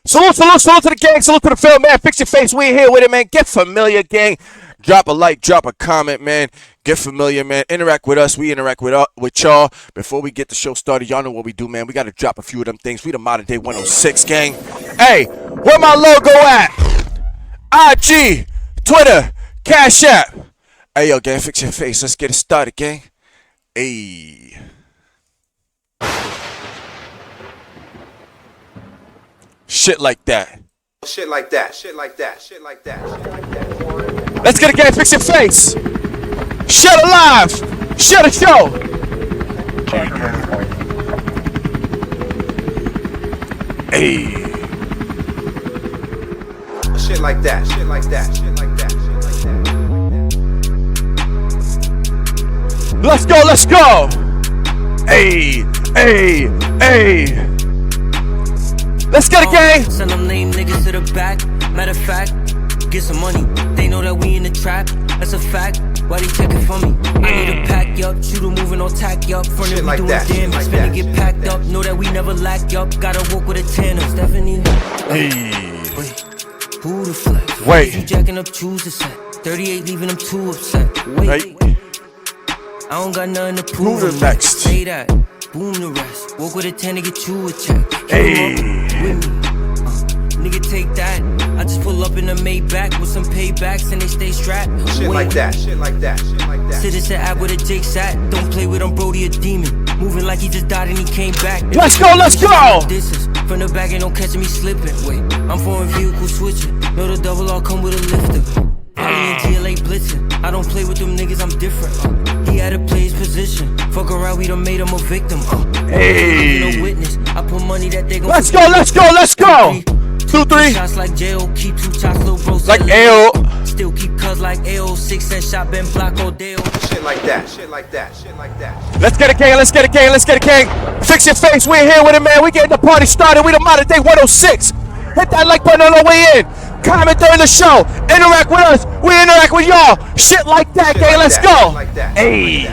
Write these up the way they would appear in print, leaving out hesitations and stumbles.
Salute to the gang, salute to the film, man. Fix your face, we here with it, man. Get familiar, gang. Drop a like, drop a comment, man. Get familiar, man. Interact with us, we interact with y'all. Before we get the show started, y'all know what we do, man. We got to drop a few of them things. We the modern day 106, gang. Hey, where my logo at? IG, Twitter, Cash App. Hey, yo, gang, fix your face. Let's get it started, gang. Hey. Shit like that. Shit like that. Shit like that. Shit like that. Shit like that. Let's get it, gang. Fix your face. Shut alive. Shut a show. Hey. Shit like that. Shit like that. Shit like that. Shit like that. Let's go. Let's go. Hey. Hey. Hey. Let's get it, gang. Send them lame niggas to the back. Matter of fact, get some money. They know that we in the trap. That's a fact. Why they checking for me? I need to pack up, shooter moving on tack up. Front of me doing damage, finna get packed up. Know that we never lack up. Gotta walk with a tanner. Stephanie. Hey. Wait, who the flex? Wait. You jacking up, choose the set. 38 leaving them too upset. Wait. I don't got nothing to prove. Who the next? Say that. Boom the rest. Walk with a 10 to get you a check. Hey. With me. Nigga, take that. I just pull up in a Maybach with some paybacks and they stay strapped. Shit like that. Shit like that. Shit like that. Citizen app with a Jake sat. Don't play with him, Brody, a demon. Moving like he just died and he came back. Let's go, let's go. This is from the back and don't catch me slipping. Wait, I'm foreign vehicle switching. Know the double all come with a lifter. I in GLA blitzing. I don't play with them niggas, I'm different. He had to play his position. Fuck around, we done made him a victim. Hey. No witness. I put money that they gon' Let's go, let's go, let's go. 2, 3. Shots like jail, keep 2 shots, little bro. Like AO. Still keep cuz like AO. 6 cent shot, been block all day. Shit like that. Shit like that. Shit like that. Let's get it, gang. Let's get it, gang. Let's get it, gang. Fix your face. We're here with it, man. We getting the party started. We the modern day 106. Hit that like button on the way in. Comment during the show. Interact with us. We interact with y'all. Shit like that, gang. Let's go. Hey.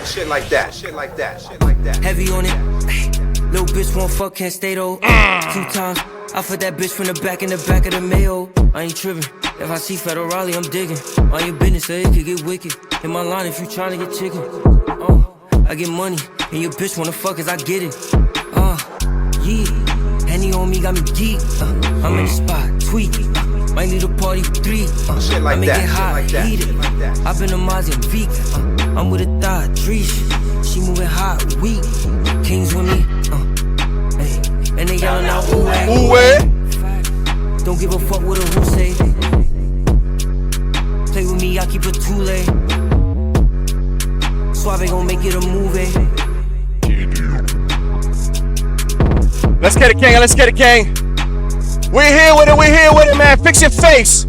Shit like that. Shit like that. Shit like that. Heavy on it. Ay. Little bitch won't fuck, can't stay though. 2 times. I put that bitch from the back in the back of the mayo. I ain't tripping. If I see Federal Raleigh, I'm digging. All your business, so it could get wicked. In my line, if you tryna get chicken. I get money, and your bitch wanna fuck as I get it. Yeah. Henny on me got me deep. I'm in the spot, tweaking. Might need a party 3. Shit like I make that. it hot, Shit like heat it. that. I've been a Mozzie and vegan. I'm with a thought, Trish. She moving hot, weak. Kings with me. And they yelling out, ooh, don't give a fuck what a who say. Play with me, I keep it too late. Suave gon' make it a movie. Let's get it, gang. Let's get it, gang. We're here with it. We're here with it, man. Fix your face.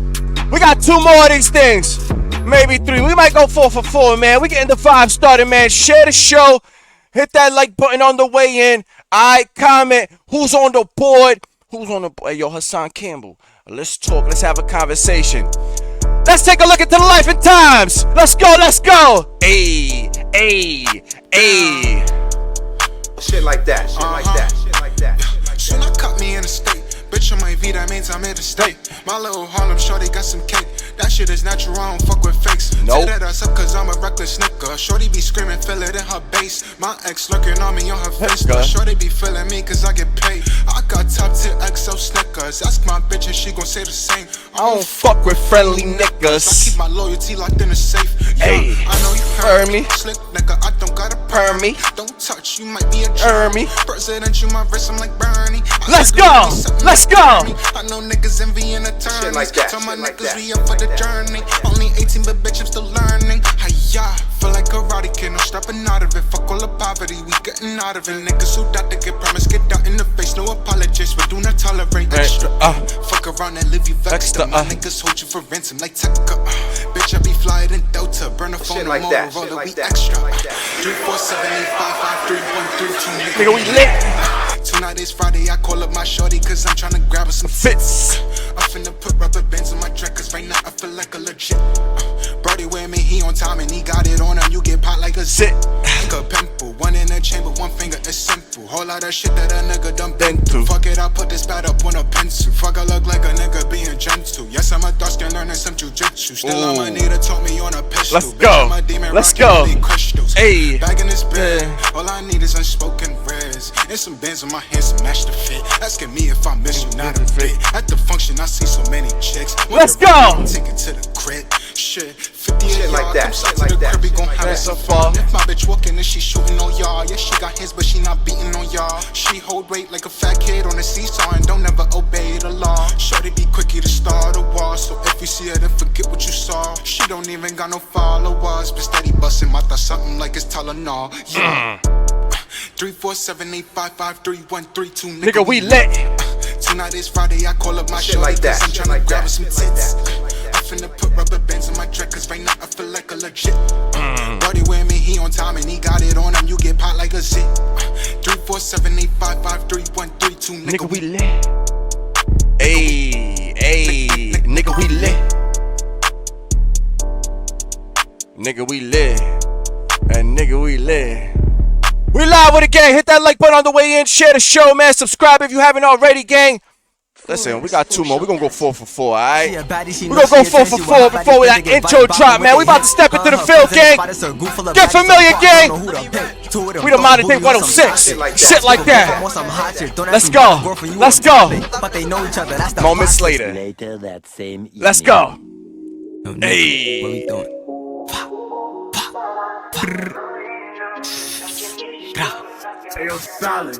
We got 2 more of these things. Maybe 3. We might go 4 for 4, man. We getting the vibe started, man. Share the show. Hit that like button on the way in. I comment who's on the board. Who's on the board? Hey, yo, Hassan Campbell. Let's talk. Let's have a conversation. Let's take a look into the life and times. Let's go. Let's go. Hey, hey, hey. Shit like that. Shit like that. Shit like that. Soon I caught me in the state. Bitch on my V, that means I'm in the state. My little Harlem shorty got some cake. That shit is natural, I don't fuck with fakes. Nope. Say that ass up cause I'm a reckless nigga. Shorty be screaming, feel it in her bass. My ex lurking on me on her face. But shorty be feeling me cause I get paid. I got top tier XO Snickers. Ask my bitch and she gon' say the same. I don't fuck with friendly I niggas. keep my loyalty locked in a safe. Hey, I know you heard me. me. Slick nigga, I don't got a Perm me. Don't touch, you might be a germ me. President, you my wrist, I'm like Bernie. Let's go. Let's go. I know niggas envy and attorneys. Shit like that. Tell my Shit like niggas that. we up for the journey. Only 18, but bitch, I'm still learning. Hi-ya, feel like karate kid, no stepping out of it. Fuck all the poverty, we getting out of it. Niggas who doubt to get promised, get out in the face. No apologies, but do not tolerate extra. Fuck around and leave you vexed up. My niggas hold you for ransom like Tekka. Bitch, I be flying in Delta. Burn a phone, Shit like no that. more, Shit roller, like we that. extra. Shit like that. 347855313. Nigga, we lit. Tonight is Friday, I call up my shorty cause I'm tryna grab her some Fits. I'm finna put rubber bands on my track, cause right now I feel like a legit. Brody with me, he on time and he got it on him. You get popped like a zit. Like a pimple, one in a chamber, one finger is simple. Whole lot of shit that a nigga done been through. Fuck it, I put this pad up on a pencil. Fuck, I look like a nigga being gentle. Yes, I'm a dark skin learning some jujitsu. Still I'ma need a told me on a pistol. Let's go. Let's go. Hey. Back in this bed, all I need is unspoken res. And some bands on my hands to match the fit. Asking me if I miss you, not a bit. At the function, I see so many chicks. Let's go. Take it to the crib. Shit, 50 Shit like that, shit like that. Crib, gon' have That's some a fall. fun. If my bitch walking and she shooting on y'all. Yeah, she got hands, but she not beating on y'all. She hold weight like a fat kid on a seesaw and don't ever obey the law. Shorty be quickie to start a war. So if you see her, then forget what you saw. She don't even got no followers, but steady busting my thought something like it's Tylenol. Yeah. 347-855-3132. Nigga, we lit. Tonight is Friday, I call up my Shit shorty like that, cause I'm shit tryna like grab that, some shit like tits. that. I'm finna put rubber bands on my track, cause right now I feel like a legit. Brody with me, he on time and he got it on him. You get popped like a zit. 347-855-3132. Nigga, we lit. Ayy, ayy. Nigga, we lit. Nigga, we lit. And nigga, we lit. We live with it, gang. Hit that like button on the way in. Share the show, man. Subscribe if you haven't already, gang. Listen, we got two more. We're gonna go 4 for 4, alright? We're gonna go 4 for 4 before that intro drop, man. We about to step into the field, gang. Get familiar, gang. We the modern day 106. Shit like that. Let's go. Let's go. Moments later. That same evening. Let's go. Hey. I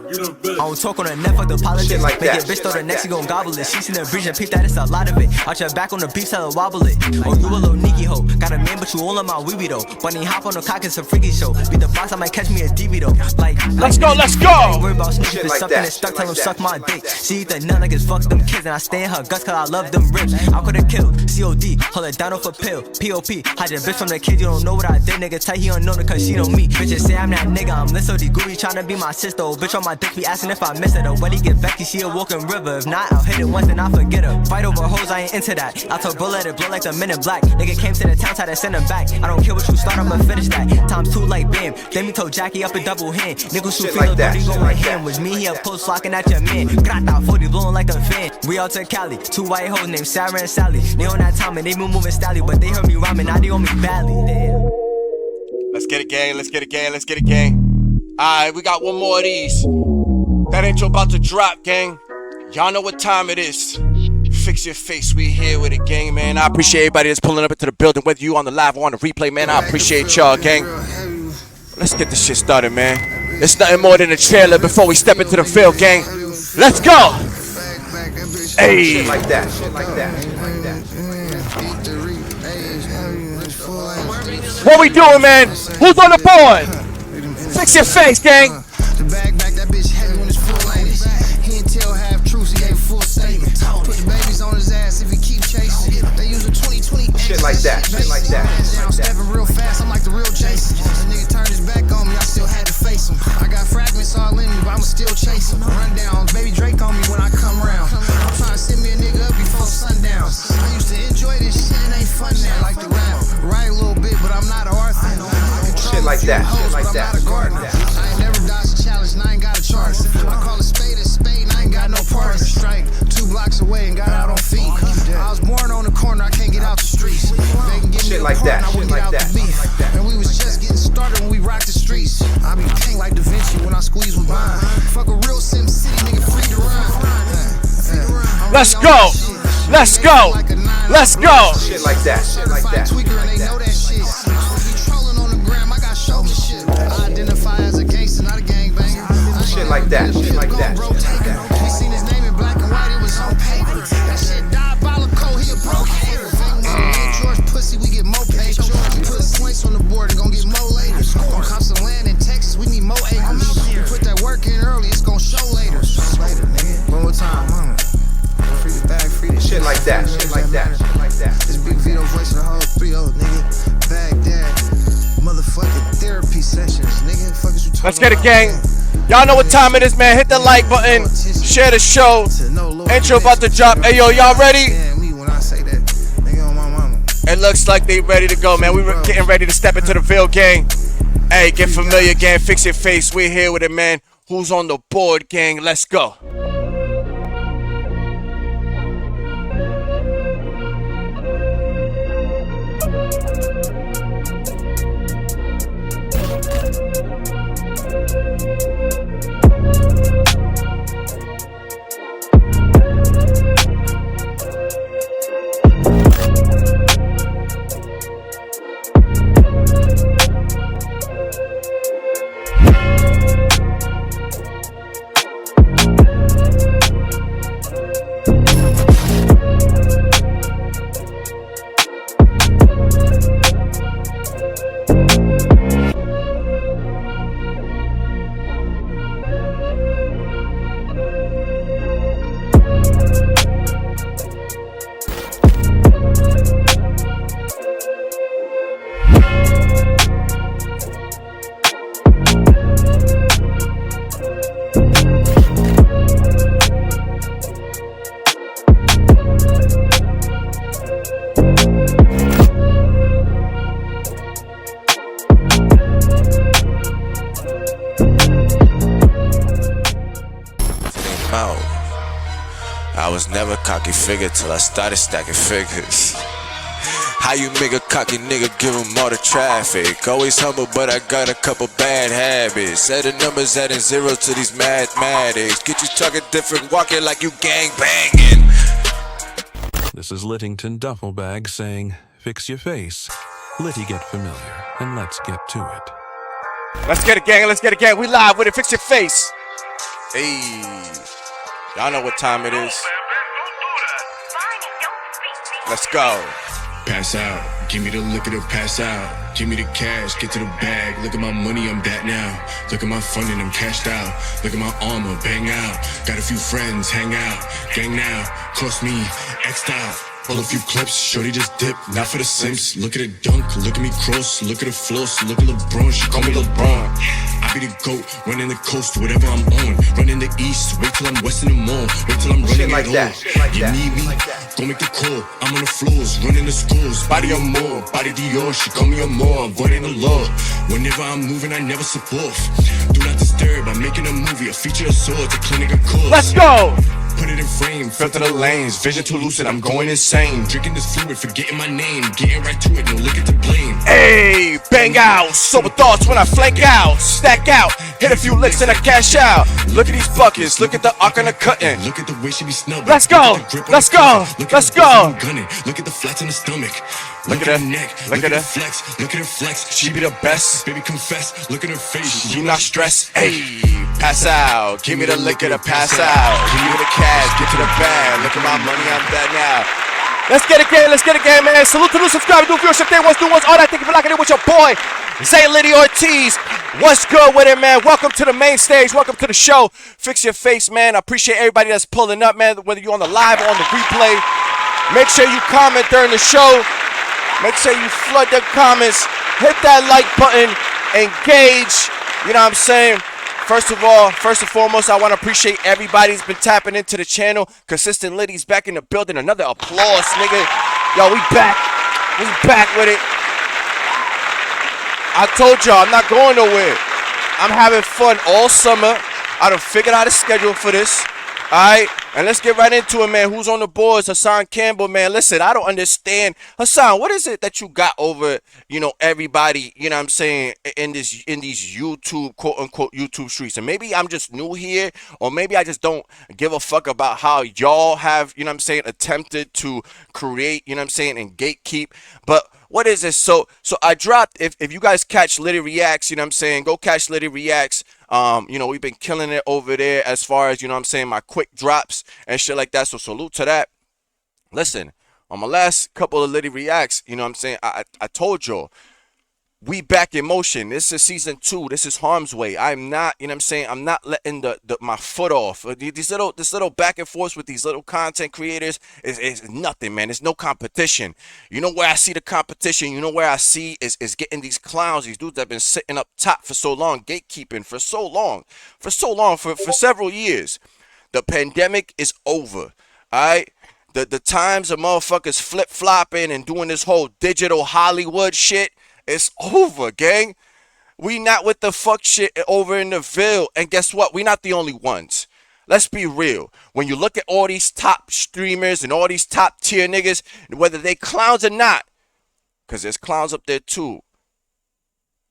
don't talk on the net, fuck the politics. like Make that, it bitch, shit throw the like next, that. you gon' gobble it. She's in the bridge and peep that, it's a lot of it. Out your back on the beef, tell her wobble it. Oh, you a little sneaky hoe. Got a man, but you all on my wee though. Bunny hop on the cock, it's a freaky show. Beat the box, I might catch me a DB though. Like, Let's go, let's go. I ain't worried about snitches, Shit bitch, like something that, that's stuck, shit tell like him that, suck my shit dick. like that. She eat the nut like it's fuck them kids, and I stay in her guts, cause I love them ribs. I could've killed COD, hold it down off a pill. POP, hide your bitch from the kid, you don't know what I did, nigga. Tell he don't know it, cause she know me. Bitches say I'm that nigga, I'm Litty, Goofy tryna be my sister. Oh, bitch on my dick, be asking if I miss it. Oh, when he get Becky, she a walking river. If not, I'll hit it once and I forget her. Fight over hoes, I ain't into that. I told bro, let it blow like the Men in Black. Nigga came to the town, tried to send him back. I don't care what you start, I'ma finish that. Times 2 like bam. Then me told Jackie up a double hand. Niggas shoot Shit feel like that, dirty shit going like ham. that, Was shit me, like he up that. close flocking at your man. Grata 40 blowing like a fan. We out to Cali, 2 white hoes named Sarah and Sally. They on that time and they been moving stally, but they heard me rhyming, now they on me badly. Damn. Let's get it, gang. Let's get it, gang. Let's get it, gang. Alright, we got one more of these. That intro about to drop, gang. Y'all know what time it is. Fix your face. We here with it, gang, man. I appreciate everybody that's pulling up into the building, whether you on the live or on the replay, man. I appreciate y'all, gang. Let's get this shit started, man. It's nothing more than a trailer before we step into the field, gang. Let's go. Hey. Shit like that, shit like that, shit like that. What we doing, man? Who's on the board? Fix your face, gang. The bag back, that bitch heavy when it's full lane. He ain't tell half truths, he gave full statement. Put the babies on his ass if he keep chasing. They use a 2020 Shit like that, shit like that, shit I'm like that. stepping real fast, I'm like the real Jason. The nigga turned his back on me, I still had to face him. I got fragments all in me, but I'ma still chase him. Run down, baby Drake on me when I come round. I'm trying to send me a nigga up before sundown. I used to enjoy this shit, it ain't fun now. Like the rap, right a little bit, but I'm not an Arthur. Shit like that, shit like I'm that, not a shit like gardener. that. I ain't never dodged a challenge, and I ain't got a charge. I call a spade, and I ain't got no partner. Strike 2 blocks away and got out on feet. I was born on the corner, I can't get out the streets. They can give me Shit a like part, that, and I wouldn't shit get like out that, the beef. shit like that. And we was just getting started when we rocked the streets. I be king like Da Vinci when I squeeze with mine. Fuck a real Sim City nigga, free to run. Let's go. Let's go. Let's go. Shit like that, shit like that, shit Tweaker and like they know that. that shit. Be trolling on the gram, I got showmanship. I identify as a gangster, not a gangbanger. Shit like that, shit like that, shit like that. We seen his name in black and white, it was on paper. That shit diabolical, he a broke hater. George pussy, we get more paid. We put slinks on the board and gon' get more later. On cops of land in Texas, we need more acres. We put that work in early, it's gon' show later. Later, nigga. One more time, mama. Free the bag, free the Shit like that, shit like that, shit like that. This big Vito voice of the whole 3-0, nigga. Baghdad. Motherfucking therapy sessions, nigga. Fuck is you talking Let's get it, gang. about? Y'all know what time it is, man. Hit the like button, share the show. Intro about to drop. Hey, yo, y'all ready? It looks like they ready to go, man. We were getting ready to step into the Ville gang. Hey, get familiar, gang. Fix your face. We're here with it, man. Who's on the board, gang? Let's go. I was never cocky figure till I started stacking figures. How you make a cocky nigga give him all the traffic? Always humble, but I got a couple bad habits. Set the numbers adding zeros to these mathematics. Get you talking different, walking like you gang banging. This is Littington Duffelbag saying, fix your face. Litty, get familiar, and let's get to it. Let's get it, gang. Let's get it, gang. We live with it. Fix your face. Hey. Y'all know what time it is. Let's go. Pass out, give me the liquor to pass out. Give me the cash, get to the bag. Look at my money, I'm that now. Look at my funding, I'm cashed out. Look at my armor, bang out. Got a few friends, hang out. Gang now, cost me, X'd out. Pull a few clips, shorty just dip, not for the simps. Look at it dunk, look at me cross, look at the floss, look at LeBron, she call me LeBron. I be the GOAT, running the coast, whatever I'm on. Running the east, wait till I'm west in the mall. Wait till I'm running like it that, all. shit like You that, need me? Go make the call. I'm on the floors, running the scores. Body on more, body Dior, she call me on more. Avoiding the law. Whenever I'm moving, I never support. Do not disturb, I'm making a movie, a feature of swords, a clinic of course. Let's go. Put it in frame, filter the lanes, vision too lucid, I'm going insane. Drinking this fluid, forgetting my name, getting right to it, no liquor to blame. Hey, bang out. Sober thoughts when I flank out. Stack out. Hit a few licks and I cash out. Look at these buckets. Look at the arc on the cutting. Look at the way she be snubbing. Let's go. Look at the grip on Let's the go. cover. Look Let's at the go. pussy gunning. Look at the flats in the stomach. Look Look at at her. her neck. Look Look at at her. her flex. Look at her flex. She be the best. Baby, confess. Look at her face. You not stressed. Hey, pass out. Give me the liquor to pass out. Give me the cash. Get to the bag. Look at my money. I'm dead now. Let's get it, gang. Let's get it, gang, man. Salute to new subscribers, new viewership, day ones, do ones, all that. Thank you for locking in with your boy, Zay Litty Ortiz. What's good with it, man? Welcome to the main stage. Welcome to the show. Fix your face, man. I appreciate everybody that's pulling up, man. Whether you're on the live or on the replay, make sure you comment during the show. Make sure you flood the comments. Hit that like button. Engage. You know what I'm saying? First of all, first and foremost, I want to appreciate everybody who's been tapping into the channel. Consistent Litty's back in the building. Another applause, nigga. Yo, we back. We back with it. I told y'all, I'm not going nowhere. I'm having fun all summer. I done figured out a schedule for this. All right, and let's get right into it, man. Who's on the boards? Hassan Campbell, man. Listen, I don't understand. Hassan, what is it that you got over, everybody, you know what I'm saying, in these YouTube, quote-unquote, YouTube streets? And maybe I'm just new here, or maybe I just don't give a fuck about how y'all have, you know what I'm saying, attempted to create, you know what I'm saying, and gatekeep. But what is this? So I dropped, if you guys catch Litty Reacts, you know what I'm saying, go catch Litty Reacts. We've been killing it over there as far as, you know what I'm saying, my quick drops and shit like that. So salute to that. Listen, on my last couple of Litty Reacts, you know what I'm saying, I told y'all, We back in motion. This is season 2. This is Harm's Way. I'm not, you know what I'm saying? I'm not letting my foot off. This little back and forth with these little content creators is nothing, man. There's no competition. You know where I see the competition? You know where I see is getting these clowns, these dudes that have been sitting up top for so long, gatekeeping for so long, for several years. The pandemic is over. All right? The times of motherfuckers flip-flopping and doing this whole digital Hollywood shit, it's over, gang. We not with the fuck shit over in the Ville. And guess what? We not the only ones. Let's be real. When you look at all these top streamers and all these top tier niggas, whether they clowns or not, because there's clowns up there too,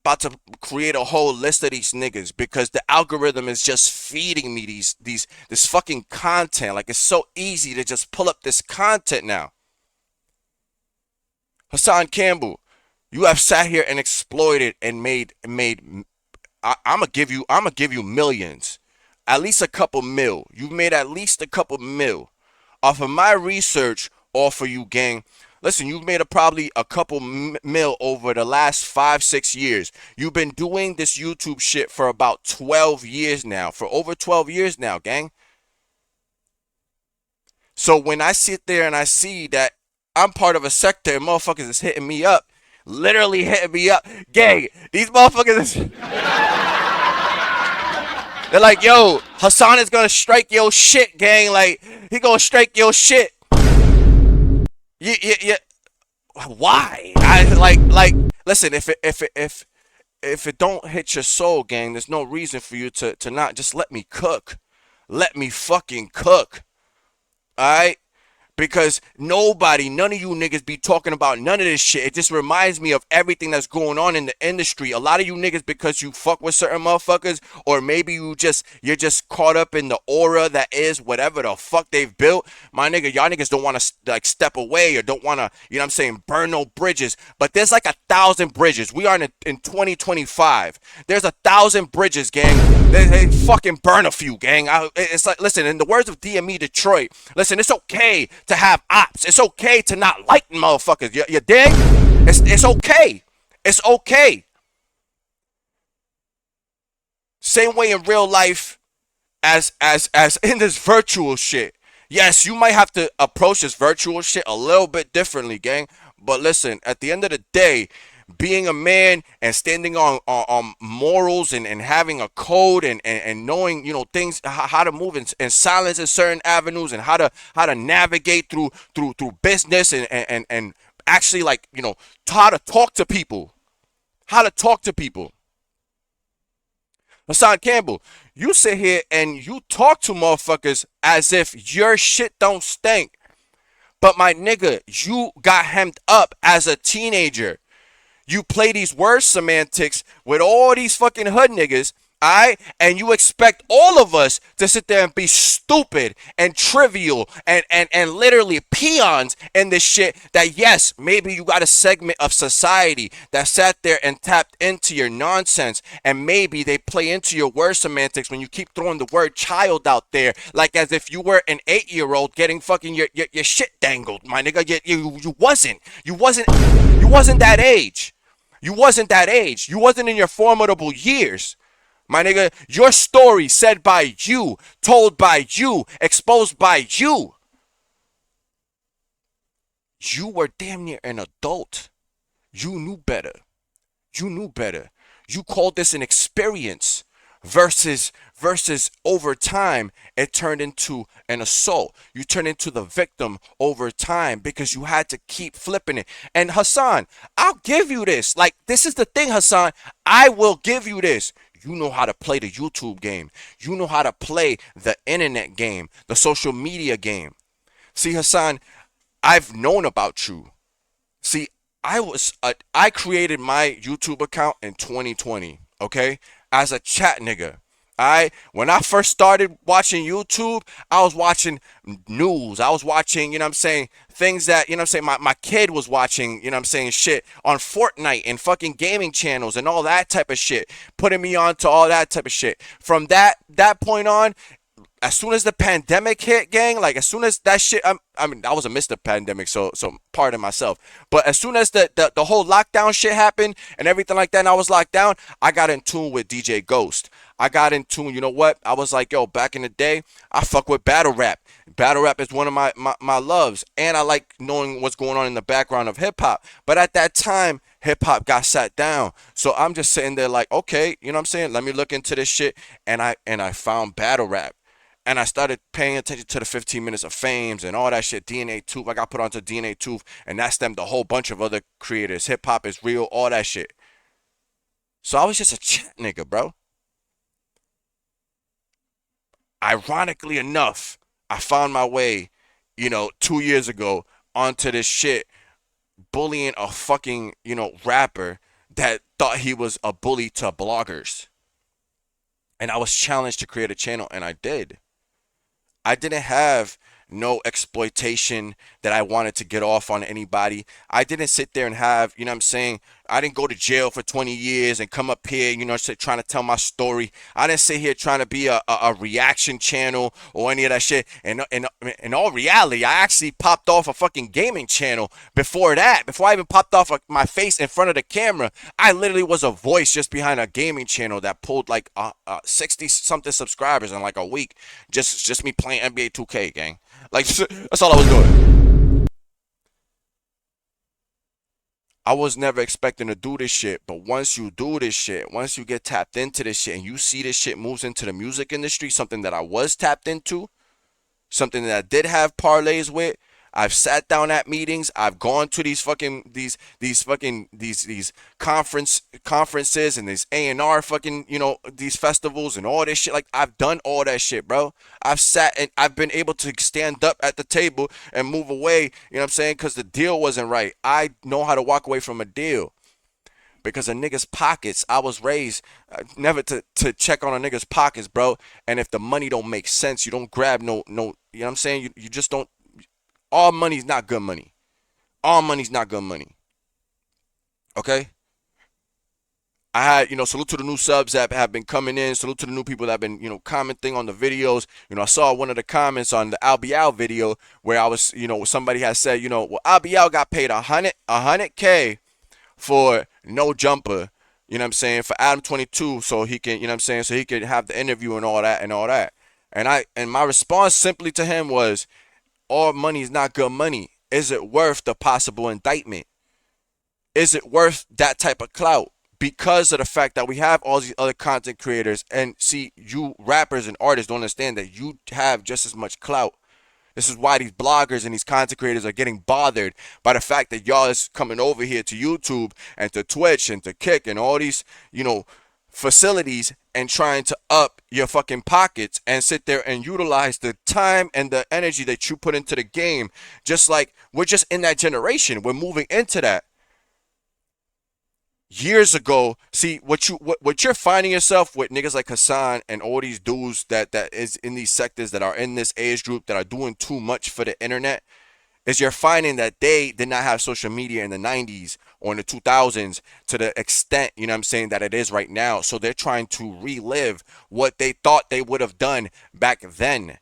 about to create a whole list of these niggas because the algorithm is just feeding me this fucking content. Like, it's so easy to just pull up this content now. Hassan Campbell, you have sat here and exploited and made. I'ma give you millions, at least a couple mil. You've made at least a couple mil off of my research, off of you, gang. Listen, you've made probably a couple mil over the last 5-6 years. You've been doing this YouTube shit for about 12 years now, for over 12 years now, gang. So when I sit there and I see that I'm part of a sector and motherfuckers is hitting me up, literally hitting me up, gang, these motherfuckers is they're like, yo, Hassan is gonna strike your shit, gang. Like, he gonna strike your shit. Yeah. Why? I like. Listen, if it don't hit your soul, gang, there's no reason for you to not just let me cook. Let me fucking cook. All right. Because none of you niggas be talking about none of this shit. It just reminds me of everything that's going on in the industry. A lot of you niggas, because you fuck with certain motherfuckers, or maybe you're just caught up in the aura that is whatever the fuck they've built. My nigga, y'all niggas don't want to like step away or don't want to, you know what I'm saying, burn no bridges. But there's like 1,000 bridges. We are in 2025. There's 1,000 bridges, gang. They fucking burn a few, gang. It's like, listen, in the words of DME Detroit, listen, it's okay to have ops. It's okay to not like motherfuckers. You dig? It's okay. It's okay. Same way in real life as in this virtual shit. Yes, you might have to approach this virtual shit a little bit differently, gang. But listen, at the end of the day, being a man and standing on morals and having a code and knowing, you know, things, how to move in silence in certain avenues and how to navigate through business and actually, like, you know, how to talk to people. Hassan Campbell, you sit here and you talk to motherfuckers as if your shit don't stink. But my nigga, you got hemmed up as a teenager. You play these word semantics with all these fucking hood niggas, alright? And you expect all of us to sit there and be stupid and trivial and literally peons in this shit that, yes, maybe you got a segment of society that sat there and tapped into your nonsense, and maybe they play into your word semantics when you keep throwing the word child out there, like as if you were an 8-year-old getting fucking your shit dangled, my nigga. You wasn't that age. You wasn't that age. You wasn't in your formidable years. My nigga, your story said by you, told by you, exposed by you. You were damn near an adult. You knew better. You called this an experience versus over time it turned into an assault. You turned into the victim over time because you had to keep flipping it. And Hassan, I'll give you this. Like, this is the thing, Hassan. I will give you this. You know how to play the YouTube game. You know how to play the internet game, the social media game. See, Hassan, I've known about you. See, I created my YouTube account in 2020, okay? As a chat nigga. Alright, when I first started watching YouTube, I was watching news. I was watching, you know what I'm saying, things that, you know what I'm saying, my kid was watching, you know what I'm saying, shit on Fortnite and fucking gaming channels and all that type of shit, putting me on to all that type of shit. From that point on, as soon as the pandemic hit, gang, like as soon as that shit, I mean, I was a Mr. Pandemic, so pardon myself. But as soon as the whole lockdown shit happened and everything like that, and I was locked down, I got in tune with DJ Ghost. I got in tune, you know what? I was like, yo, back in the day, I fuck with battle rap. Battle rap is one of my loves, and I like knowing what's going on in the background of hip hop. But at that time, hip hop got sat down. So I'm just sitting there like, okay, you know what I'm saying? Let me look into this shit, and I found battle rap. And I started paying attention to the 15 minutes of fames and all that shit. DNA Tooth, I got put onto DNA Tooth, and that stemmed a whole bunch of other creators. Hip hop is real, all that shit. So I was just a chat nigga, bro. Ironically enough, I found my way, 2 years ago onto this shit, bullying a fucking, rapper that thought he was a bully to bloggers. And I was challenged to create a channel, and I did. I didn't have no exploitation that I wanted to get off on anybody. I didn't sit there and have, you know what I'm saying, I didn't go to jail for 20 years and come up here, trying to tell my story. I didn't sit here trying to be a reaction channel or any of that shit. And in all reality, I actually popped off a fucking gaming channel before that. Before I even popped off my face in front of the camera, I literally was a voice just behind a gaming channel that pulled like 60-something subscribers in like a week. Just me playing NBA 2K, gang. Like, that's all I was doing. I was never expecting to do this shit, but once you do this shit, once you get tapped into this shit and you see this shit moves into the music industry, something that I was tapped into, something that I did have parlays with, I've sat down at meetings, I've gone to these conferences and these A&R fucking, these festivals and all this shit. Like, I've done all that shit, bro. I've sat and I've been able to stand up at the table and move away, you know what I'm saying? Because the deal wasn't right. I know how to walk away from a deal. Because of niggas' pockets, I was raised never to check on a nigga's pockets, bro. And if the money don't make sense, you don't grab no, you know what I'm saying? You just don't. All money's not good money. All money's not good money. Okay? I had, salute to the new subs that have been coming in. Salute to the new people that have been, commenting on the videos. I saw one of the comments on the Al video where I was, somebody had said, well, Al got paid $100K for no jumper, you know what I'm saying, for Adam 22 so he can, you know what I'm saying, so he could have the interview and all that. And my response simply to him was, all money is not good money. Is it worth the possible indictment? Is it worth that type of clout? Because of the fact that we have all these other content creators, and see, you rappers and artists don't understand that you have just as much clout. This is why these bloggers and these content creators are getting bothered by the fact that y'all is coming over here to YouTube and to Twitch and to Kick and all these, facilities and trying to up your fucking pockets and sit there and utilize the time and the energy that you put into the game. Just like we're just in that generation. We're moving into that. Years ago, see what you're finding yourself with niggas like Hassan and all these dudes that is in these sectors that are in this age group that are doing too much for the internet, is you're finding that they did not have social media in the 90s or in the 2000s to the extent, you know what I'm saying, that it is right now. So they're trying to relive what they thought they would have done back then.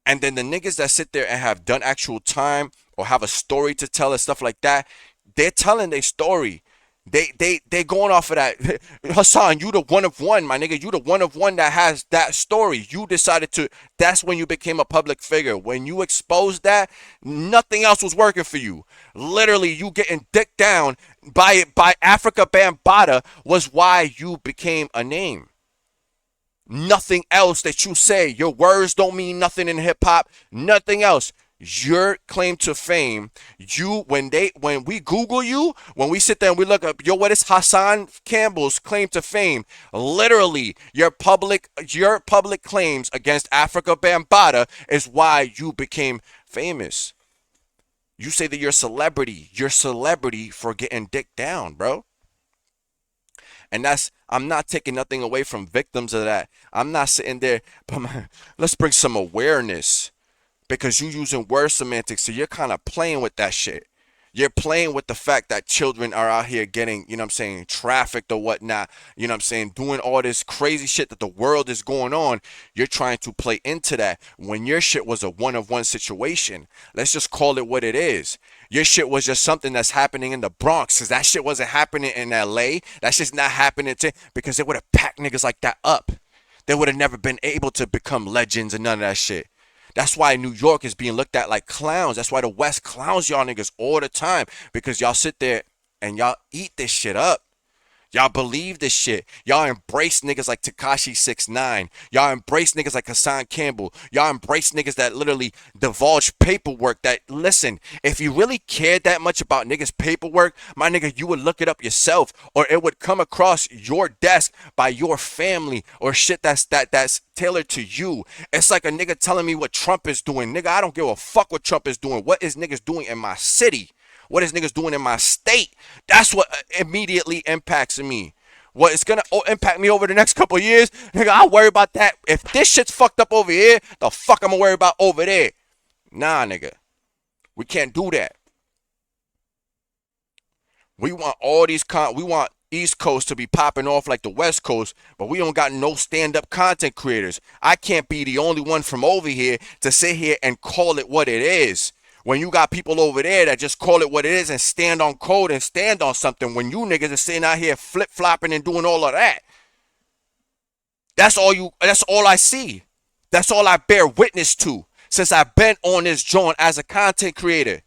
And then the niggas that sit there and have done actual time or have a story to tell and stuff like that, they're telling their story. They going off of that. Hassan, you the one of one, my nigga. You the one of one that has that story. You decided to, that's when you became a public figure. When you exposed that, nothing else was working for you. Literally, you getting dicked down by Africa Bambaataa was why you became a name. Nothing else that you say. Your words don't mean nothing in hip hop. Nothing else. Your claim to fame, when we Google you, when we sit there and we look up, what is Hassan Campbell's claim to fame? Literally, your public claims against Africa Bambaataa is why you became famous. You say that you're celebrity for getting dicked down, bro. And I'm not taking nothing away from victims of that. I'm not sitting there, but let's bring some awareness. Because you using word semantics, so you're kind of playing with that shit. You're playing with the fact that children are out here getting, you know what I'm saying, trafficked or whatnot, you know what I'm saying, doing all this crazy shit that the world is going on. You're trying to play into that when your shit was a one-of-one situation. Let's just call it what it is. Your shit was just something that's happening in the Bronx, because that shit wasn't happening in LA. That shit's not happening because they would have packed niggas like that up. They would have never been able to become legends and none of that shit. That's why New York is being looked at like clowns. That's why the West clowns y'all niggas all the time, because y'all sit there and y'all eat this shit up. Y'all believe this shit. Y'all embrace niggas like Tekashi 6ix9ine. Y'all embrace niggas like Hassan Campbell. Y'all embrace niggas that literally divulge paperwork that, listen, if you really cared that much about niggas' paperwork, my nigga, you would look it up yourself, or it would come across your desk by your family or shit that's tailored to you. It's like a nigga telling me what Trump is doing. Nigga, I don't give a fuck what Trump is doing. What is niggas doing in my city? What is niggas doing in my state? That's what immediately impacts me. What is gonna impact me over the next couple of years? Nigga, I'll worry about that. If this shit's fucked up over here, the fuck I'm gonna worry about over there? Nah, nigga. We can't do that. We want all these we want East Coast to be popping off like the West Coast, but we don't got no stand-up content creators. I can't be the only one from over here to sit here and call it what it is. When you got people over there that just call it what it is and stand on code and stand on something, when you niggas are sitting out here flip-flopping and doing all of that. That's all I see. That's all I bear witness to since I've been on this joint as a content creator.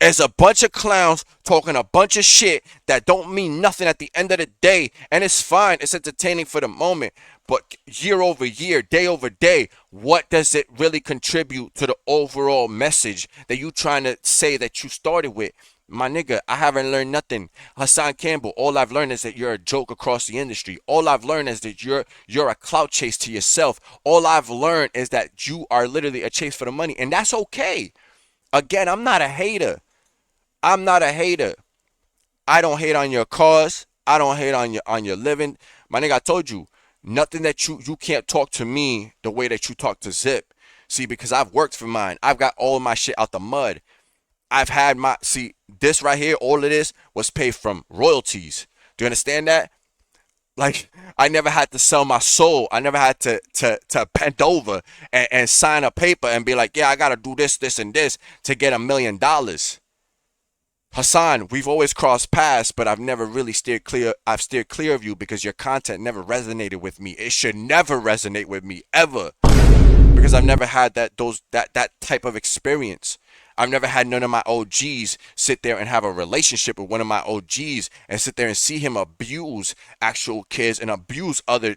Is a bunch of clowns talking a bunch of shit that don't mean nothing at the end of the day. And it's fine. It's entertaining for the moment. But year over year, day over day, what does it really contribute to the overall message that you trying to say that you started with? My nigga, I haven't learned nothing. Hassan Campbell, all I've learned is that you're a joke across the industry. All I've learned is that you're a clout chase to yourself. All I've learned is that you are literally a chase for the money. And that's okay. Again, I'm not a hater. I'm not a hater. I don't hate on your cause. I don't hate on your living. My nigga, I told you, nothing that you can't talk to me the way that you talk to Zip. See, because I've worked for mine. I've got all my shit out the mud. I've had this right here, all of this was paid from royalties. Do you understand that? Like, I never had to sell my soul. I never had to bend over and sign a paper and be like, yeah, I got to do this, this, and this to get $1 million. Hassan, we've always crossed paths, but I've never really steered clear. I've steered clear of you because your content never resonated with me. It should never resonate with me ever, because I've never had that type of experience. I've never had none of my OGs sit there and have a relationship with one of my OGs and sit there and see him abuse actual kids and abuse other,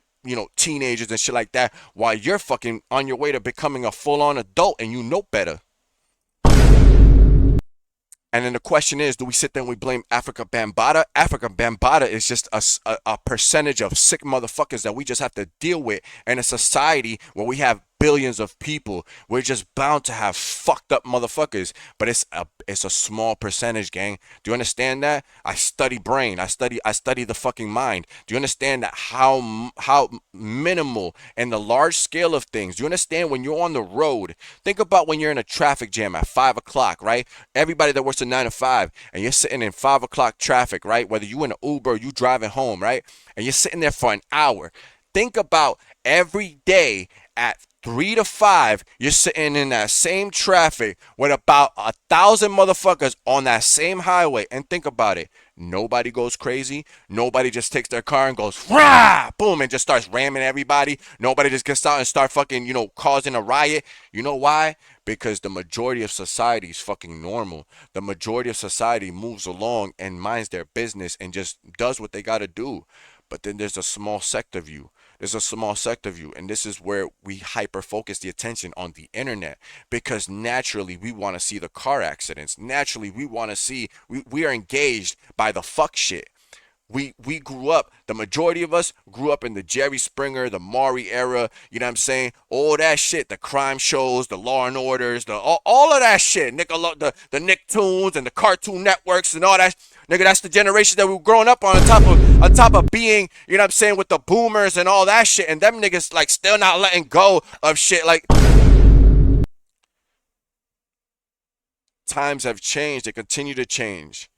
teenagers and shit like that, while you're fucking on your way to becoming a full-on adult and you know better. And then the question is, do we sit there and we blame Africa Bambaataa? Africa Bambaataa is just a percentage of sick motherfuckers that we just have to deal with in a society where we have billions of people. We're just bound to have fucked up motherfuckers, but it's a small percentage, gang. Do you understand that? I study brain. I study the fucking mind. Do you understand that how minimal and the large scale of things? Do you understand when you're on the road? Think about when you're in a traffic jam at 5 o'clock, right? Everybody that works a 9 to 5, and you're sitting in 5 o'clock traffic, right? Whether you in an Uber or you driving home, right? And you're sitting there for an hour. Think about every day at 3 to 5, you're sitting in that same traffic with about 1,000 motherfuckers on that same highway. And think about it. Nobody goes crazy. Nobody just takes their car and goes, rah, boom, and just starts ramming everybody. Nobody just gets out and start fucking, causing a riot. You know why? Because the majority of society is fucking normal. The majority of society moves along and minds their business and just does what they got to do. But then there's a small sect of you. There's a small sect of you, and this is where we hyper-focus the attention on the internet, because naturally we want to see the car accidents. Naturally we want to see, we are engaged by the fuck shit. We grew up, the majority of us grew up in the Jerry Springer, the Maury era, you know what I'm saying? All that shit, the crime shows, the Law and Orders, all of that shit, the Nicktoons and the Cartoon Networks and all that. Nigga, that's the generation that we were growing up on top of being, you know what I'm saying, with the boomers and all that shit. And them niggas, like, still not letting go of shit. Like, times have changed. They continue to change.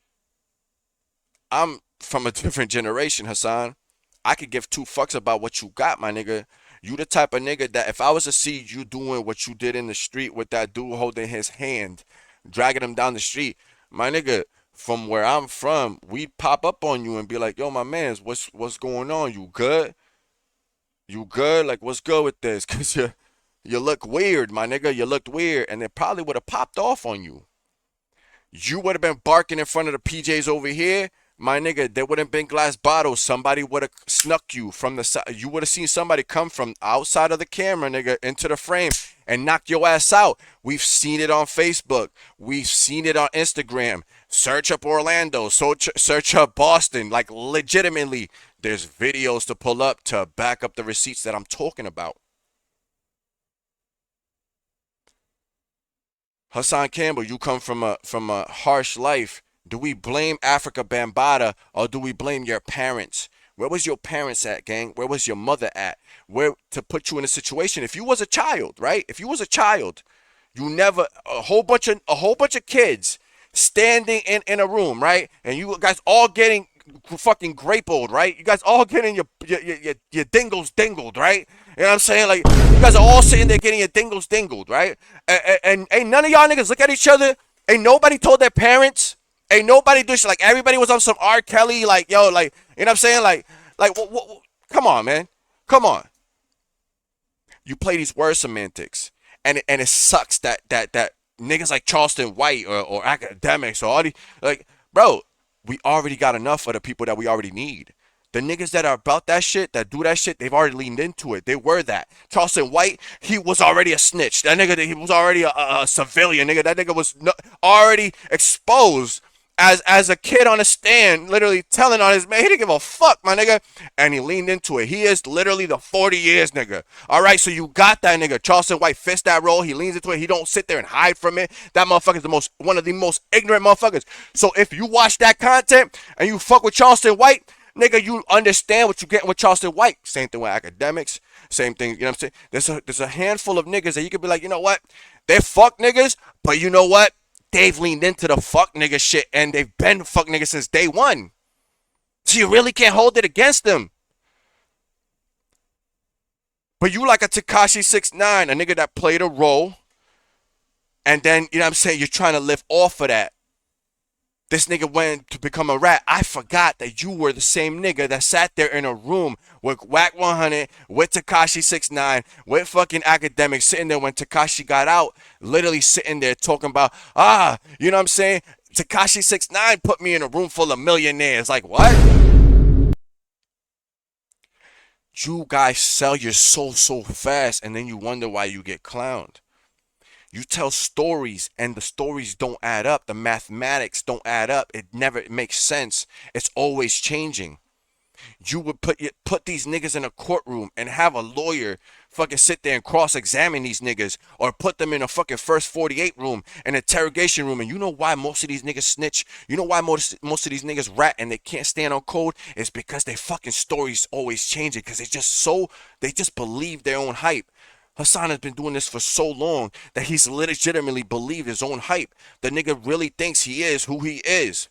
I'm from a different generation, Hassan. I could give two fucks about what you got, my nigga. You the type of nigga that if I was to see you doing what you did in the street with that dude holding his hand, dragging him down the street, my nigga, from where I'm from, we'd pop up on you and be like, yo, my mans, what's going on? You good? You good? Like, what's good with this? Because you look weird, my nigga. You looked weird. And it probably would have popped off on you. You would have been barking in front of the PJs over here. My nigga, there would have been glass bottles. Somebody would have snuck you from the side. You would have seen somebody come from outside of the camera, nigga, into the frame and knock your ass out. We've seen it on Facebook. We've seen it on Instagram. Search up Orlando. Search up Boston. Like, legitimately, there's videos to pull up to back up the receipts that I'm talking about. Hassan Campbell, you come from a harsh life. Do we blame Africa Bambaataa or do we blame your parents? Where was your parents at, gang? Where was your mother at? Where to put you in a situation? If you was a child, right? If you was a child, you never a whole bunch of kids standing in a room, right? And you guys all getting fucking grape-old, right? You guys all getting your dingles dingled, right? You know what I'm saying? Like, you guys are all sitting there getting your dingles dingled, right? And ain't none of y'all niggas look at each other. Ain't nobody told their parents. Ain't nobody do shit. Like, everybody was on some R. Kelly, like, yo, like, you know what I'm saying? Like, come on, man. Come on. You play these word semantics. And it sucks that niggas like Charleston White or academics or all these, like, bro, we already got enough of the people that we already need. The niggas that are about that shit, that do that shit, they've already leaned into it. They were that. Charleston White, he was already a snitch. That nigga, he was already a civilian, nigga. That nigga was already exposed as a kid on a stand, literally telling on his man, he didn't give a fuck, my nigga. And he leaned into it. He is literally the 40 years, nigga. All right, so you got that nigga. Charleston White fits that role. He leans into it. He don't sit there and hide from it. That motherfucker's one of the most ignorant motherfuckers. So if you watch that content and you fuck with Charleston White, nigga, you understand what you getting with Charleston White. Same thing with academics. Same thing, you know what I'm saying? There's a handful of niggas that you could be like, you know what? They're fuck niggas, but you know what? They've leaned into the fuck nigga shit, and they've been fuck niggas since day one. So you really can't hold it against them. But you like a Tekashi 6ix9ine, a nigga that played a role, and then, you know what I'm saying, you're trying to live off of that. This nigga went to become a rat. I forgot that you were the same nigga that sat there in a room with Whack 100, with Tekashi 6ix9ine, with fucking academics, sitting there when Tekashi got out, literally sitting there talking about, you know what I'm saying? Tekashi 6ix9ine put me in a room full of millionaires. Like, what? You guys sell your soul so fast, and then you wonder why you get clowned. You tell stories and the stories don't add up. The mathematics don't add up. It never makes sense. It's always changing. You would put these niggas in a courtroom and have a lawyer fucking sit there and cross-examine these niggas, or put them in a fucking first 48 room, an interrogation room. And you know why most of these niggas snitch? You know why most of these niggas rat and they can't stand on code? It's because their fucking stories always changing, because they just believe their own hype. Hassan has been doing this for so long that he's legitimately believed his own hype. The nigga really thinks he is who he is.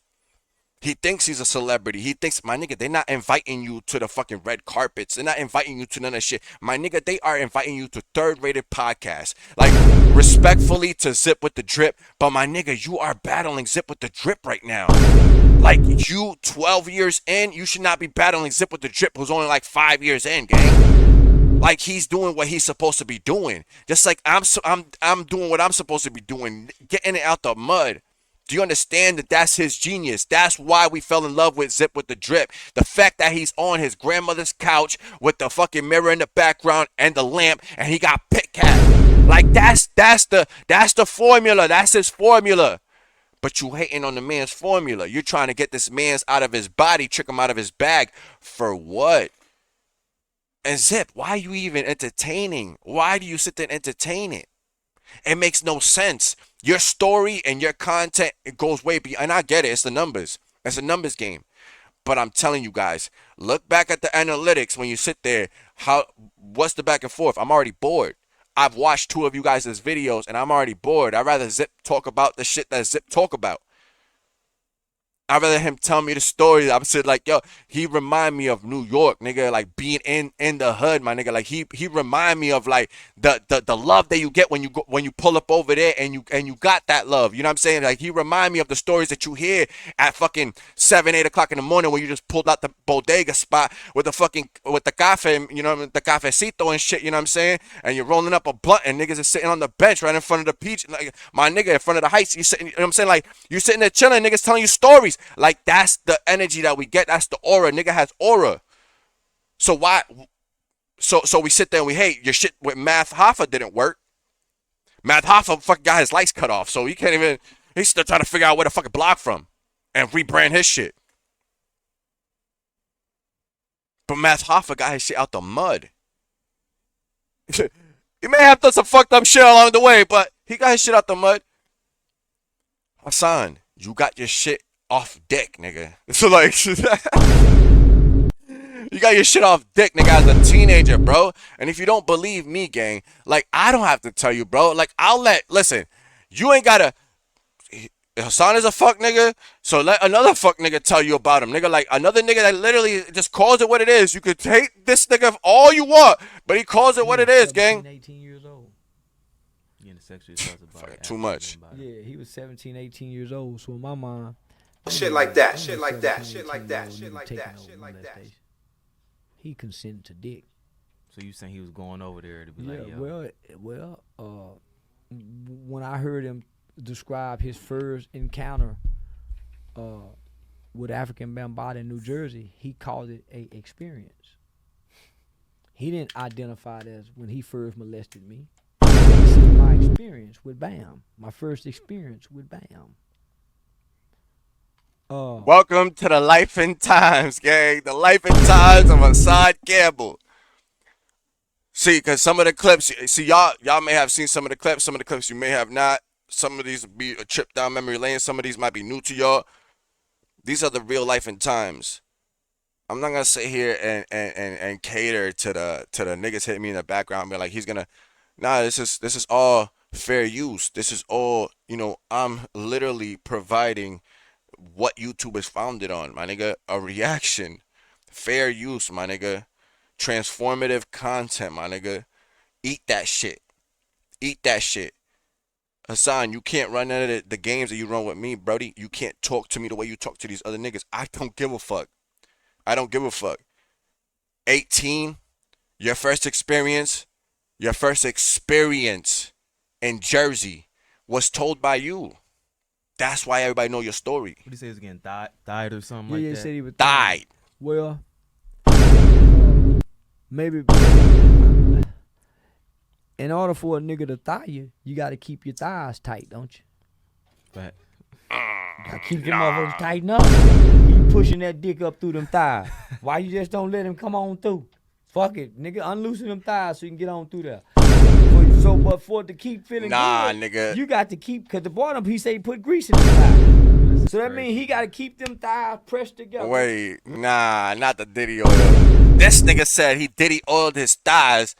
He thinks he's a celebrity. He thinks, my nigga, they're not inviting you to the fucking red carpets. They're not inviting you to none of that shit. My nigga, they are inviting you to third-rated podcasts. Like, respectfully to Zip with the Drip. But my nigga, you are battling Zip with the Drip right now. Like, you 12 years in, you should not be battling Zip with the Drip, who's only like 5 years in, gang. Like, he's doing what he's supposed to be doing. Just like I'm doing what I'm supposed to be doing, getting it out the mud. Do you understand that that's his genius? That's why we fell in love with Zip with the Drip. The fact that he's on his grandmother's couch with the fucking mirror in the background and the lamp, and he got pit cat. Like, that's the formula. That's his formula. But you hating on the man's formula. You're trying to get this man's out of his body, trick him out of his bag. For what? And Zip, why are you even entertaining? Why do you sit there and entertain it? It makes no sense. Your story and your content, it goes way beyond. And I get it. It's the numbers. It's a numbers game. But I'm telling you guys, look back at the analytics when you sit there. What's the back and forth? I'm already bored. I've watched 2 of you guys' videos and I'm already bored. I'd rather Zip talk about the shit that Zip talk about. I'd rather him tell me the story. I'm saying like, yo, he remind me of New York, nigga, like being in the hood, my nigga. Like he remind me of like the love that you get when you pull up over there and you got that love. You know what I'm saying? Like he remind me of the stories that you hear at fucking 7, 8 o'clock in the morning when you just pulled out the bodega spot with the cafe, you know, the cafecito and shit. You know what I'm saying? And you're rolling up a blunt and niggas are sitting on the bench right in front of the peach, like my nigga in front of the heights. You sitting, you know what I'm saying? Like you sitting there chilling, niggas telling you stories. Like that's the energy that we get. That's the aura. Nigga has aura. So why? So we sit there and we hate your shit with Math Hoffa didn't work. Math Hoffa fucking got his lights cut off, so he can't even. He's still trying to figure out where to fucking block from, and rebrand his shit. But Math Hoffa got his shit out the mud. He may have done some fucked up shit along the way, but he got his shit out the mud. Hassan, you got your shit off dick, nigga. So like, you got your shit off dick, nigga, as a teenager, bro. And if you don't believe me, gang, like I don't have to tell you, bro. Like listen, you ain't gotta. Hassan is a fuck nigga, so let another fuck nigga tell you about him, nigga. Like another nigga that literally just calls it what it is. You could hate this nigga all you want, but he calls it what it is, gang. 18 years old. Too much. Yeah, he was 17, 18 years old. So in my mind, Shit like that, shit like that, shit like that, shit like that, shit like that. He consented to dick. So you saying he was going over there to be like, yo. Well, when I heard him describe his first encounter with African Bambaataa in New Jersey, he called it a experience. He didn't identify it as when he first molested me. He said my experience with Bam, my first experience with Bam. Welcome to the life and times, gang. The life and times of Hassan Campbell. See, because some of the clips, see, y'all may have seen some of the clips you may have not. Some of these will be a trip down memory lane. Some of these might be new to y'all. These are the real life and times. I'm not gonna sit here and cater to the niggas hitting me in the background, be like he's gonna. Nah, this is all fair use. This is all, you know, I'm literally providing what YouTube is founded on, my nigga. A reaction, fair use, my nigga. Transformative content, my nigga. Eat that shit. Eat that shit. Hassan, you can't run none of the games that you run with me, Brody. You can't talk to me the way you talk to these other niggas. I don't give a fuck. I don't give a fuck. 18, your first experience in Jersey was told by you. That's why everybody know your story. What did he say? He was getting died or something like that? Yeah, said he was died. Well, maybe in order for a nigga to thigh you, you got to keep your thighs tight, don't you? Right. Gotta keep them motherfuckers tighten up. He pushing that dick up through them thighs. Why you just don't let him come on through? Fuck it, nigga, unloosen them thighs so you can get on through there. But for it to keep feeling good, nigga, you got to keep, because the bottom, he say put grease in the thighs. So that means he got to keep them thighs pressed together. Wait, nah, not the Diddy oil. This nigga said he Diddy oiled his thighs.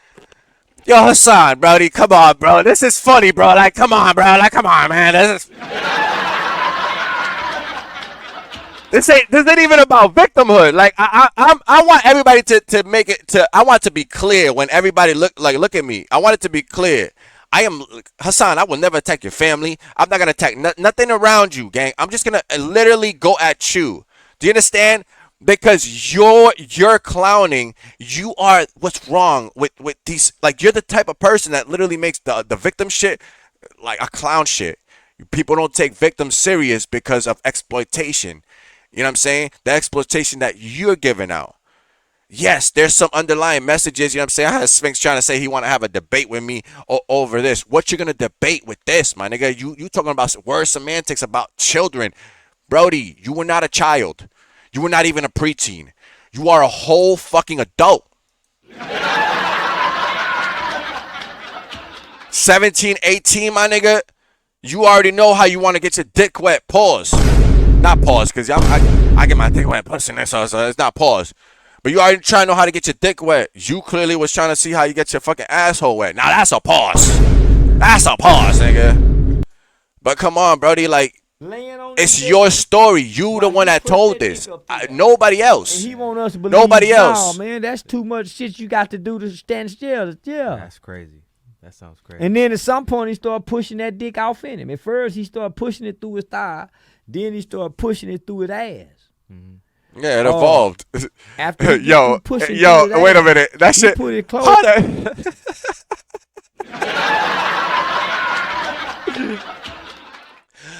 Yo, Hassan, brody, come on, bro. This is funny, bro. Like, come on, bro. Like, come on, man. This ain't even about victimhood. Like, I want everybody to make it to. I want it to be clear when everybody look at me. I want it to be clear. I am Hassan. I will never attack your family. I'm not gonna attack nothing around you, gang. I'm just gonna literally go at you. Do you understand? Because you're clowning. You are what's wrong with these. Like, you're the type of person that literally makes the victim shit like a clown shit. People don't take victims serious because of exploitation. You know what I'm saying? The exploitation that you're giving out. Yes, there's some underlying messages. You know what I'm saying? I had Sphinx trying to say he want to have a debate with me over this. What you gonna debate with this, my nigga? You talking about word semantics about children. Brody, you were not a child. You were not even a preteen. You are a whole fucking adult. 17, 18, my nigga. You already know how you want to get your dick wet. Pause. Not pause, because I get my dick wet pussy, so it's not pause. But you already trying to know how to get your dick wet. You clearly was trying to see how you get your fucking asshole wet. Now that's a pause. That's a pause, nigga. But come on, Brody, like, it's your story. You the one that told this. Nobody else. And he want us to believe. Nobody else. No, man, that's too much shit you got to do to stand still. Yeah. That's crazy. That sounds crazy. And then at some point he started pushing that dick off in him. At first he started pushing it through his thigh. Then he started pushing it through his ass. Mm-hmm. Yeah, it evolved. After yo, wait a minute. That shit. Put it close.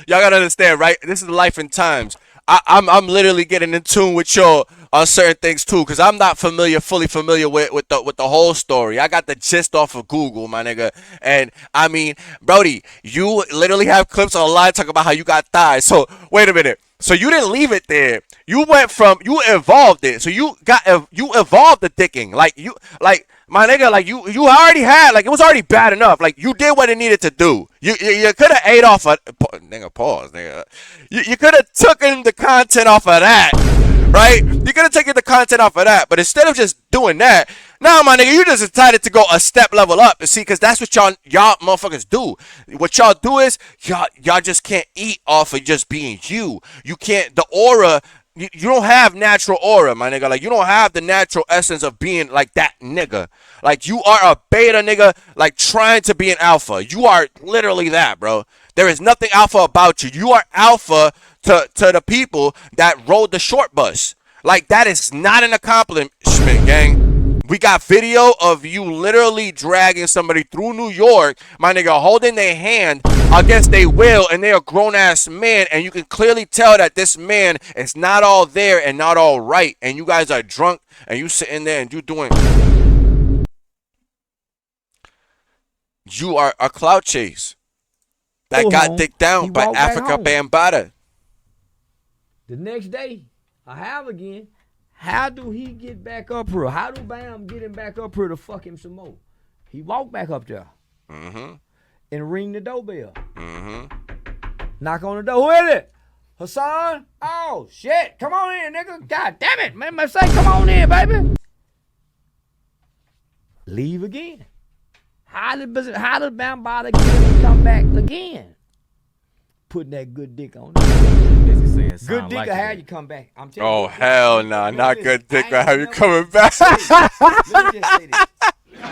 Y'all gotta understand, right? This is life and times. I'm literally getting in tune with y'all on certain things too, cause I'm not fully familiar with the whole story. I got the gist off of Google, my nigga. And I mean, Brody, you literally have clips online talking about how you got thighs. So wait a minute. So you didn't leave it there. You evolved it. So you evolved the dicking. Like my nigga, like you already had, like it was already bad enough. Like you did what it needed to do. You could have ate off of, nigga, pause, nigga. You could have taken the content off of that, right? You could have taken the content off of that, but instead of just doing that, nah, my nigga, you just decided to go a step level up. You see, because that's what y'all motherfuckers do. What y'all do is y'all just can't eat off of just being you. You can't, the aura, you don't have natural aura, my nigga. Like, you don't have the natural essence of being like that nigga. Like, you are a beta nigga, like trying to be an alpha. You are literally that, bro. There is nothing alpha about you. You are alpha to the people that rode the short bus. Like, that is not an accomplishment, gang. We got video of you literally dragging somebody through New York, my nigga, holding their hand against their will, and they're a grown-ass man, and you can clearly tell that this man is not all there and not all right, and you guys are drunk, and you sitting there and you doing... You are a clout chase that got dicked down by Africa Bambaataa. The next day, I have again. How do he get back up here? How do Bam get him back up here to fuck him some more? He walked back up there. Mm-hmm. And ring the doorbell. Mm-hmm. Knock on the door. Who is it? Hassan? Oh, shit. Come on in, nigga. God damn it. Man, I say, come on in, baby. Leave again. How did Bambaataa get him to come back again? Putting that good dick on him. Good dick will have you come back. I'm telling you. Oh, hell nah. Not good dick will have you coming back. Let me just say this. Good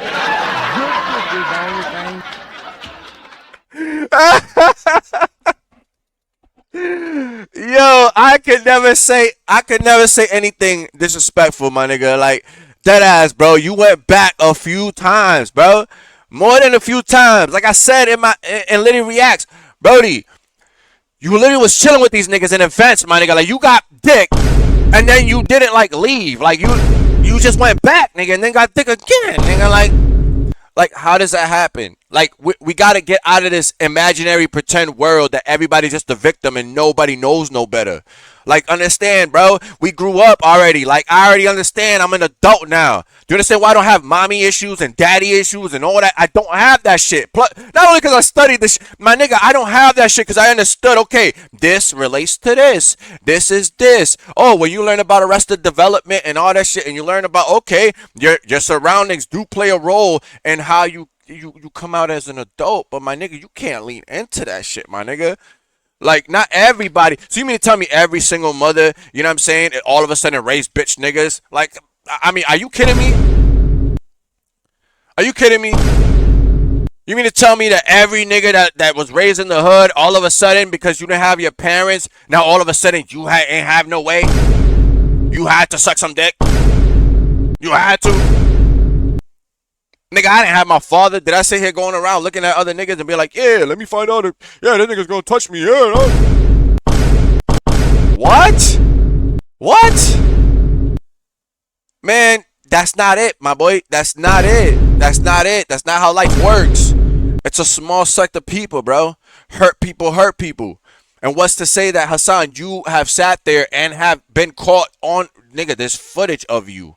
dick is the only thing. Yo, I could never say anything disrespectful, my nigga. Like, dead ass, bro. You went back a few times, bro. More than a few times. Like I said in Litty Reacts, Brody, you literally was chilling with these niggas in events, my nigga. Like, you got dick, and then you didn't, like, leave. Like, you just went back, nigga, and then got dick again, nigga. Like, how does that happen? Like, we got to get out of this imaginary pretend world that everybody's just a victim and nobody knows no better. Like, understand, bro. We grew up already. Like, I already understand. I'm an adult now. Do you understand why I don't have mommy issues and daddy issues and all that? I don't have that shit. Plus, not only because I studied this, my nigga, I don't have that shit because I understood, okay, this relates to this. This is this. Oh, when you learn about Arrested Development and all that shit, and you learn about, okay, your surroundings do play a role in how you come out as an adult. But, my nigga, you can't lean into that shit, my nigga. Like, not everybody. So you mean to tell me every single mother, you know what I'm saying, all of a sudden raised bitch niggas? Like, I mean, are you kidding me? Are you kidding me? You mean to tell me that every nigga that was raised in the hood, all of a sudden, because you didn't have your parents, now all of a sudden you ain't have no way? You had to suck some dick? You had to? Nigga, I didn't have my father. Did I sit here going around looking at other niggas and be like, yeah, let me find out if, yeah, that nigga's gonna touch me, yeah, no. What? What? Man, that's not it, my boy. That's not it. That's not it. That's not how life works. It's a small sect of people, bro. Hurt people hurt people. And what's to say that, Hassan, you have sat there and have been caught on, nigga, there's footage of you.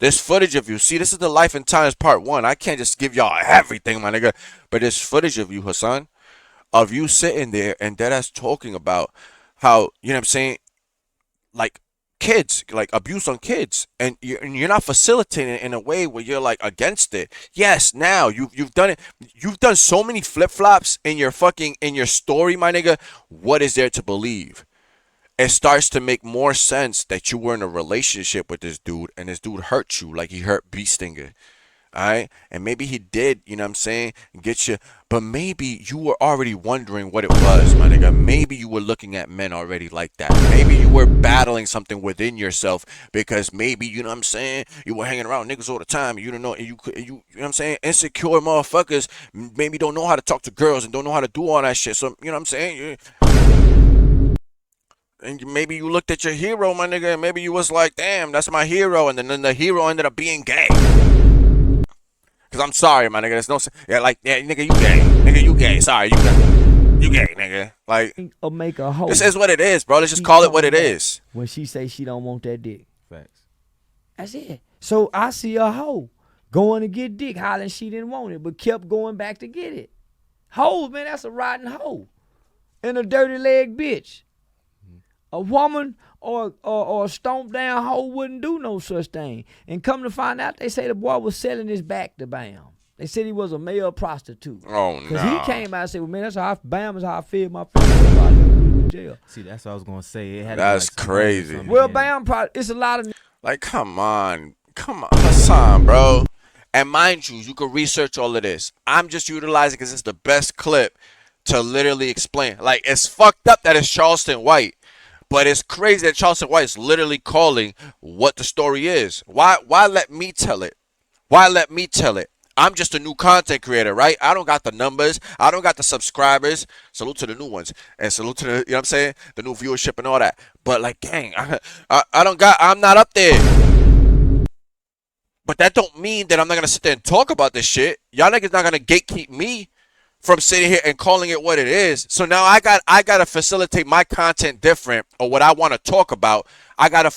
There's footage of you. See, this is the Life and Times Part 1. I can't just give y'all everything, my nigga. But there's footage of you, Hassan. Of you sitting there and deadass talking about how, you know what I'm saying, like, kids, like abuse on kids, and you're not facilitating it in a way where you're like against it. Yes, now you've done it. You've done so many flip flops in your story, my nigga. What is there to believe? It starts to make more sense that you were in a relationship with this dude, and this dude hurt you like he hurt B Stinger. Alright? And maybe he did, you know what I'm saying, get you, but maybe you were already wondering what it was, my nigga. Maybe you were looking at men already like that. Maybe you were battling something within yourself because maybe, you know what I'm saying, you were hanging around niggas all the time, and you don't know, and you know what I'm saying, insecure motherfuckers maybe don't know how to talk to girls and don't know how to do all that shit. So, you know what I'm saying, and maybe you looked at your hero, my nigga, and maybe you was like, damn, that's my hero, and then the hero ended up being gay. Cause I'm sorry, my nigga. There's no, nigga, you gay. Nigga, you gay. Sorry, you gay, nigga. Like, or make a hoe. This is what it is, bro. Let's just call it what it is. When she say she don't want that dick. Facts. That's it. So I see a hoe going to get dick, hollering she didn't want it, but kept going back to get it. Hoe, man, that's a rotten hoe. And a dirty leg bitch. A woman or a stomped down hoe wouldn't do no such thing. And come to find out, they say the boy was selling his back to Bam. They said he was a male prostitute. Oh, no. Because he came out and said, well, man, that's how Bam is how I feel my family. That's why I never put him in jail. See, that's what I was going to say. It had That's to be like crazy. Well, Bam, it's a lot of... Like, come on, Hassan, bro. And mind you, you can research all of this. I'm just utilizing because it's the best clip to literally explain. Like, it's fucked up that it's Charleston White. But it's crazy that Charleston White is literally calling what the story is. Why let me tell it? Why let me tell it? I'm just a new content creator, right? I don't got the numbers. I don't got the subscribers. Salute to the new ones. And salute to the, you know what I'm saying? The new viewership and all that. But like, gang, I'm not up there. But that don't mean that I'm not going to sit there and talk about this shit. Y'all niggas not going to gatekeep me from sitting here and calling it what it is. So now I gotta facilitate my content different, or what I want to talk about. I gotta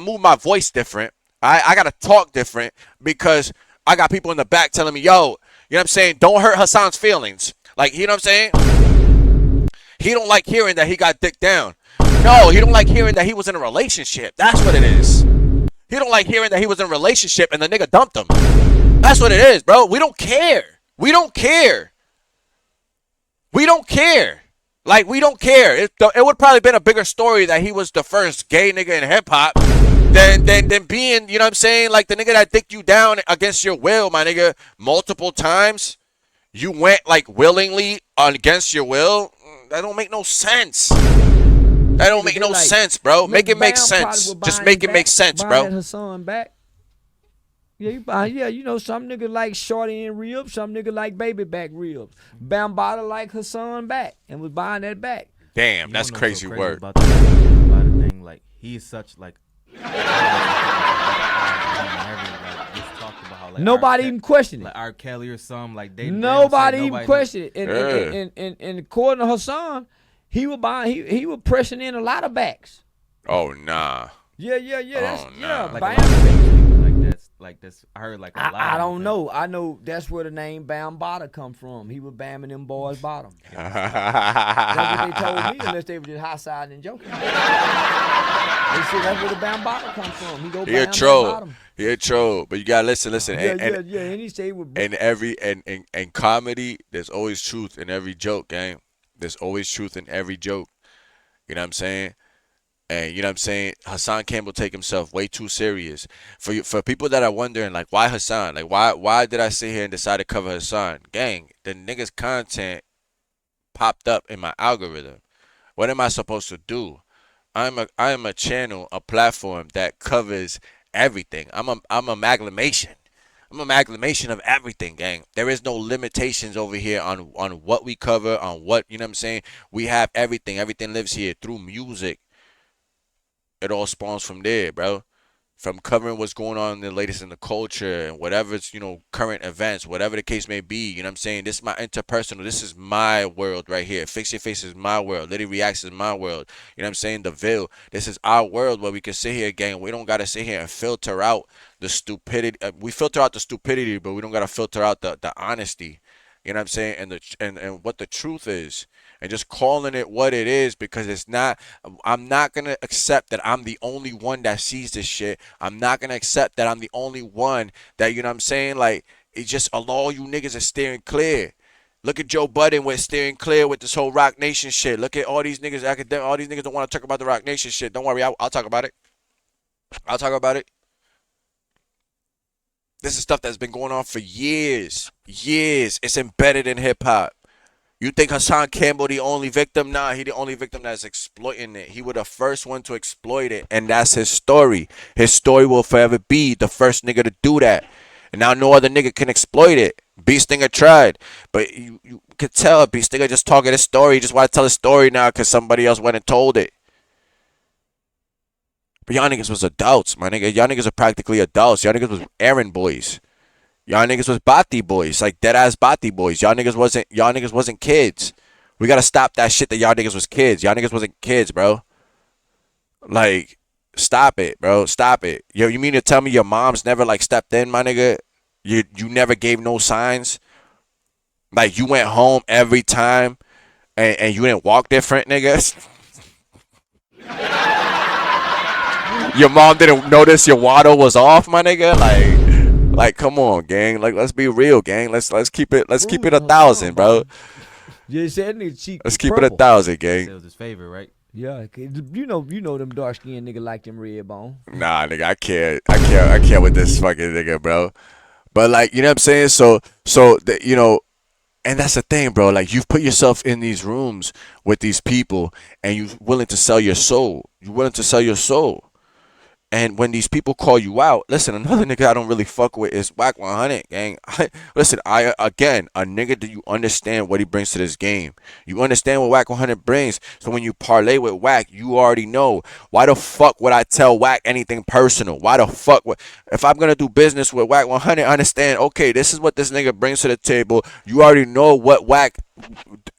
move my voice different. I gotta talk different because I got people in the back telling me, yo, you know what I'm saying, don't hurt Hassan's feelings. Like, you know what I'm saying? He don't like hearing that he got dicked down. No, he don't like hearing that he was in a relationship. That's what it is. He don't like hearing that he was in a relationship and the nigga dumped him. That's what it is, bro. We don't care. We don't care. We don't care. Like, we don't care. It would probably been a bigger story that he was the first gay nigga in hip-hop than being, you know what I'm saying, like the nigga that dicked you down against your will, my nigga, multiple times. You went, like, willingly against your will. That don't make no sense. That don't make no sense, bro. Make it make sense. Just make it make sense, bro. Hassan back. Yeah, you know, some nigga like shorty and ribs, some nigga like baby back ribs. Bambada like Hassan back and was buying that back. Damn, that's crazy word. About the thing, like, he is such, like, nobody even questioned it. Like R. Kelly or something, like nobody even questioned it. And according to Hassan, he was buying, he was pressing in a lot of backs. Oh nah. Yeah. That's, nah. Like this, I heard like a lot. I don't know. I know that's where the name Bambada come from. He was bamming them boys bottom. That's what they told me, unless they were just high-siding and joking. They said that's where the Bambada come from. He go He a troll. He a troll. But you gotta listen. Yeah. And he say with and comedy, there's always truth in every joke, gang. There's always truth in every joke. You know what I'm saying? And you know what I'm saying? Hassan Campbell take himself way too serious. For people that are wondering, like, why Hassan? Like, why did I sit here and decide to cover Hassan? Gang, the nigga's content popped up in my algorithm. What am I supposed to do? I am a channel, a platform that covers everything. I'm a amalgamation. I'm an amalgamation of everything, gang. There is no limitations over here on what we cover, on what, you know what I'm saying? We have everything. Everything lives here through music. It all spawns from there, bro. From covering what's going on in the latest in the culture and whatever's, you know, current events, whatever the case may be. You know what I'm saying? This is my interpersonal. This is my world right here. FixYaFace is my world. Litty Reacts is my world. You know what I'm saying? The Ville. This is our world where we can sit here, gang. We don't got to sit here and filter out the stupidity. We filter out the stupidity, but we don't got to filter out the honesty. You know what I'm saying? And what the truth is. And just calling it what it is, because it's not. I'm not gonna accept that I'm the only one that sees this shit. I'm not gonna accept that I'm the only one that, you know what I'm saying? Like, it's just all you niggas are steering clear. Look at Joe Budden with steering clear with this whole Rock Nation shit. Look at all these niggas academic. All these niggas don't want to talk about the Rock Nation shit. Don't worry, I'll talk about it. I'll talk about it. This is stuff that's been going on for years. Years. It's embedded in hip hop. You think Hassan Campbell the only victim? Nah, he the only victim that's exploiting it. He was the first one to exploit it, and that's his story. His story will forever be the first nigga to do that. And now no other nigga can exploit it. Beast Stinger tried, but you could tell Beast Stinger just talking his story. He just want to tell his story now because somebody else went and told it. But y'all niggas was adults, my nigga. Y'all niggas are practically adults. Y'all niggas was errand boys. Y'all niggas was bati boys, like dead ass bati boys. Y'all niggas wasn't kids. We gotta stop that shit that y'all niggas was kids. Y'all niggas wasn't kids, bro. Like, stop it, bro. Stop it. Yo, you mean to tell me your mom's never like stepped in, my nigga? You never gave no signs? Like, you went home every time and you didn't walk different, niggas? Your mom didn't notice your waddle was off, my nigga? Like, come on, gang. Like, let's be real, gang. Let's keep it 1,000, bro. You said nigga cheek. Let's keep it 1,000, gang. That was his favorite, right? Yeah, you know them dark skinned nigga like them red bone. Nah, nigga, I can't with this fucking nigga, bro. But like, you know what I'm saying? So you know, and that's the thing, bro. Like, you've put yourself in these rooms with these people, and you're willing to sell your soul. You're willing to sell your soul. And when these people call you out, listen, another nigga I don't really fuck with is Wack 100, gang. Listen, a nigga, do you understand what he brings to this game? You understand what Wack 100 brings. So when you parlay with Wack, you already know. Why the fuck would I tell Wack anything personal? Why the fuck would, if I'm going to do business with Wack 100, understand, okay, this is what this nigga brings to the table. You already know what Wack,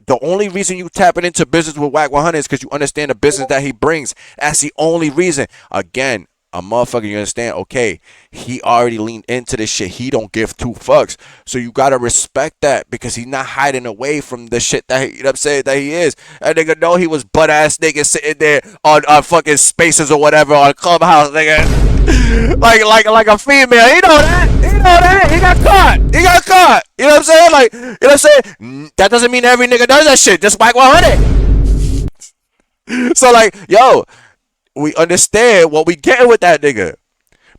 the only reason you tapping into business with Wack 100 is because you understand the business that he brings. That's the only reason. Again, a motherfucker, you understand, okay, he already leaned into this shit. He don't give two fucks. So you gotta respect that, because he's not hiding away from the shit that he, you know what I'm saying, that he is. That nigga know he was butt ass nigga sitting there on fucking Spaces or whatever on Clubhouse, nigga. like a female. He know that. He got caught. You know what I'm saying? Like, you know what I'm saying? That doesn't mean every nigga does that shit. Just Wack 100. So like, yo, we understand what we getting with that nigga.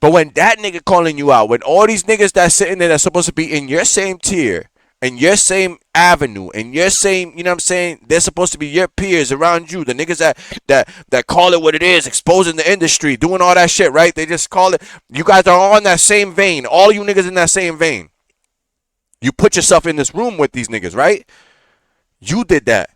But when that nigga calling you out, when all these niggas that's sitting there that's supposed to be in your same tier, in your same avenue, in your same, you know what I'm saying, they're supposed to be your peers around you, the niggas that call it what it is, exposing the industry, doing all that shit, right? They just call it, you guys are on that same vein, all you niggas in that same vein. You put yourself in this room with these niggas, right? You did that.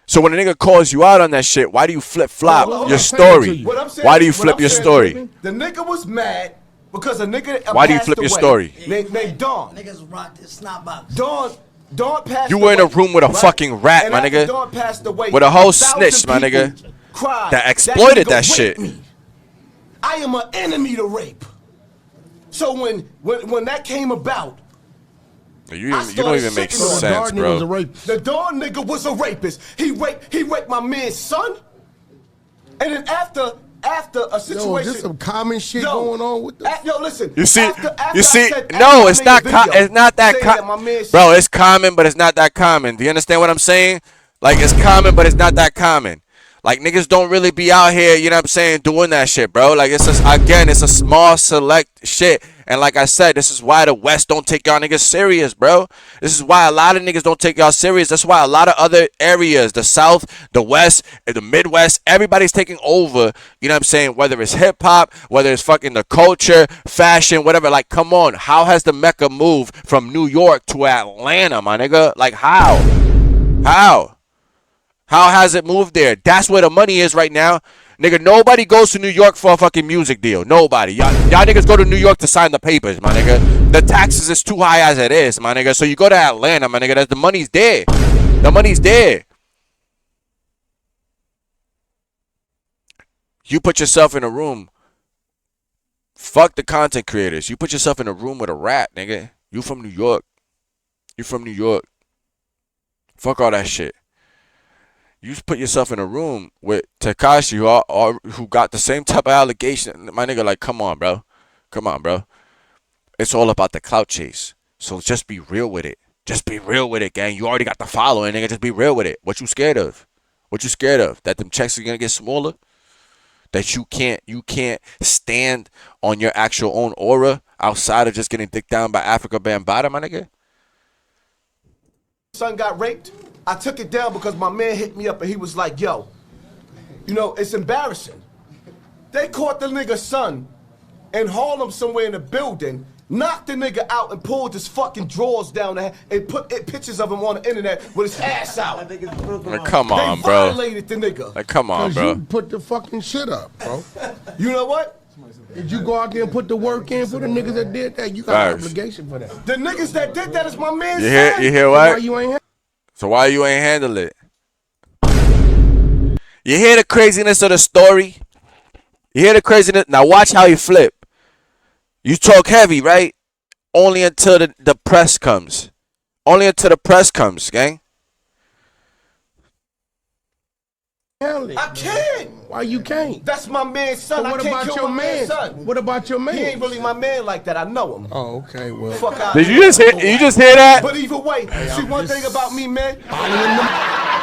So when a nigga calls you out on that shit, why do you flip-flop your story? Why do you flip your story? The nigga was mad because a nigga Why do you flip your story? Named Dawn. Niggas rock this snot box. Dawn passed You were in a away, room with a right? fucking rat, And my after nigga. Dawn passed away, With a whole 1,000 snitch, my people nigga. cried, That exploited nigga that shit. raped me. I am an enemy to rape. So when that came about, You don't even make sense, bro. the Dawn nigga was a rapist. He raped my man's son. And then after a situation, Yo, is this some common shit going on with this? Yo, listen. You see, after no, I it's made not. a video It's not that saying common, my man bro. It's common, but it's not that common. Do you understand what I'm saying? Like, it's common, but it's not that common. Like, niggas don't really be out here, you know what I'm saying, doing that shit, bro. Like, it's a small select shit. And like I said, this is why the West don't take y'all niggas serious, bro. This is why a lot of niggas don't take y'all serious. That's why a lot of other areas, the South, the West, the Midwest, everybody's taking over, you know what I'm saying, whether it's hip-hop, whether it's fucking the culture, fashion, whatever. Like, come on. How has the Mecca moved from New York to Atlanta, my nigga? Like, how? How has it moved there? That's where the money is right now. Nigga, nobody goes to New York for a fucking music deal. Nobody. Y'all niggas go to New York to sign the papers, my nigga. The taxes is too high as it is, my nigga. So you go to Atlanta, my nigga. The money's there. The money's there. You put yourself in a room. Fuck the content creators. You put yourself in a room with a rat, nigga. You from New York. You from New York. Fuck all that shit. You put yourself in a room with Tekashi who got the same type of allegation. My nigga, like, come on, bro. Come on, bro. It's all about the clout chase. So just be real with it. Just be real with it, gang. You already got the following, nigga. Just be real with it. What you scared of? What you scared of? That them checks are gonna get smaller? That you can't stand on your actual own aura outside of just getting dicked down by Africa Bambaataa, my nigga? Son got raped. I took it down because my man hit me up and he was like, yo, you know, it's embarrassing. They caught the nigga's son in Harlem somewhere in the building, knocked the nigga out and pulled his fucking drawers down there and put pictures of him on the internet with his ass out. Like, come on, they bro. violated the nigga. Like, come on, bro. You put the fucking shit up, bro. You know what? Did you go out there and put the work in for the niggas that did that? You got an Facts. obligation for that. The niggas that did that is my man's You son. hear Why what? you ain't So why you ain't handle it? You hear the craziness of the story? You hear the craziness? Now watch how he flip. You talk heavy, right? Only until the press comes. Only until the press comes, gang. handle it? I can't. Why you can't? That's my man's son. But what I can't about kill your my man? man's son. What about your man? He ain't really my man like that. I know him. Oh, okay. Well, Fuck out. Did you just hear that? But either way, see one thing about me, man.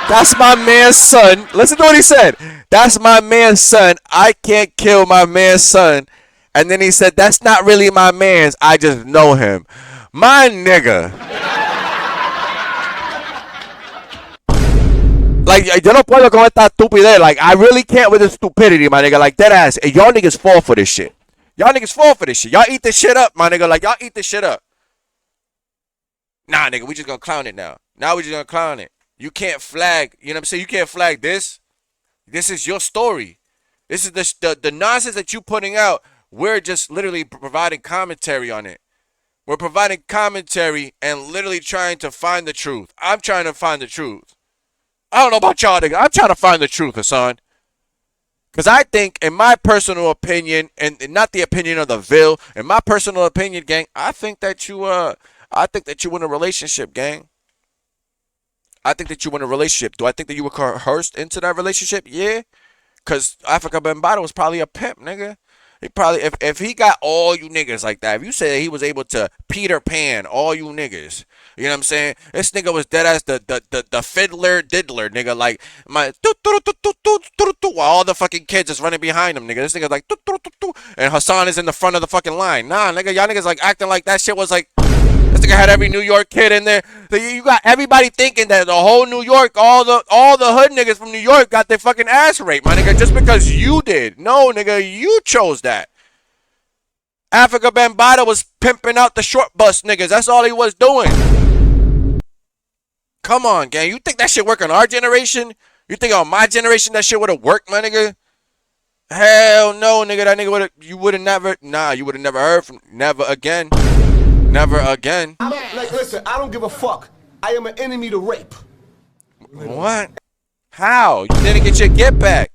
That's my man's son. Listen to what he said. That's my man's son. I can't kill my man's son. And then he said, that's not really my man's. I just know him. My nigga. Like, yo no puedo con esta estupidez. Like, I really can't with this stupidity, my nigga. Like, dead ass. And y'all niggas fall for this shit. Y'all niggas fall for this shit. Y'all eat this shit up, my nigga. Like, y'all eat this shit up. Nah, nigga, we just gonna clown it now. Now we just gonna clown it. You can't flag, you know what I'm saying? You can't flag this. This is your story. This is the nonsense that you putting out. We're just literally providing commentary on it. We're providing commentary and literally trying to find the truth. I'm trying to find the truth. I don't know about y'all, nigga. I'm trying to find the truth, Hassan. Because I think, in my personal opinion, and not the opinion of the Ville, in my personal opinion, gang, I think that you in a relationship, gang. I think that you in a relationship. Do I think that you were coerced into that relationship? Yeah. Because Africa Bambaataa was probably a pimp, nigga. He probably, if he got all you niggas like that, if you say he was able to Peter Pan all you niggas, you know what I'm saying? This nigga was dead as the fiddler diddler, nigga. Like, my while all the fucking kids is running behind him, nigga. This nigga's like, and Hassan is in the front of the fucking line. Nah, nigga, y'all niggas like acting like that shit was like, this nigga had every New York kid in there. So you got everybody thinking that the whole New York, all the hood niggas from New York got their fucking ass raped, my nigga, just because you did. No, nigga, you chose that. Africa Bambaataa was pimping out the short bus niggas. That's all he was doing. Come on, gang. You think that shit work on our generation? You think on my generation that shit would have worked, my nigga? Hell no, nigga. That nigga you would have never heard from, never again. Never again. Like, listen, I don't give a fuck. I am an enemy to rape. What? How? You didn't get your get back.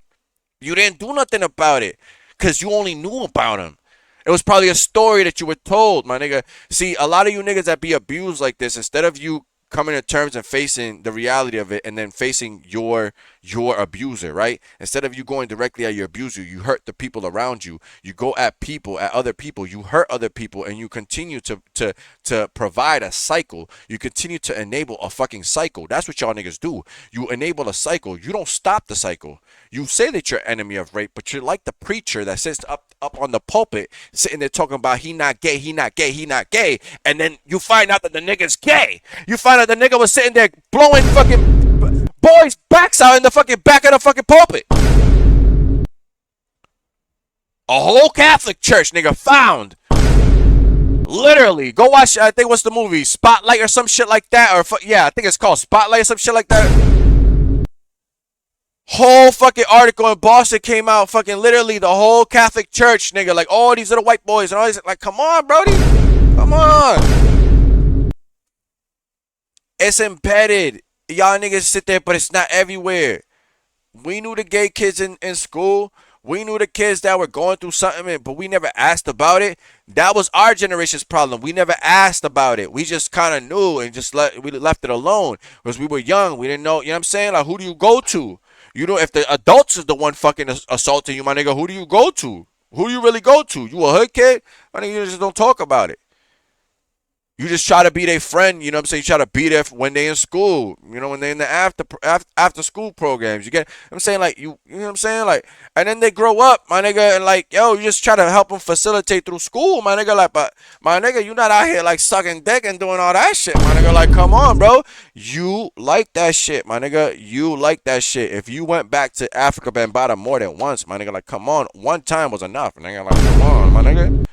You didn't do nothing about it. Because you only knew about him. It was probably a story that you were told, my nigga. See, a lot of you niggas that be abused like this, instead of you coming to terms and facing the reality of it and then facing your abuser, right? Instead of you going directly at your abuser, you hurt the people around you. You go at other people, you hurt other people, and you continue to provide a cycle. You continue to enable a fucking cycle. That's what y'all niggas do. You enable a cycle. You don't stop the cycle. You say that you're enemy of rape, but you're like the preacher that sits up on the pulpit sitting there talking about he not gay, he not gay, he not gay, and then you find out that the nigga's gay. You find out the nigga was sitting there blowing fucking boys' backs out in the fucking back of the fucking pulpit. A whole Catholic church, nigga, found. Literally. Go watch, I think, what's the movie? Spotlight or some shit like that? Or yeah, I think it's called Spotlight or some shit like that. Whole fucking article in Boston came out, fucking literally the whole Catholic church, nigga. Like, all these little white boys and all these, like, come on, Brody. Come on. It's embedded. Y'all niggas sit there, but it's not everywhere. We knew the gay kids in school. We knew the kids that were going through something, but we never asked about it. That was our generation's problem. We never asked about it. We just kind of knew and we left it alone because we were young. We didn't know. You know what I'm saying? Like, who do you go to? You know, if the adults is the one fucking assaulting you, my nigga, who do you go to? Who do you really go to? You a hood kid? My nigga, you just don't talk about it. You just try to be their friend, you know what I'm saying? You try to be there when they in school, you know, when they in the after school programs. You get I'm saying? Like, you know what I'm saying? Like, and then they grow up, my nigga, and like, yo, you just try to help them facilitate through school, my nigga. Like, but my nigga, you not out here like sucking dick and doing all that shit, my nigga. Like, come on, bro. You like that shit, my nigga. You like that shit. If you went back to Africa Bambaataa more than once, my nigga, like, come on. One time was enough, nigga. Like, come on, my nigga.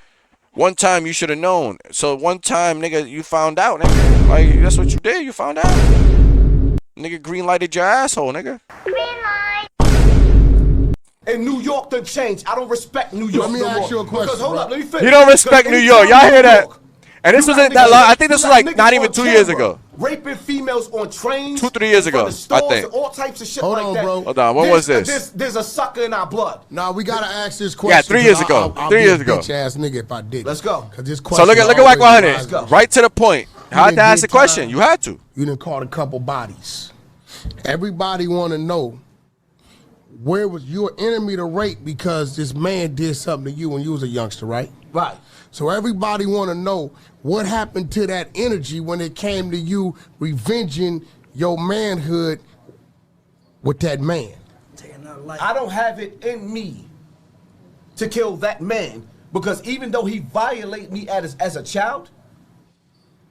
One time you should have known. So one time, nigga, you found out, nigga. Like, that's what you did. You found out. Nigga green lighted your asshole, nigga. Green light. And New York done changed. I don't respect New York. Let me ask you a question. Because, hold up, let me finish. You don't respect New York. Y'all hear that? And this wasn't that long. I think this was like not even 2 years ago. Raping females on trains. 2-3 years ago, I think. All types of shit Hold like on, that. bro. Hold on, what was this? There's a sucker in our blood. Nah, we gotta ask this question. Yeah, 3 years ago. I'll 3 be years a ago. bitch ass nigga if I did. Let's go. Cause this So question look at always Whack arises. 100. Right to the point. I had to ask the question. You had to. You done caught a couple bodies. Everybody want to know, where was your enemy to rape because this man did something to you when you was a youngster, right? Right. So everybody want to know what happened to that energy when it came to you revenging your manhood with that man. I don't have it in me to kill that man because even though he violated me as a child,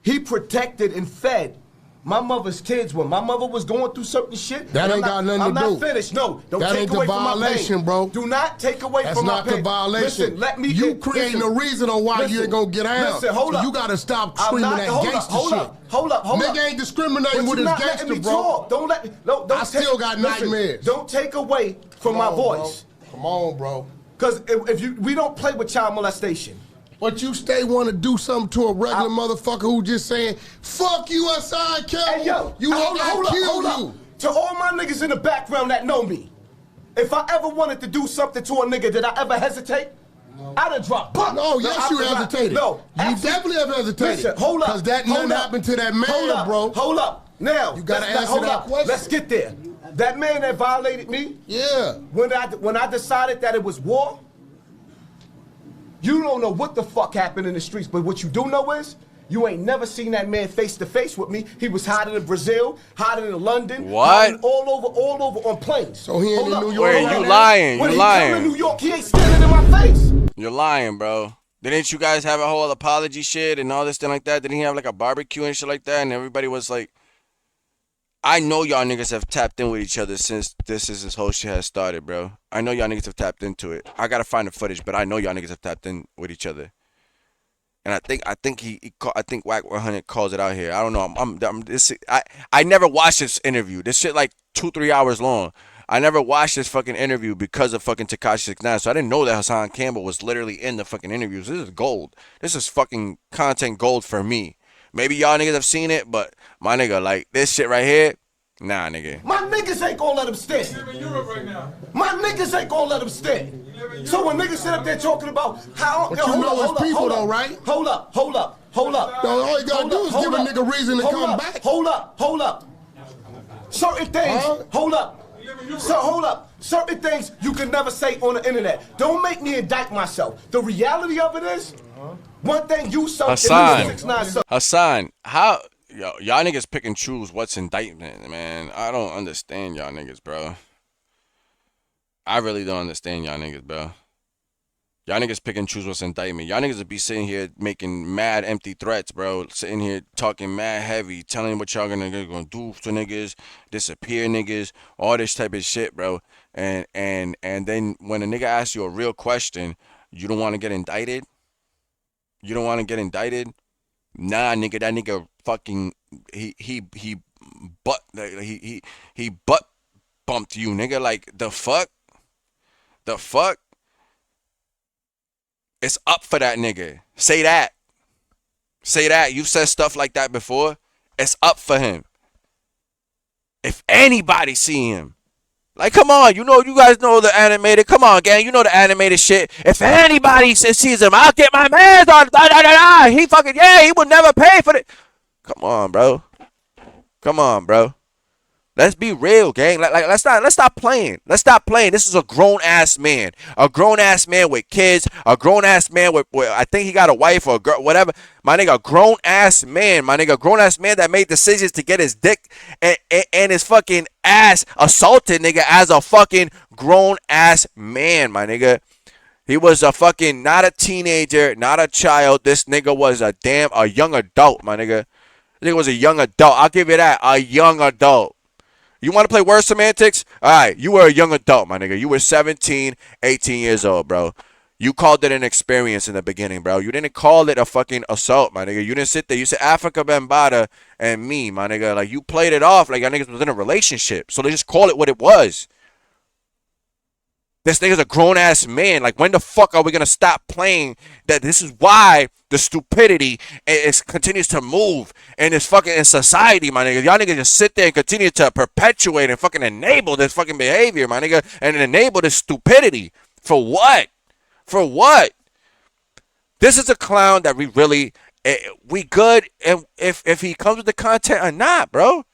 he protected and fed my mother's kids when my mother was going through certain shit. That ain't got nothing to do. I'm not finished. No, don't that take ain't away the from my violation, pain. bro. Do not take away That's from my not pain. the violation. Listen, let me. You creating a reason on why you ain't gonna get out. Listen, hold so up. you gotta stop I'm screaming not- that hold gangster up, shit. Hold up. Nigga ain't discriminating But with you're his not letting gangster, me bro. talk. Don't let me. No, don't I still got nightmares. Don't take away from my voice. Come on, bro. Because we don't play with child molestation. But you stay want to do something to a regular motherfucker who just saying, fuck you, Hassan Campbell. Hey, yo, you want to kill hold you. up. To all my niggas in the background that know me, if I ever wanted to do something to a nigga, did I ever hesitate? I done dropped. No, yes, you hesitated. No, you definitely have hesitated. Listen, hold up. Because that nothing happened to that man, bro. Hold up. Now, you gotta let's- answer hold that up. question. Let's get there. That man that violated me. Yeah. When I decided that it was war, you don't know what the fuck happened in the streets, but what you do know is you ain't never seen that man face to face with me. He was hiding in Brazil, hiding in London, What? hiding all over on planes. So he ain't in New York. Wait, you lying? When You he lying? come to New York, he ain't standing in my face. You're lying, bro. Didn't you guys have a whole apology shit and all this thing like that? Didn't he have like a barbecue and shit like that? And everybody was like, I know y'all niggas have tapped in with each other since this whole shit has started, bro. I know y'all niggas have tapped into it. I gotta find the footage, but I know y'all niggas have tapped in with each other. And I think Whack 100 calls it out here. I don't know. I never watched this interview. This shit like 2-3 hours long. I never watched this fucking interview because of fucking Tekashi 69. So I didn't know that Hassan Campbell was literally in the fucking interviews. This is gold. This is fucking content gold for me. Maybe y'all niggas have seen it, but my nigga, like this shit right here, nah, nigga. My niggas ain't gonna let him stand. You live in Europe right now. My niggas ain't gonna let him stand. So when niggas sit up there talking about how, But you know his people though, right? Hold up. No, all you gotta do is give a nigga reason to come back. Hold up. Certain things, hold up. Certain things you can never say on the internet. Don't make me indict myself. The reality of it is, one thing you so Hassan, how y'all niggas pick and choose what's indictment, man? I don't understand y'all niggas, bro. I really don't understand y'all niggas, bro. Y'all niggas pick and choose what's indictment. Y'all niggas would be sitting here making mad empty threats, bro. Sitting here talking mad heavy, telling what y'all gonna do to niggas, disappear niggas, all this type of shit, bro. And then when a nigga asks you a real question, you don't want to get indicted. You don't want to get indicted. Nah, nigga, that nigga fucking he butt bumped you, nigga. Like the fuck. It's up for that nigga. Say that. You've said stuff like that before. It's up for him. If anybody see him, Like, come on, you guys know the animated. Come on, gang, you know the animated shit. If anybody sees him, I'll get my man on. He fucking, he will never pay for it. Come on, bro. Come on, bro. Let's be real, gang. Let's stop playing. Let's stop playing. This is a grown ass man. A grown ass man with kids. A grown ass man with I think he got a wife or a girl, whatever. My nigga, a grown ass man. My nigga, a grown ass man that made decisions to get his dick and his fucking ass assaulted, nigga, as a fucking grown ass man, my nigga. He was a fucking not a teenager, not a child. This nigga was a young adult, my nigga. This nigga was a young adult. I'll give you that. A young adult. You want to play word semantics? All right, you were a young adult, my nigga. You were 17, 18 years old, bro. You called it an experience in the beginning, bro. You didn't call it a fucking assault, my nigga. You didn't sit there. You said Africa Bambaataa and me, my nigga. Like, you played it off like y'all niggas was in a relationship. So they just call it what it was. This nigga's a grown-ass man. Like, when the fuck are we going to stop playing that? This is why the stupidity continues to move in this fucking in society, my nigga. Y'all niggas just sit there and continue to perpetuate and fucking enable this fucking behavior, my nigga, and enable this stupidity. For what? For what? This is a clown that we really, we good if he comes with the content or not, bro.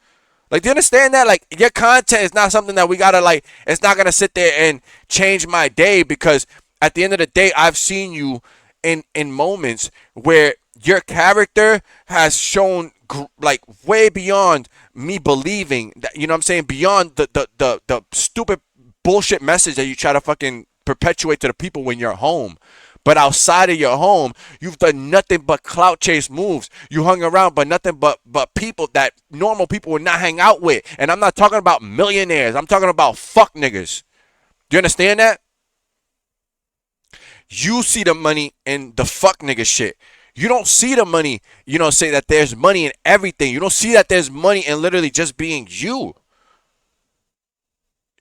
Like, do you understand that? Like, your content is not something that we gotta, like, it's not gonna sit there and change my day, because at the end of the day, I've seen you in moments where your character has shown, like, way beyond me believing that, you know what I'm saying? Beyond the stupid bullshit message that you try to fucking perpetuate to the people when you're home. But outside of your home, you've done nothing but clout chase moves. You hung around but nothing but people that normal people would not hang out with. And I'm not talking about millionaires. I'm talking about fuck niggas. Do you understand that? You see the money in the fuck nigga shit. You don't see the money, you know, say that there's money in everything. You don't see that there's money in literally just being you.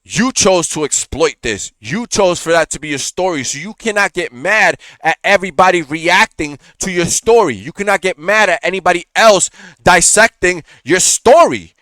You chose to exploit this. You chose for that to be your story. So you cannot get mad at everybody reacting to your story. You cannot get mad at anybody else dissecting your story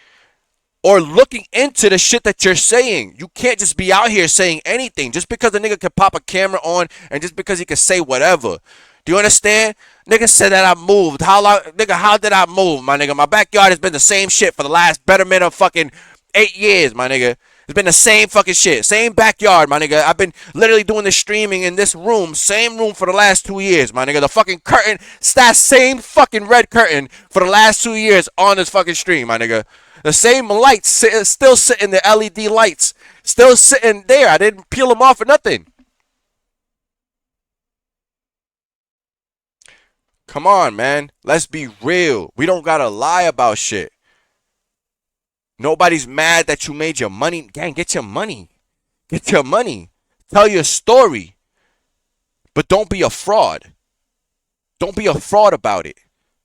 or looking into the shit that you're saying. You can't just be out here saying anything just because the nigga can pop a camera on and just because he can say whatever. Do you understand? Nigga said that I moved. How long? Nigga, how did I move, my nigga? My backyard has been the same shit for the last betterment of fucking 8 years, my nigga. It's been the same fucking shit. Same backyard, my nigga. I've been literally doing the streaming in this room. Same room for the last 2 years, my nigga. The fucking curtain. It's that same fucking red curtain for the last 2 years on this fucking stream, my nigga. The same lights still sitting, the LED lights. Still sitting there. I didn't peel them off or nothing. Come on, man. Let's be real. We don't gotta lie about shit. Nobody's mad that you made your money. Gang, get your money. Get your money. Tell your story. But don't be a fraud. Don't be a fraud about it.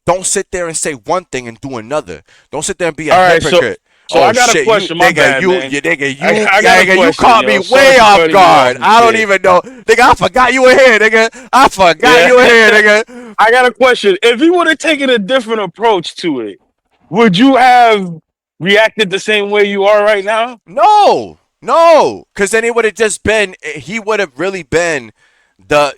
Don't sit there and say one thing and do another. Don't sit there and be a hypocrite. So I got a question, my bad, man. You caught me way off guard. I don't even know. Nigga, I forgot you were here, nigga. I forgot you were here, nigga. I got a question. If you would have taken a different approach to it, would you have reacted the same way you are right now? No. Because then it would have just been, he would have really been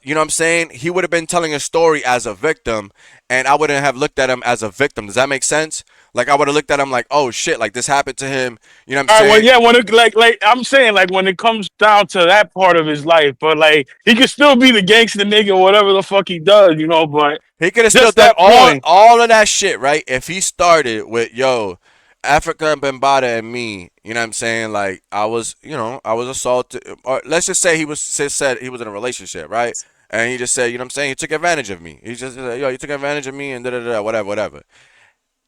you know what I'm saying? He would have been telling a story as a victim, and I wouldn't have looked at him as a victim. Does that make sense? Like, I would have looked at him like, oh shit, like this happened to him. You know what I'm saying? Well, yeah, when it, like I'm saying, like when it comes down to that part of his life, but like he could still be the gangster nigga, whatever the fuck he does, you know. But he could have still done all of that shit, right? If he started with, yo, Africa and Bambaataa and me, you know what I'm saying? Like, I was assaulted, or let's just say said he was in a relationship, right? And he just said, you know what I'm saying? He took advantage of me. He just said, yo, you took advantage of me and whatever.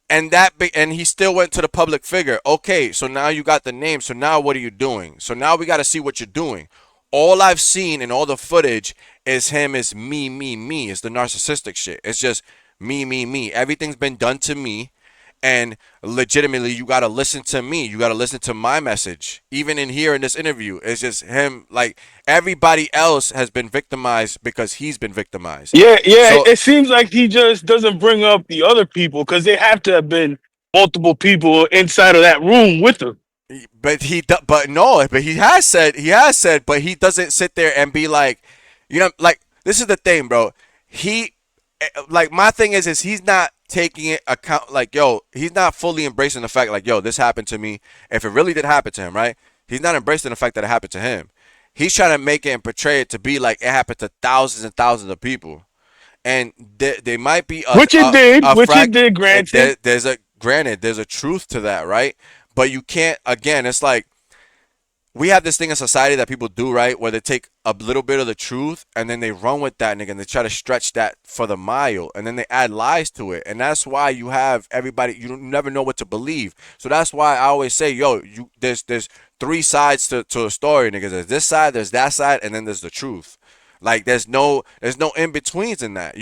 And he still went to the public figure. Okay, so now you got the name. So now what are you doing? So now we got to see what you're doing. All I've seen in all the footage is him is me. It's the narcissistic shit. It's just me. Everything's been done to me. And legitimately, you got to listen to me. You got to listen to my message. Even in here in this interview, it's just him. Like, everybody else has been victimized because he's been victimized. Yeah. So, it seems like he just doesn't bring up the other people because they have to have been multiple people inside of that room with him. But he has said, but he doesn't sit there and be like, like this is the thing, bro. Like my thing is he's not taking it account, like, yo, he's not fully embracing the fact, like, yo, this happened to me. If it really did happen to him, right? He's not embracing the fact that it happened to him. He's trying to make it and portray it to be like it happened to thousands and thousands of people. And they might be which it did, granted. There's a truth to that, right? But you can't, again, it's like we have this thing in society that people do, right, where they take a little bit of the truth and then they run with that, nigga, and they try to stretch that for the mile, and then they add lies to it. And that's why you have everybody, you never know what to believe. So that's why I always say, yo, there's three sides to a story, nigga. There's this side, there's that side, and then there's the truth. Like there's no in-betweens in that.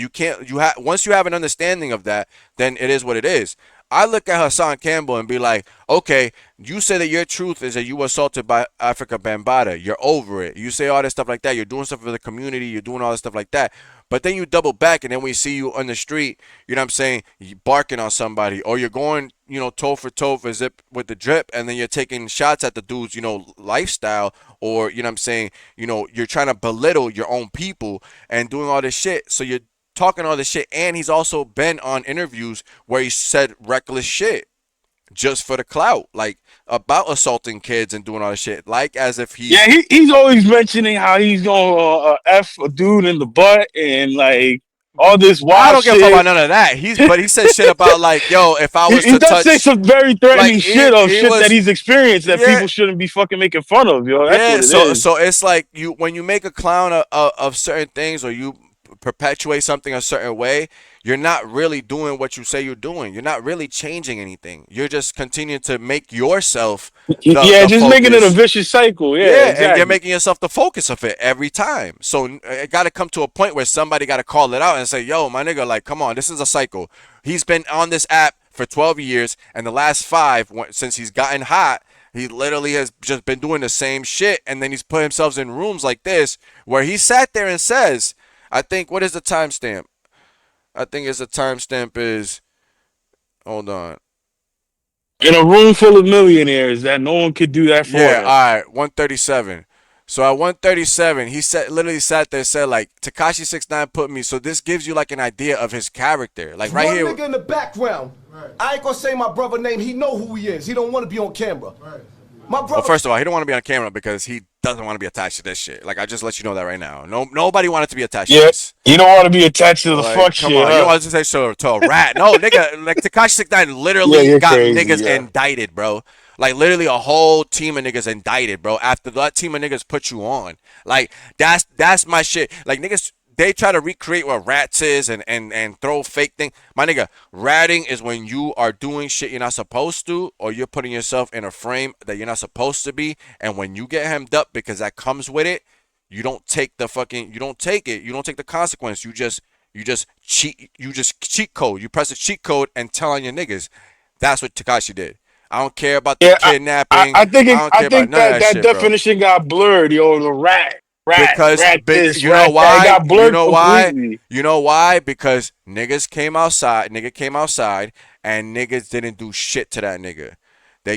Once you have an understanding of that, then it is what it is. I look at Hassan Campbell and be like, okay, you say that your truth is that you were assaulted by Africa Bambaataa. You're over it. You say all this stuff like that. You're doing stuff for the community. You're doing all this stuff like that. But then you double back, and then we see you on the street, you know what I'm saying, you barking on somebody, or you're going, toe for toe for zip with the drip, and then you're taking shots at the dude's, lifestyle, or, you know what I'm saying, you're trying to belittle your own people and doing all this shit. So you're talking all this shit, and he's also been on interviews where he said reckless shit just for the clout, like about assaulting kids and doing all this shit, like as if he's always mentioning how he's gonna f a dude in the butt and like all this wild shit. I don't give a fuck about none of that. But he said shit about like, yo, if I was he to does touch, say some very threatening like, shit that he's experienced that people shouldn't be fucking making fun of, yo. That's what it is. So it's like when you make a clown of certain things, or you perpetuate something a certain way, you're not really doing what you say you're doing. You're not really changing anything. You're just continuing to make yourself just focus. making it a vicious cycle. Exactly. And you're making yourself the focus of it every time. So it got to come to a point where somebody got to call it out and say, yo, my nigga, like, come on, this is a cycle. He's been on this app for 12 years, and the last 5, since he's gotten hot, he literally has just been doing the same shit, and then he's put himself in rooms like this where he sat there and says, I think, what is the timestamp? I think the timestamp is, hold on. In a room full of millionaires that no one could do that for. Yeah, all right, 137. So at 137, he literally sat there and said, like, Tekashi 6ix9ine put me. So this gives you like an idea of his character. Like right here. One nigga in the background. Right. I ain't gonna say my brother name. He know who he is. He don't want to be on camera. Right. My brother. Well, first of all, he don't want to be on camera because he doesn't want to be attached to this shit. Like, I just let you know that right now. Nobody wanted to be attached to this. You don't want to be attached to the fuck come shit. On, you don't want to say to a rat. No, nigga, like Tekashi 6ix9ine literally got crazy, niggas indicted, bro. Like, literally a whole team of niggas indicted, bro, after that team of niggas put you on. Like, that's my shit. Like, niggas, they try to recreate what rats is and throw fake thing. My nigga, ratting is when you are doing shit you're not supposed to, or you're putting yourself in a frame that you're not supposed to be, and when you get hemmed up because that comes with it, you don't take the consequence. You just cheat code. You press a cheat code and tell on your niggas. That's what Tekashi did. I don't care about the kidnapping. I think that definition got blurred, yo. The rat. You know why? Because niggas came outside. Nigga came outside, and niggas didn't do shit to that nigga.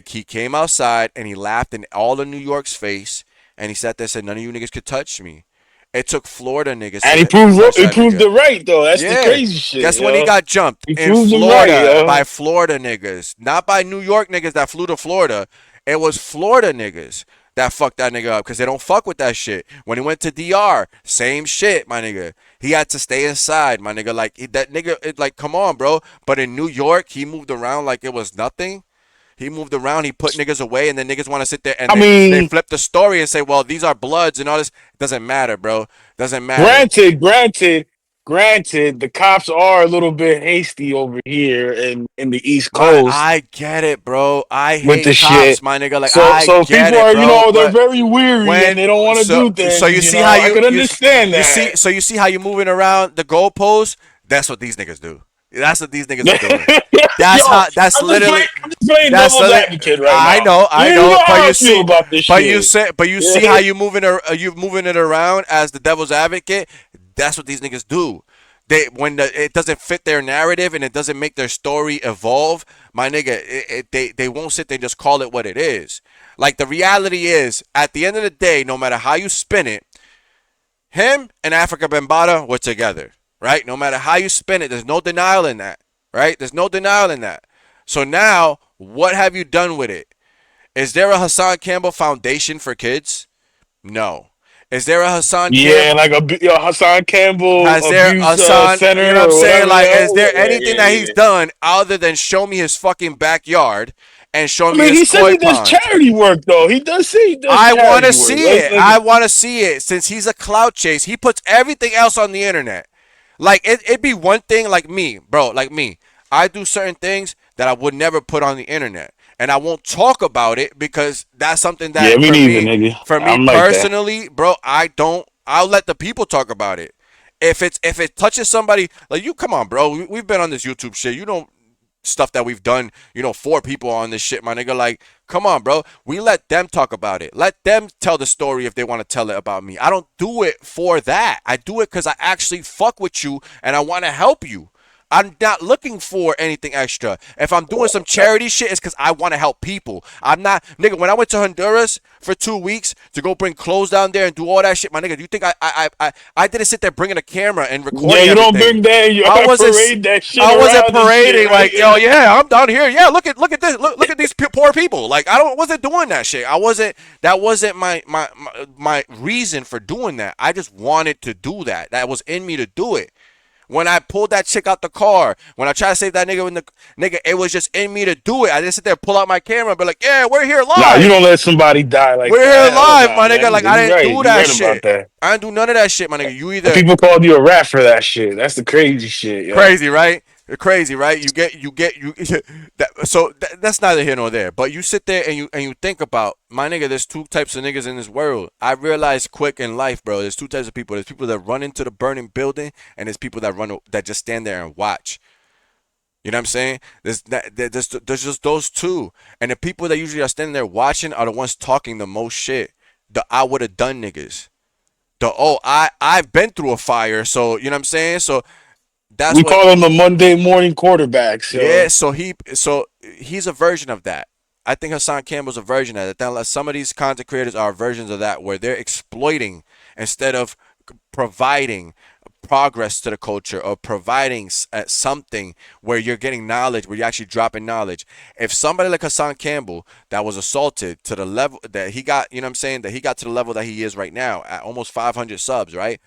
He came outside and he laughed in all of New York's face, and he sat there and said, "None of you niggas could touch me." It took Florida niggas. And he proved it right, though. That's the crazy shit. Guess when he got jumped? In Florida by Florida niggas. Not by New York niggas that flew to Florida. It was Florida niggas that fucked that nigga up because they don't fuck with that shit. When he went to DR, same shit, my nigga. He had to stay inside, my nigga. Like, that nigga, like, come on, bro. But in New York, he moved around like it was nothing. He moved around, he put niggas away, and then niggas want to sit there and they flip the story and say, well, these are bloods and all this. Doesn't matter, bro. Doesn't matter. Granted, the cops are a little bit hasty over here in the East Coast. I get it, bro. I hate with the cops, shit. my nigga. Like, so I get people are, it, bro, they're very weary and they don't want to do things. So you see how I can understand that. So you see how you moving around the goalposts? That's what these niggas do. That's what these niggas are doing. That's literally. I'm just playing devil's advocate right now. I know. But you see how you moving it around as the devil's advocate. That's what these niggas do. It doesn't fit their narrative and it doesn't make their story evolve, my nigga, they won't sit there and just call it what it is. Like, the reality is, at the end of the day, no matter how you spin it, him and Africa Bambaataa were together, right? No matter how you spin it, there's no denial in that, right? There's no denial in that. So now, what have you done with it? Is there a Hassan Campbell Foundation for kids? No. Is there a Hassan Campbell? like a Hassan Campbell Has there abuse Hassan, center, you know what I'm or saying? whatever, Like, yo? is there Yeah, anything yeah, that he's yeah. done other than show me his fucking backyard and show I me mean, he his says koi he does pond? charity work, though. He does say he does I want charity to work. see it. I want to see it. Since he's a clout chase, he puts everything else on the internet. Like, it'd be one thing, like me, bro, like me. I do certain things that I would never put on the internet. And I won't talk about it because that's something that Yeah, me neither, nigga. for me I'm like that. personally, bro, I'll let the people talk about it. If it touches somebody, like, you, come on, bro. We've been on this YouTube shit. You don't stuff that we've done, 4 people on this shit, my nigga. Like, come on, bro. We let them talk about it. Let them tell the story if they want to tell it about me. I don't do it for that. I do it because I actually fuck with you and I want to help you. I'm not looking for anything extra. If I'm doing some charity shit, it's because I want to help people. I'm not, nigga, when I went to Honduras for 2 weeks to go bring clothes down there and do all that shit, my nigga, do you think I didn't sit there bringing a camera and recording Yeah, you everything? don't bring that. You parade that shit. I wasn't around and parading shit, like, right? yo, yeah, I'm down here. Yeah, look at this. Look at these poor people. Like, wasn't doing that shit. That wasn't my reason for doing that. I just wanted to do that. That was in me to do it. When I pulled that chick out the car, when I tried to save that nigga, it was just in me to do it. I didn't sit there, pull out my camera, and be like, yeah, we're here live. Nah, you don't let somebody die like we're that. here live, Nah, my nigga. man. Like, I didn't do You that right shit. about that. I didn't do none of that shit, my nigga. You either People called you a rat for that shit. That's the crazy shit. Yo. crazy, right? Crazy, right? That's neither here nor there. But you sit there and you think about, my nigga, there's 2 types of niggas in this world. I realized quick in life, bro. There's 2 types of people. There's people that run into the burning building, and there's people that just stand there and watch. You know what I'm saying? There's just those 2. And the people that usually are standing there watching are the ones talking the most shit. The I would have done niggas. I've been through a fire, so you know what I'm saying? So that's we call them the Monday morning quarterbacks. Yo. Yeah, so he's a version of that. I think Hassan Campbell's a version of that. Some of these content creators are versions of that, where they're exploiting instead of providing progress to the culture or providing something where you're getting knowledge, where you're actually dropping knowledge. If somebody like Hassan Campbell that was assaulted to the level that he got, you know what I'm saying, that he got to the level that he is right now at almost 500 subs, right?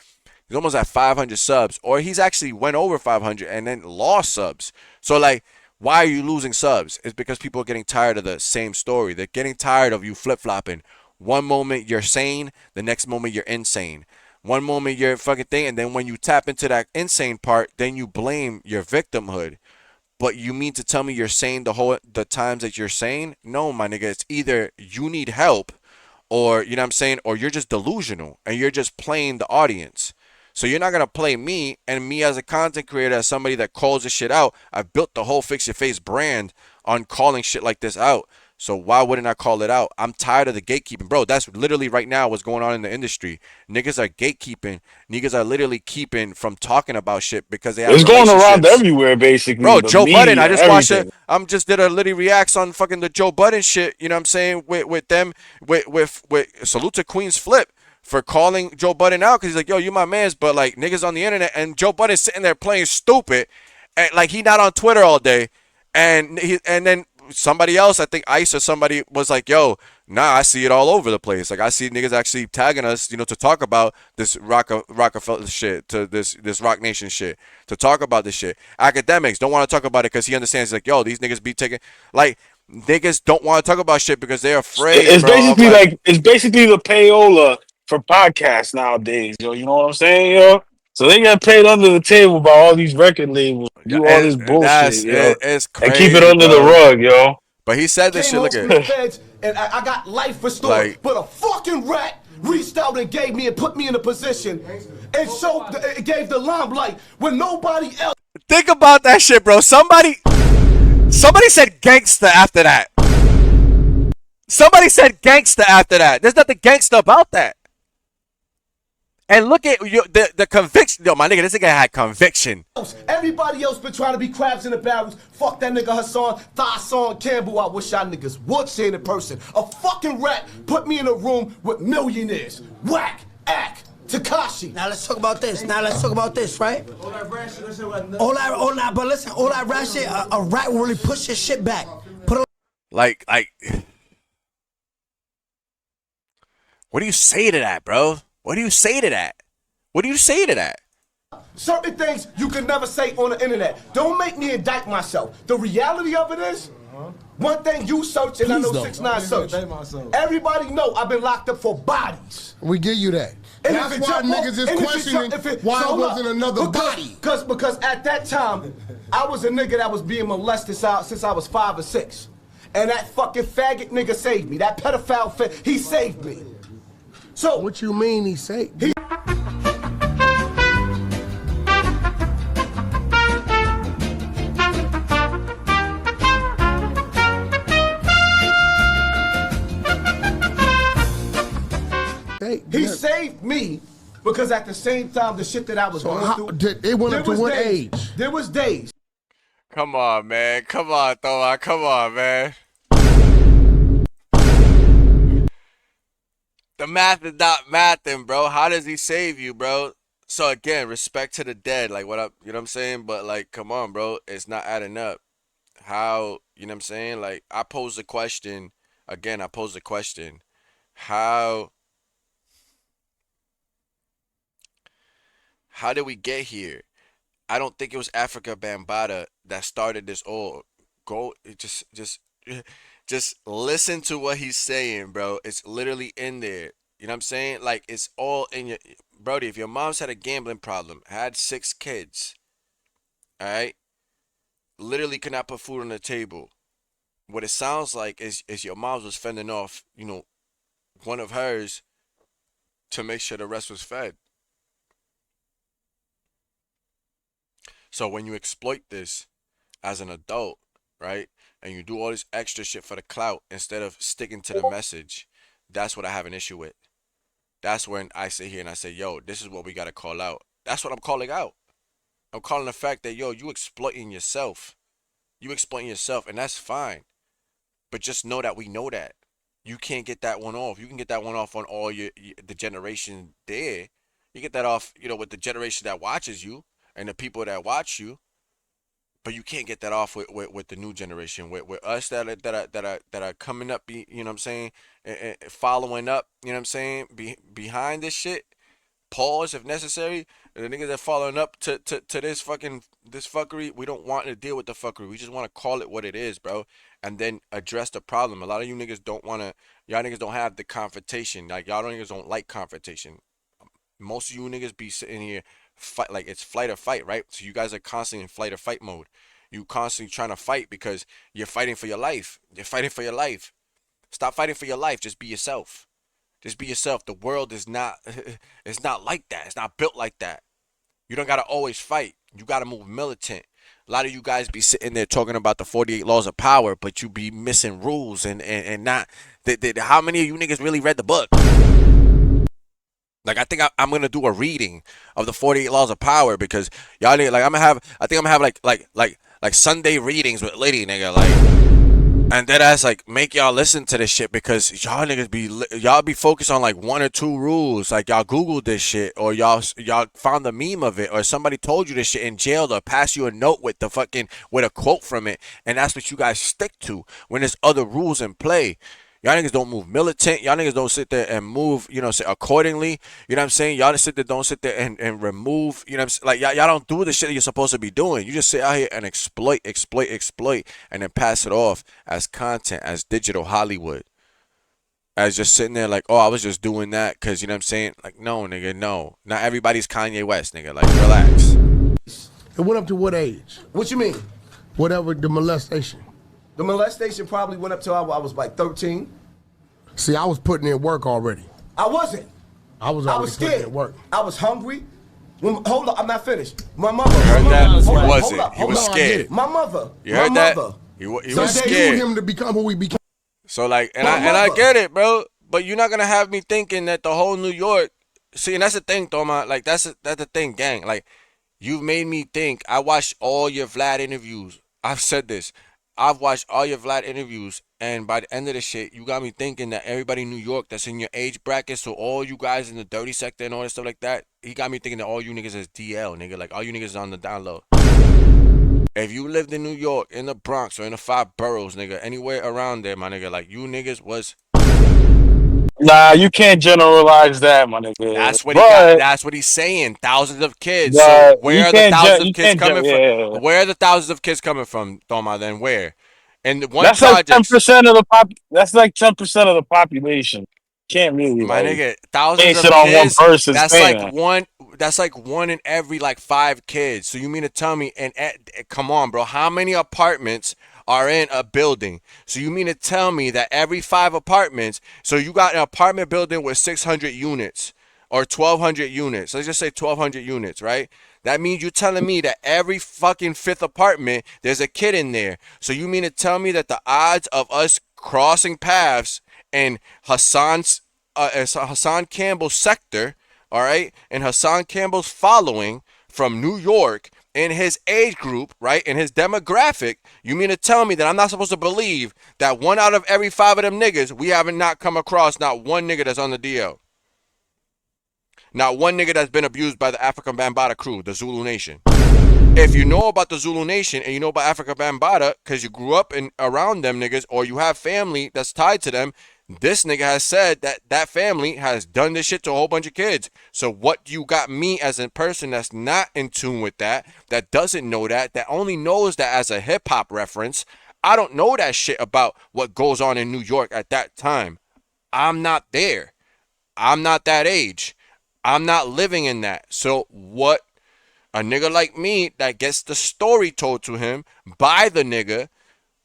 He's almost at 500 subs, or he's actually went over 500 and then lost subs. So, like, why are you losing subs? It's because people are getting tired of the same story. They're getting tired of you flip-flopping. One moment you're sane, the next moment you're insane. One moment you're fucking thing, and then when you tap into that insane part, then you blame your victimhood. But you mean to tell me you're sane the times that you're sane? No, my nigga. It's either you need help, or, you know what I'm saying, or you're just delusional and you're just playing the audience. So you're not going to play me, and me as a content creator, as somebody that calls this shit out. I've built the whole FixYaFace brand on calling shit like this out. So why wouldn't I call it out? I'm tired of the gatekeeping. Bro, that's literally right now what's going on in the industry. Niggas are gatekeeping. Niggas are literally keeping from talking about shit because they have It's going around relationships. everywhere, basically. Bro, the Joe media, Budden, I just watched everything. it. Just did a Litty reacts on fucking the Joe Budden shit, you know what I'm saying, with them, with salute to Queen's Flip for calling Joe Budden out, because he's like, yo, you my mans, but like niggas on the internet, and Joe Budden's sitting there playing stupid, and like he not on Twitter all day, and then somebody else, I think Ice or somebody, was like, yo, nah, I see it all over the place. Like, I see niggas actually tagging us, to talk about this Rockefeller shit, to this Rock Nation shit, to talk about this shit. Academics don't want to talk about it because he understands, like, yo, these niggas be taking, like, niggas don't want to talk about shit because they're afraid. It's bro, basically it's basically the payola for podcasts nowadays, yo. You know what I'm saying, yo? So they get paid under the table by all these record labels, do all this bullshit, yo, it's and crazy, keep it under the rug, yo. But he said this shit. Look Came at off the feds, and I got life restored. Like- but a fucking rat reached out and gave me and put me in a position and it gave the limelight when nobody else. Think about that shit, bro. Somebody said gangsta after that. Somebody said gangsta after that. There's nothing gangsta about that. And look at the conviction. Yo, my nigga, this nigga had conviction. Everybody else been trying to be crabs in the barrels. Fuck that nigga Hassan Campbell. I wish y'all niggas would see in person. A fucking rat put me in a room with millionaires. Whack, act, Takashi. Now let's talk about this. Right? All that, but listen, all that rat shit, a rat will really push your shit back. Like, what do you say to that, bro? What do you say to that? What do you say to that? Certain things you can never say on the internet. Don't make me indict myself. The reality of it is, one thing you search and I know 6ix9ine search. Everybody know I've been locked up for bodies. We give you that. And that's why niggas is questioning why it wasn't another body. Because at that time, I was a nigga that was being molested since I was 5 or 6. And that fucking faggot nigga saved me. That pedophile, he saved me. So what you mean he saved me? He saved me because at the same time, the shit that I was going through. It went up to what age? There was days. Come on, man. Come on, Thomas. Come on, man. The math is not mathing, bro. How does he save you, bro? So again, respect to the dead. Like what up, you know what I'm saying? But like, come on, bro. It's not adding up. How, you know what I'm saying? Like, I pose the question. Again, I pose the question. How did we get here? I don't think it was Africa Bambaataa that started this all. Go just listen to what he's saying, bro. It's literally in there. You know what I'm saying? Like, it's all in your... Brody, if your mom's had a gambling problem, had 6 kids, all right? Literally could not put food on the table. What it sounds like is your mom was fending off, you know, one of hers to make sure the rest was fed. So when you exploit this as an adult, right, and you do all this extra shit for the clout instead of sticking to the message, that's what I have an issue with. That's when I sit here and I say, yo, this is what we got to call out. That's what I'm calling out. I'm calling the fact that, yo, you exploiting yourself. You exploiting yourself, and that's fine. But just know that we know that. You can't get that one off. You can get that one off on all the generation there. You get that off, you know, with the generation that watches you and the people that watch you. But you can't get that off with the new generation, with us that are coming up, you know what I'm saying, and following up, you know what I'm saying, behind this shit. Pause if necessary. The niggas that following up to this fuckery, we don't want to deal with the fuckery. We just want to call it what it is, bro, and then address the problem. A lot of you niggas don't want to. Y'all niggas don't have the confrontation. Like, y'all niggas don't like confrontation. Most of you niggas be sitting here fight like it's flight or fight, right? So you guys are constantly in flight or fight mode. You constantly trying to fight because you're fighting for your life. You're fighting for your life. Stop fighting for your life. Just be yourself. Just be yourself. The world is not it's not like that. It's not built like that. You don't gotta always fight. You gotta move militant. A lot of you guys be sitting there talking about the 48 laws of power, but you be missing rules and not how many of you niggas really read the book? Like, I think I'm gonna do a reading of the 48 laws of power because y'all need, like, I think I'm gonna have like Sunday readings with Litty, nigga, like, and then that's like make y'all listen to this shit because y'all niggas y'all be focused on like 1 or 2 rules, like y'all Googled this shit or y'all found the meme of it or somebody told you this shit in jail or pass you a note with a quote from it, and that's what you guys stick to when there's other rules in play. Y'all niggas don't move militant. Y'all niggas don't sit there and move, you know, say accordingly. You know what I'm saying? Y'all just don't sit there and remove, you know what I'm saying? Like, y'all don't do the shit that you're supposed to be doing. You just sit out here and exploit, and then pass it off as content, as digital Hollywood. As just sitting there like, oh, I was just doing that because, you know what I'm saying? Like, no, nigga, no. Not everybody's Kanye West, nigga. Like, relax. It went up to what age? What you mean? Whatever the molestation. The molestation probably went up till I was like 13. See, I was putting in work already. I wasn't. I was scared. Putting in work. I was hungry. Hold up, I'm not finished. My mother. You heard that? He wasn't. He was scared. My mother. You heard that? He was scared. him to become who he became. So like, and I get it, bro. But you're not gonna have me thinking that the whole New York See, and that's the thing, Toma. Like that's the thing, gang. Like you've made me think. I watched all your Vlad interviews. I've said this. I've watched all your Vlad interviews, and by the end of the shit, you got me thinking that everybody in New York that's in your age bracket, so all you guys in the dirty sector and all that stuff like that, he got me thinking that all you niggas is DL, nigga. Like all you niggas is on the down low. If you lived in New York, in the Bronx, or in the 5 boroughs, nigga, anywhere around there, my nigga, like you niggas was. Nah, you can't generalize that, my nigga. That's what he got. That's what he's saying. Thousands of kids. So But where you are the can't thousands you of kids can't coming from? yeah. Where are the thousands of kids coming from, Toma? Then where? And the one That's like project. 10% of the That's like 10% of the population. Can't really My like nigga, thousands base of it on one kids. person That's saying like that. one. That's like one in every like 5 kids. So you mean to tell me? And come on, bro. How many apartments are in a building? So you mean to tell me that every 5 apartments? So you got an apartment building with 600 units or 1,200 units. Let's just say 1,200 units, right? That means you're telling me that every fucking 5th apartment there's a kid in there. So you mean to tell me that the odds of us crossing paths and Hassan Campbell's sector, all right, and Hassan Campbell's following from New York in his age group, right, in his demographic, you mean to tell me that I'm not supposed to believe that 1 out of every 5 of them niggas, we haven't not come across not one nigga that's on the DL? Not one nigga that's been abused by the African Bambaataa crew, the Zulu Nation. If you know about the Zulu Nation and you know about Africa Bambaataa because you grew up around them niggas or you have family that's tied to them, this nigga has said that that family has done this shit to a whole bunch of kids. So what you got me as a person that's not in tune with that doesn't know that only knows that as a hip-hop reference, I don't know that shit about what goes on in New York at that time. I'm not there. I'm not that age. I'm not living in that. So what a nigga like me that gets the story told to him by the nigga,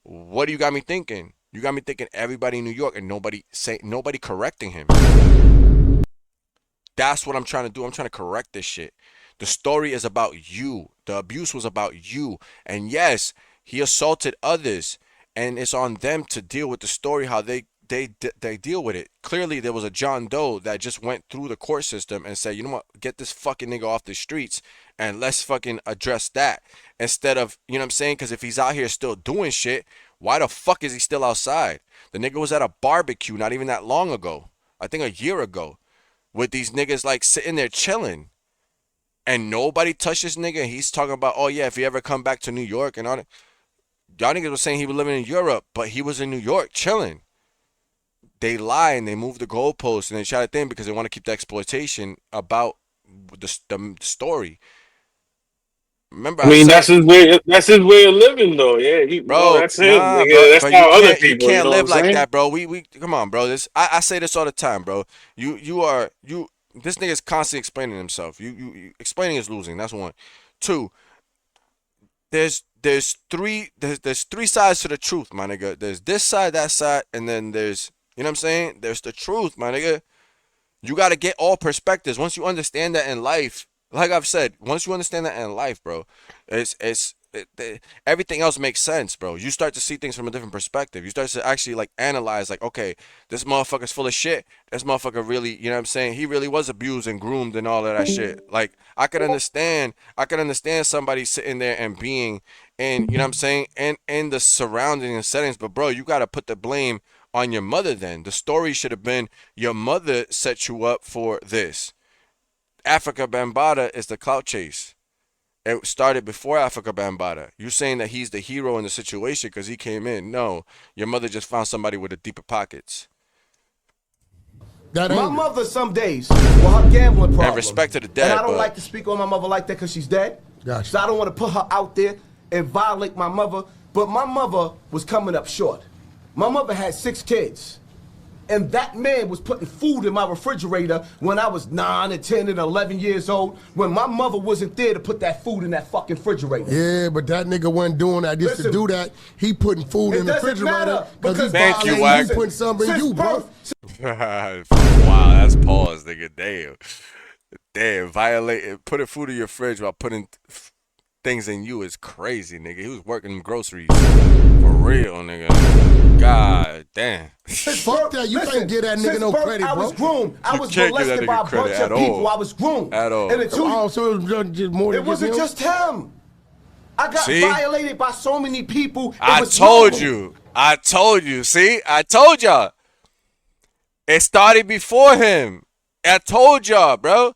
what do you got me thinking? You got me thinking everybody in New York and nobody correcting him. That's what I'm trying to do. I'm trying to correct this shit. The story is about you. The abuse was about you. And yes, he assaulted others. And it's on them to deal with the story, how they deal with it. Clearly, there was a John Doe that just went through the court system and said, you know what, get this fucking nigga off the streets and let's fucking address that. Instead of, you know what I'm saying? Because if he's out here still doing shit, why the fuck is he still outside? The nigga was at a barbecue not even that long ago. I think a year ago. With these niggas like sitting there chilling. And nobody touched this nigga. He's talking about, oh yeah, if he ever come back to New York and all that. Y'all niggas was saying he was living in Europe, but he was in New York chilling. They lie and they move the goalposts and they try to think because they want to keep the exploitation about the story. Remember, I mean, that's his way of living, though. Yeah, bro, that's him. nah, Nigga. bro, That's but how other people. You can't know live what I'm like saying? that, bro. We come on, bro. I say this all the time, bro. This nigga's constantly explaining himself. You explaining is losing. That's 1. 2. There's 3 sides to the truth, my nigga. There's this side, that side, and then there's, you know what I'm saying? There's the truth, my nigga. You got to get all perspectives. Once you understand that in life, like I've said, once you understand that in life, bro, everything else makes sense, bro. You start to see things from a different perspective. You start to actually like analyze, like, okay, this motherfucker's full of shit. This motherfucker really, you know what I'm saying? He really was abused and groomed and all of that shit. Like, I could understand somebody sitting there and being in, you know what I'm saying, and in the surroundings and settings, but bro, you got to put the blame on your mother then. The story should have been your mother set you up for this. Africa Bambaataa is the clout chase. It started before Africa Bambaataa. You saying that he's the hero in the situation because he came in. No, your mother just found somebody with the deeper pockets. My mother some days with her gambling problem. And respect to the dead, and I don't like to speak on my mother like that because she's dead. Gotcha. So I don't want to put her out there and violate my mother. But my mother was coming up short. My mother had 6 kids. And that man was putting food in my refrigerator when I was 9 and 10 and 11 years old, when my mother wasn't there to put that food in that fucking refrigerator. Yeah, but that nigga wasn't doing that. Just to do that, he putting food in the refrigerator because he's putting something in you, bro. Wow, that's pause, nigga. Damn. Violate, putting food in your fridge while putting things in you is crazy, nigga. He was working groceries for real, nigga. God damn. Fuck that. You can't give that nigga no credit, I bro. was groomed. I You was can't give that molested by nigga a credit bunch at of people. all. I was groomed. At all. And the two, Oh, so it was just more than it wasn't just him. I got See? violated by so many people. I told you. I told you. See? I told y'all. It started before him. I told y'all, bro.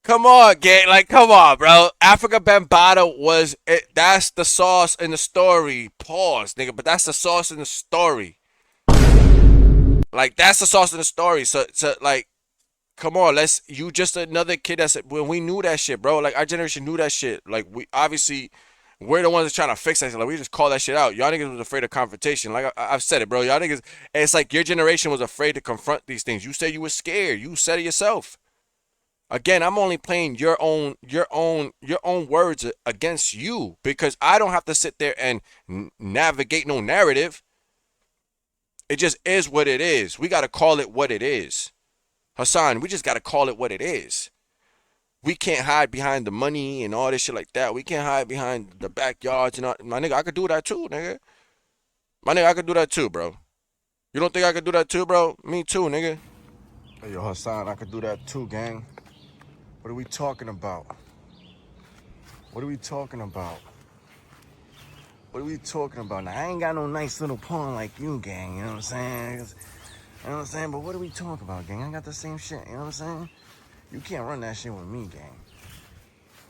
Come on, gang. Like, come on, bro. Africa Bambaataa was it. That's the sauce in the story. Pause, nigga. But that's the sauce in the story. Like, that's the sauce in the story. So like, come on. You just another kid that's when we knew that shit, bro. Like, our generation knew that shit. Like, we're the ones that's trying to fix that shit. Like, we just call that shit out. Y'all niggas was afraid of confrontation. Like, I've said it, bro. Y'all niggas, it's like your generation was afraid to confront these things. You said you were scared. You said it yourself. Again, I'm only playing your own words against you because I don't have to sit there and navigate no narrative. It just is what it is. We got to call it what it is. Hassan, we just got to call it what it is. We can't hide behind the money and all this shit like that. We can't hide behind the backyards and all. My nigga, I could do that too, nigga. My nigga, I could do that too, bro. You don't think I could do that too, bro? Me too, nigga. Hey, yo, Hassan, I could do that too, gang. What are we talking about? What are we talking about? What are we talking about? Now, I ain't got no nice little pawn like you, gang. You know what I'm saying? You know what I'm saying? But what are we talking about, gang? I got the same shit. You know what I'm saying? You can't run that shit with me, gang.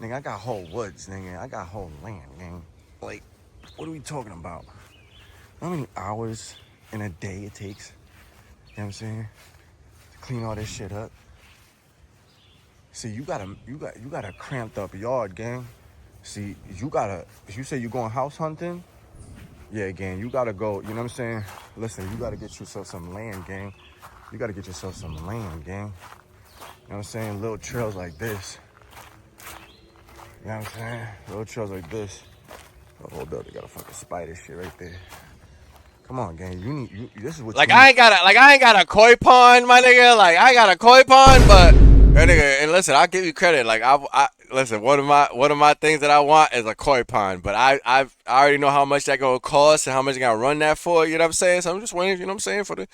Nigga, I got whole woods, nigga. I got whole land, gang. Like, what are we talking about? How many hours in a day it takes? You know what I'm saying? To clean all this shit up. See, you got a cramped up yard, gang. See, if you say you going house hunting, yeah, gang, you gotta go, you know what I'm saying? Listen, you gotta get yourself some land, gang. You gotta get yourself some land, gang. You know what I'm saying? Little trails like this. You know what I'm saying? Little trails like this. Oh, hold up, they got a fucking spider shit right there. Come on, gang. This is what like I ain't got a koi pond, my nigga. Like I got a koi pond, but that nigga, and listen, I'll give you credit. Like I listen, one of my things that I want is a koi pond, but I already know how much that gonna cost and how much I gotta run that for. You know what I'm saying? So I'm just waiting. You know what I'm saying for the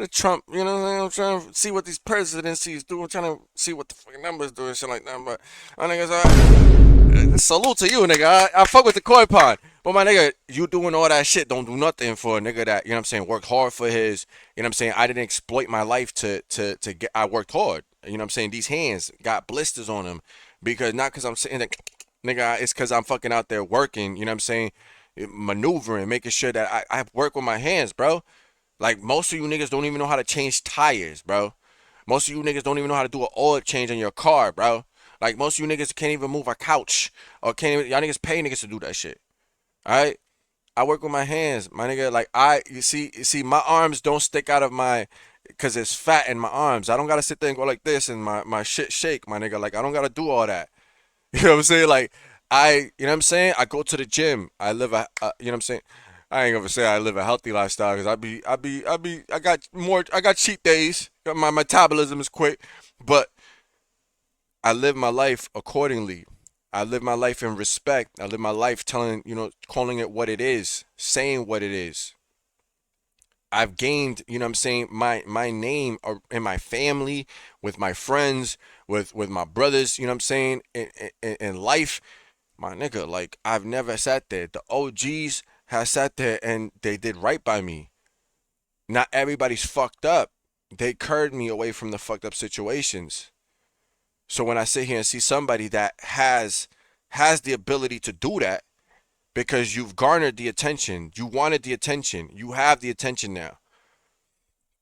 Trump. You know what I'm saying? I'm trying to see what these presidencies do. I'm trying to see what the fucking numbers do and shit like that. But my niggas, salute to you, nigga. I fuck with the koi pond. But my nigga, you doing all that shit, don't do nothing for a nigga that, you know what I'm saying, worked hard for his, you know what I'm saying, I didn't exploit my life to get, I worked hard. You know what I'm saying? These hands got blisters on them because, not because I'm sitting there, nigga, it's because I'm fucking out there working, you know what I'm saying, maneuvering, making sure that I work with my hands, bro. Like, most of you niggas don't even know how to change tires, bro. Most of you niggas don't even know how to do an oil change on your car, bro. Like, most of you niggas can't even move a couch or can't even, y'all niggas pay niggas to do that shit. All right, I work with my hands, my nigga. Like you see, my arms don't stick out of cause it's fat in my arms. I don't gotta sit there and go like this and my shit shake, my nigga. Like I don't gotta do all that. You know what I'm saying? Like you know what I'm saying? I go to the gym. I live you know what I'm saying? I ain't gonna say I live a healthy lifestyle because I got cheat days. My metabolism is quick, but I live my life accordingly. I live my life in respect. I live my life calling it what it is, saying what it is. I've gained, you know what I'm saying, my name in my family, with my friends, with my brothers, you know what I'm saying, in life. My nigga, like, I've never sat there. The OGs have sat there and they did right by me. Not everybody's fucked up. They curved me away from the fucked up situations. So when I sit here and see somebody that has the ability to do that, because you've garnered the attention, you wanted the attention, you have the attention now.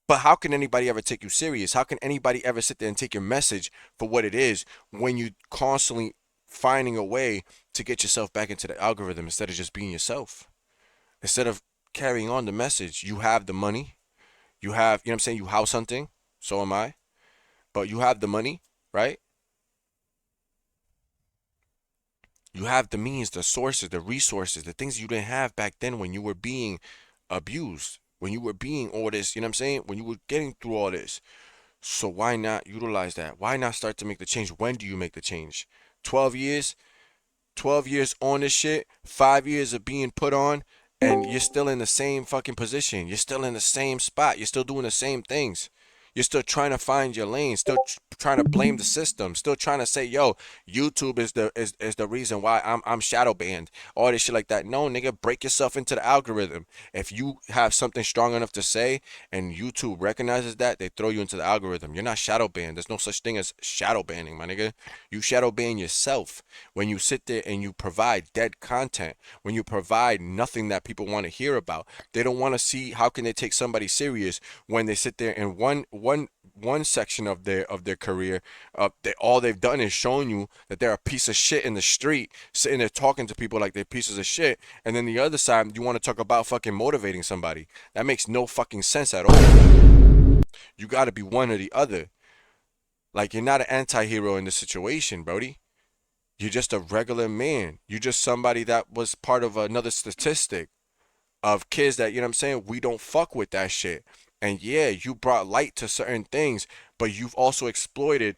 But how can anybody ever take you serious? How can anybody ever sit there and take your message for what it is when you constantly finding a way to get yourself back into the algorithm instead of just being yourself? Instead of carrying on the message, you have the money, you have, you know what I'm saying, you house hunting, so am I, but you have the money, right? You have the means, the sources, the resources, the things you didn't have back then when you were being abused, when you were being all this, you know what I'm saying? When you were getting through all this. So why not utilize that? Why not start to make the change? When do you make the change? 12 years? 12 years on this shit, 5 years of being put on, and you're still in the same fucking position. You're still in the same spot. You're still doing the same things. You're still trying to find your lane, still trying to blame the system, still trying to say, yo, YouTube is the reason why I'm shadow banned, all this shit like that. No, nigga, break yourself into the algorithm. If you have something strong enough to say and YouTube recognizes that, they throw you into the algorithm. You're not shadow banned. There's no such thing as shadow banning, my nigga. You shadow ban yourself when you sit there and you provide dead content, when you provide nothing that people want to hear about. They don't want to see how can they take somebody serious when they sit there and one section of their career, all they've done is shown you that they're a piece of shit in the street, sitting there talking to people like they're pieces of shit, and then the other side you want to talk about fucking motivating somebody. That makes no fucking sense at all. You got to be one or the other. Like, you're not an anti-hero in this situation, Brody. You're just a regular man. You're just somebody that was part of another statistic of kids that, you know what I'm saying, we don't fuck with that shit. And yeah, you brought light to certain things, but you've also exploited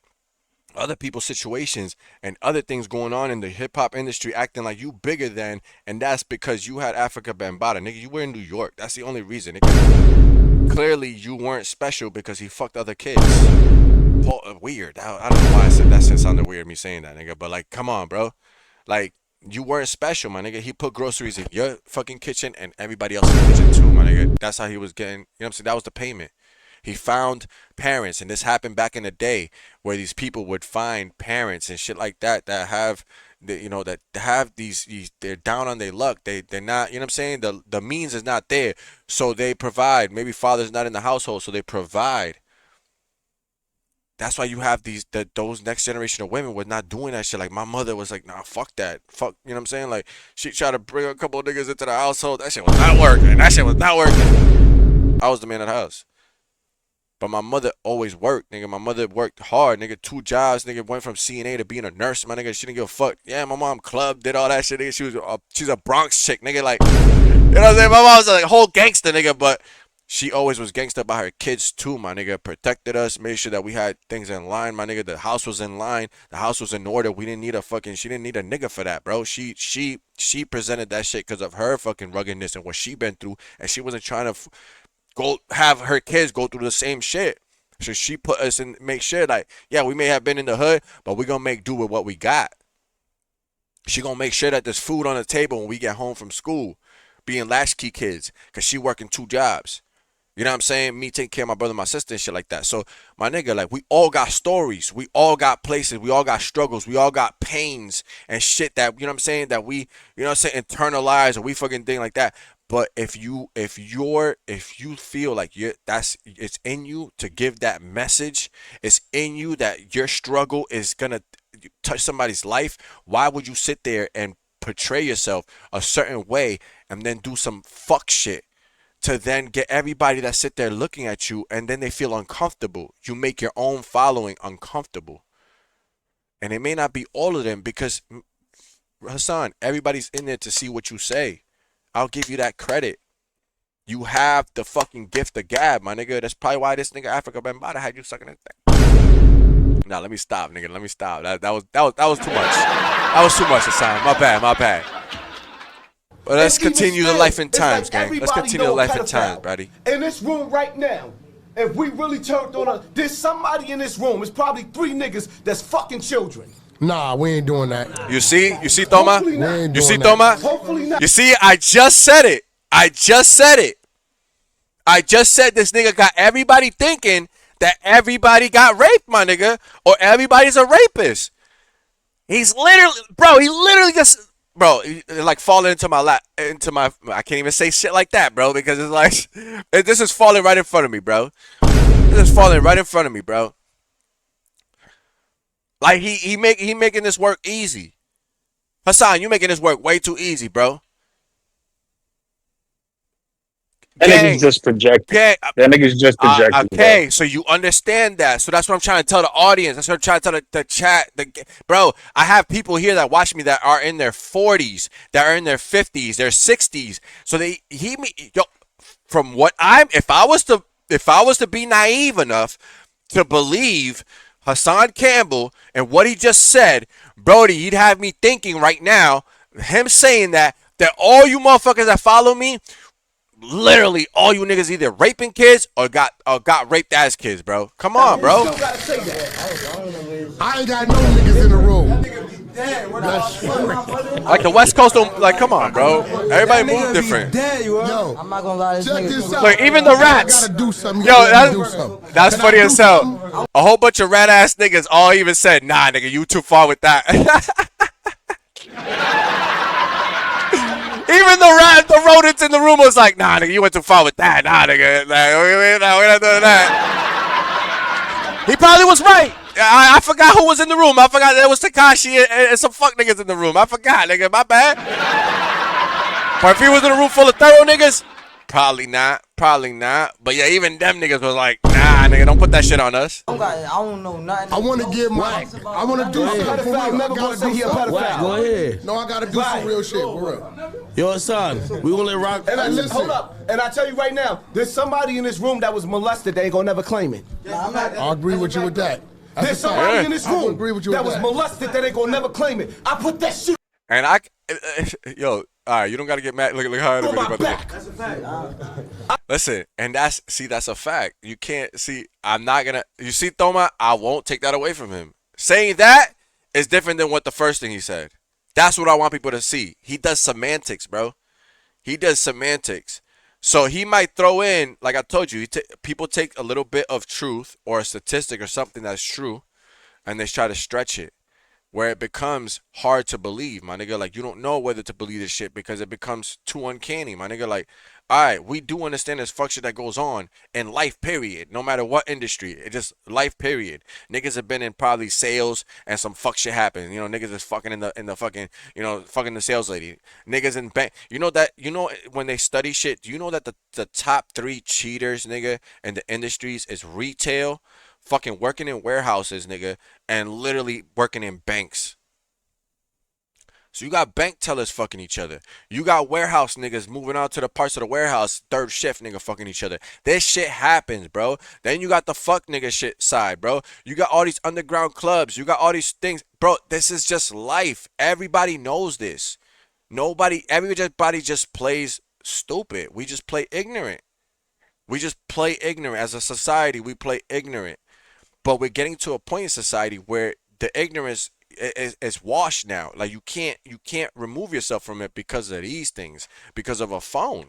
other people's situations and other things going on in the hip-hop industry, acting like you bigger than, and that's because you had Africa Bambaataa. Nigga, you were in New York. That's the only reason. Nigga. Clearly, you weren't special because he fucked other kids. Weird. I don't know why I said that. Shit sounded weird, me saying that, nigga. But, like, come on, bro. Like, you weren't special, my nigga. He put groceries in your fucking kitchen and everybody else's kitchen too, my nigga. That's how he was getting, you know what I'm saying? That was the payment. He found parents, and this happened back in the day where these people would find parents and shit like that have, you know, that have these they're down on their luck. They're not, you know what I'm saying? The means is not there. So they provide. Maybe father's not in the household, so they provide. That's why you have those next generation of women was not doing that shit. Like, my mother was like, nah, fuck that. Fuck, you know what I'm saying? Like, she tried to bring a couple of niggas into the household. That shit was not working. That shit was not working. I was the man of the house. But my mother always worked, nigga. My mother worked hard, nigga. 2 jobs, nigga. Went from CNA to being a nurse, my nigga. She didn't give a fuck. Yeah, my mom clubbed, did all that shit, nigga. She's a Bronx chick, nigga. Like, you know what I'm saying? My mom was like a whole gangster, nigga. But she always was gangster by her kids too, my nigga. Protected us, made sure that we had things in line, my nigga. The house was in line. The house was in order. We didn't need she didn't need a nigga for that, bro. She presented that shit because of her fucking ruggedness and what she been through. And she wasn't trying to go have her kids go through the same shit. So she put us in, make sure, like, yeah, we may have been in the hood, but we gonna make do with what we got. She gonna make sure that there's food on the table when we get home from school, being latchkey kids, because she working 2 jobs. You know what I'm saying? Me taking care of my brother, my sister, and shit like that. So, my nigga, like, we all got stories. We all got places. We all got struggles. We all got pains and shit that, you know what I'm saying, that we, you know what I'm saying, internalize, or we fucking thing like that. But if you feel like it's in you to give that message, it's in you that your struggle is gonna touch somebody's life, why would you sit there and portray yourself a certain way and then do some fuck shit to then get everybody that sit there looking at you, and then they feel uncomfortable? You make your own following uncomfortable. And it may not be all of them, because, Hassan, everybody's in there to see what you say. I'll give you that credit. You have the fucking gift of gab, my nigga. That's probably why this nigga Africa Bambaataa had you sucking that thing. Nah, let me stop, nigga. Let me stop. That was too much. That was too much, Hassan. My bad. But let's continue the life and times, gang. Let's continue the life and times, buddy. In this room right now, if we really turned on there's somebody in this room. It's probably 3 niggas that's fucking children. Nah, we ain't doing that. You see, Thoma? You see, Thoma? Hopefully not. You see, I just said it. I just said this nigga got everybody thinking that everybody got raped, my nigga, or everybody's a rapist. He's literally just, bro, like falling into my lap, I can't even say shit like that, bro, because it's like, this is falling right in front of me, bro. This is falling right in front of me, bro. Like, he making this work easy. Hassan, you making this work way too easy, bro. That nigga's just projecting. That nigga's just projecting. Okay, bro. so you understand that. So that's what I'm trying to tell the audience. That's what I'm trying to tell the chat. Bro, I have people here that watch me that are in their 40s, that are in their 50s, their 60s. So from what if I was to be naive enough to believe Hassan Campbell and what he just said, Brody, he'd have me thinking right now, him saying that all you motherfuckers that follow me, literally all you niggas either raping kids or got raped as kids, bro. Come on, bro. I ain't got no niggas in the room. Like the West Coast don't, like, come on, bro. Everybody move different. Yo, I'm not gonna lie, this check nigga. this out. Look, even the rats. I gotta do something. Yo, that's funny as hell. A whole bunch of rat ass niggas all even said, nah, nigga, you too far with that. Even the rodents in the room was like, nah, nigga, you went too far with that. Nah, nigga, we're not doing that. He probably was right. I forgot who was in the room. I forgot there was Takashi and some fuck niggas in the room. I forgot, nigga, my bad. But if he was in a room full of thorough niggas, probably not. But yeah, even them niggas was like, nah, nigga, don't put that shit on us. I don't know nothing. I want to give my. I want to do something for real. I gotta do something. Go ahead. No, I gotta do some real shit for real. Yo, son, we gonna let rock. And hold up. And I tell you right now, there's somebody in this room that was molested. They ain't gonna never claim it. I agree with you with that. There's somebody in this room that was that. molested that ain't gonna never claim it. I put that shit. And yo, all right, you don't gotta get mad. Look how the video about to That's a fact. Listen, and that's a fact. You can't see. I'm not gonna. You see, Thoma, I won't take that away from him. Saying that is different than what the first thing he said. That's what I want people to see. He does semantics, bro. He does semantics. So he might throw in, like I told you, people take a little bit of truth or a statistic or something that's true, and they try to stretch it, where it becomes hard to believe, my nigga. Like, you don't know whether to believe this shit because it becomes too uncanny, my nigga. Like, all right, we do understand there's fuck shit that goes on in life, period. No matter what industry, it just life, period. Niggas have been in probably sales and some fuck shit happens. You know, niggas is fucking in the fucking, you know, fucking the sales lady. Niggas in bank. You know when they study shit, do you know that the top 3 cheaters, nigga, in the industries is retail, fucking working in warehouses, nigga, and literally working in banks. So you got bank tellers fucking each other. You got warehouse niggas moving out to the parts of the warehouse, third shift nigga fucking each other. This shit happens, bro. Then you got the fuck nigga shit side, bro. You got all these underground clubs. You got all these things. Bro, this is just life. Everybody knows this. Everybody just plays stupid. We just play ignorant. As a society, we play ignorant. But we're getting to a point in society where the ignorance is washed now. Like, you can't remove yourself from it because of these things, because of a phone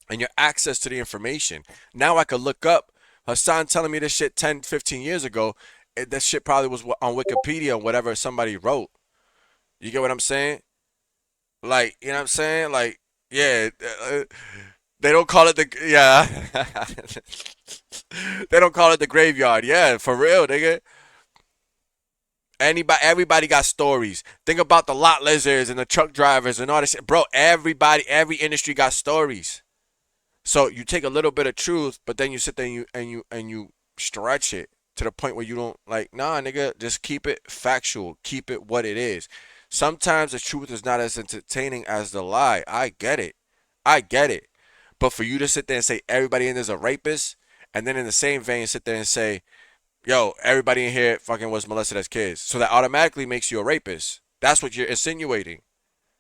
and your access to the information. Now I could look up Hassan telling me this shit 10, 15 years ago. That shit probably was on Wikipedia or whatever somebody wrote. You get what I'm saying? Like, you know what I'm saying? Like, yeah, they don't call it they don't call it the graveyard. Yeah, for real, nigga. Everybody got stories. Think about the lot lizards and the truck drivers and all this shit. Bro, every industry got stories. So you take a little bit of truth, but then you sit there and you stretch it to the point where you don't, like, nah, nigga, just keep it factual. Keep it what it is. Sometimes the truth is not as entertaining as the lie. I get it. But for you to sit there and say everybody in there's a rapist, and then in the same vein sit there and say, yo, everybody in here fucking was molested as kids, so that automatically makes you a rapist. That's what you're insinuating.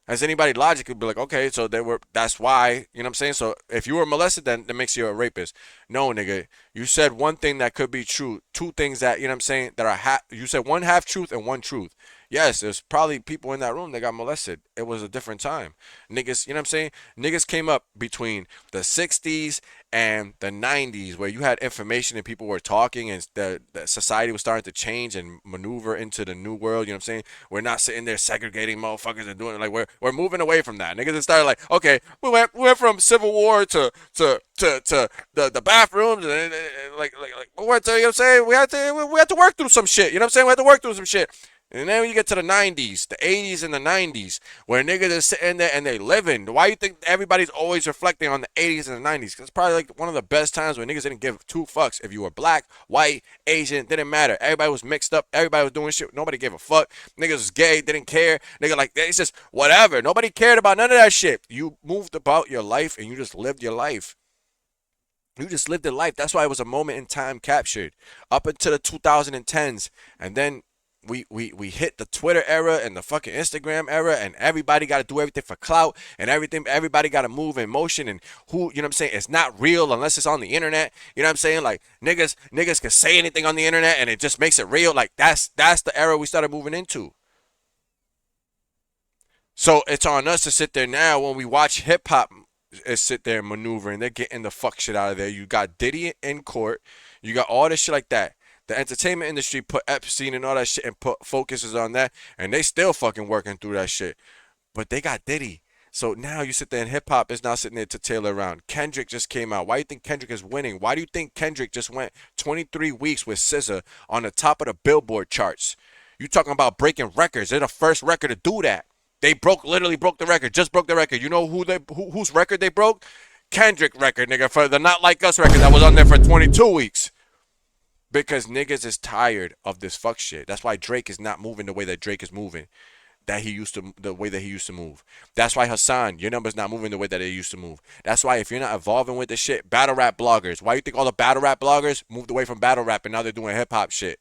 As anybody logically be like, okay, so that's why, you know what I'm saying? So if you were molested, then that makes you a rapist. No, nigga. You said one thing that could be true. 2 things that, you know what I'm saying, that are you said one half truth and one truth. Yes, there's probably people in that room that got molested. It was a different time. Niggas, you know what I'm saying? Niggas came up between the 60s and the 90s where you had information and people were talking and the society was starting to change and maneuver into the new world, you know what I'm saying? We're not sitting there segregating motherfuckers and doing it. Like, we're moving away from that. Niggas started like, okay, we went from Civil War to the bathrooms and like we went to, you know what I'm saying? We had to work through some shit, you know what I'm saying? We had to work through some shit. And then when you get to the 90s, the 80s and the 90s, where niggas are sitting there and they living. Why you think everybody's always reflecting on the 80s and the 90s? Because it's probably like one of the best times when niggas didn't give 2 fucks. If you were black, white, Asian, didn't matter. Everybody was mixed up. Everybody was doing shit. Nobody gave a fuck. Niggas was gay, didn't care. Nigga, like, it's just whatever. Nobody cared about none of that shit. You moved about your life and you just lived your life. You just lived a life. That's why it was a moment in time captured up until the 2010s. And then we hit the Twitter era and the fucking Instagram era, and everybody got to do everything for clout and everything. Everybody got to move in motion, and who, you know what I'm saying, it's not real unless it's on the internet. You know what I'm saying? Like niggas can say anything on the internet and it just makes it real. Like that's the era we started moving into. So it's on us to sit there now when we watch hip hop sit there and maneuver, and they're getting the fuck shit out of there. You got Diddy in court. You got all this shit like that. The entertainment industry put Epstein and all that shit and put focuses on that, and they still fucking working through that shit. But they got Diddy. So now you sit there and hip hop is now sitting there to tailor around. Kendrick just came out. Why do you think Kendrick is winning? Why do you think Kendrick just went 23 weeks with SZA on the top of the Billboard charts? You talking about breaking records. They're the first record to do that. They literally broke the record. Just broke the record. You know whose record they broke? Kendrick record, nigga, for the Not Like Us record that was on there for 22 weeks. Because niggas is tired of this fuck shit. That's why Drake is not moving the way that Drake is moving. The way that he used to move. That's why Hassan, your number's not moving the way that they used to move. That's why if you're not evolving with this shit, battle rap bloggers. Why you think all the battle rap bloggers moved away from battle rap and now they're doing hip hop shit?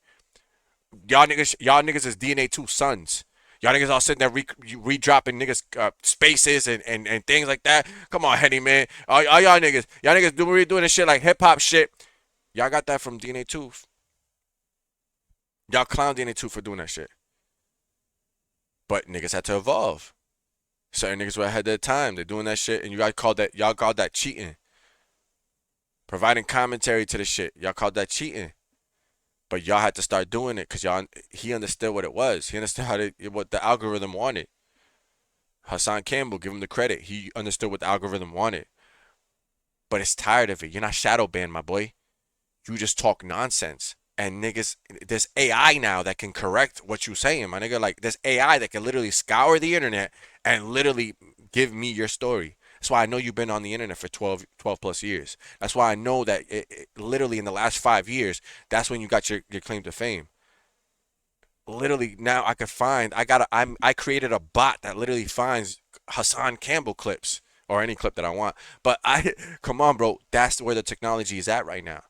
Y'all niggas is DNA 2 sons. Y'all niggas all sitting there re-dropping niggas spaces and things like that. Come on, Henny, man. All y'all niggas doing this shit like hip-hop shit. Y'all got that from DNA 2. Y'all clown DNA 2 for doing that shit. But niggas had to evolve. Certain niggas were ahead of their time. They're doing that shit, and y'all called that cheating. Providing commentary to the shit. Y'all called that cheating. But y'all had to start doing it because he understood what it was. He understood what the algorithm wanted. Hassan Campbell, give him the credit. He understood what the algorithm wanted. But it's tired of it. You're not shadow banned, my boy. You just talk nonsense. And niggas, there's AI now that can correct what you're saying, my nigga. Like, there's AI that can literally scour the internet and literally give me your story. That's why I know you've been on the internet for 12 plus years. That's why I know that it literally in the last 5 years, that's when you got your claim to fame. Literally now I created a bot that literally finds Hassan Campbell clips or any clip that I want. But come on, bro, that's where the technology is at right now.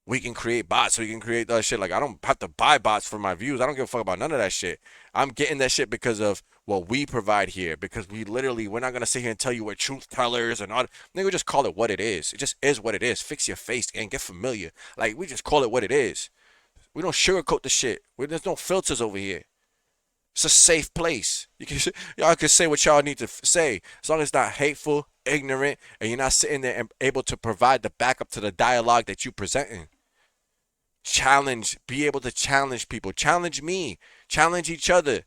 We can create bots, so we can create that shit. Like, I don't have to buy bots for my views. I don't give a fuck about none of that shit. I'm getting that shit because of what we provide here. Because we're not going to sit here and tell you we're truth tellers and all. Nigga, just call it what it is. It just is what it is. Fix your face and get familiar. Like, we just call it what it is. We don't sugarcoat the shit. There's no filters over here. It's a safe place. Y'all can say what y'all need to say. As long as it's not hateful, ignorant, and you're not sitting there and able to provide the backup to the dialogue that you're presenting. Be able to challenge people. Challenge me. Challenge each other.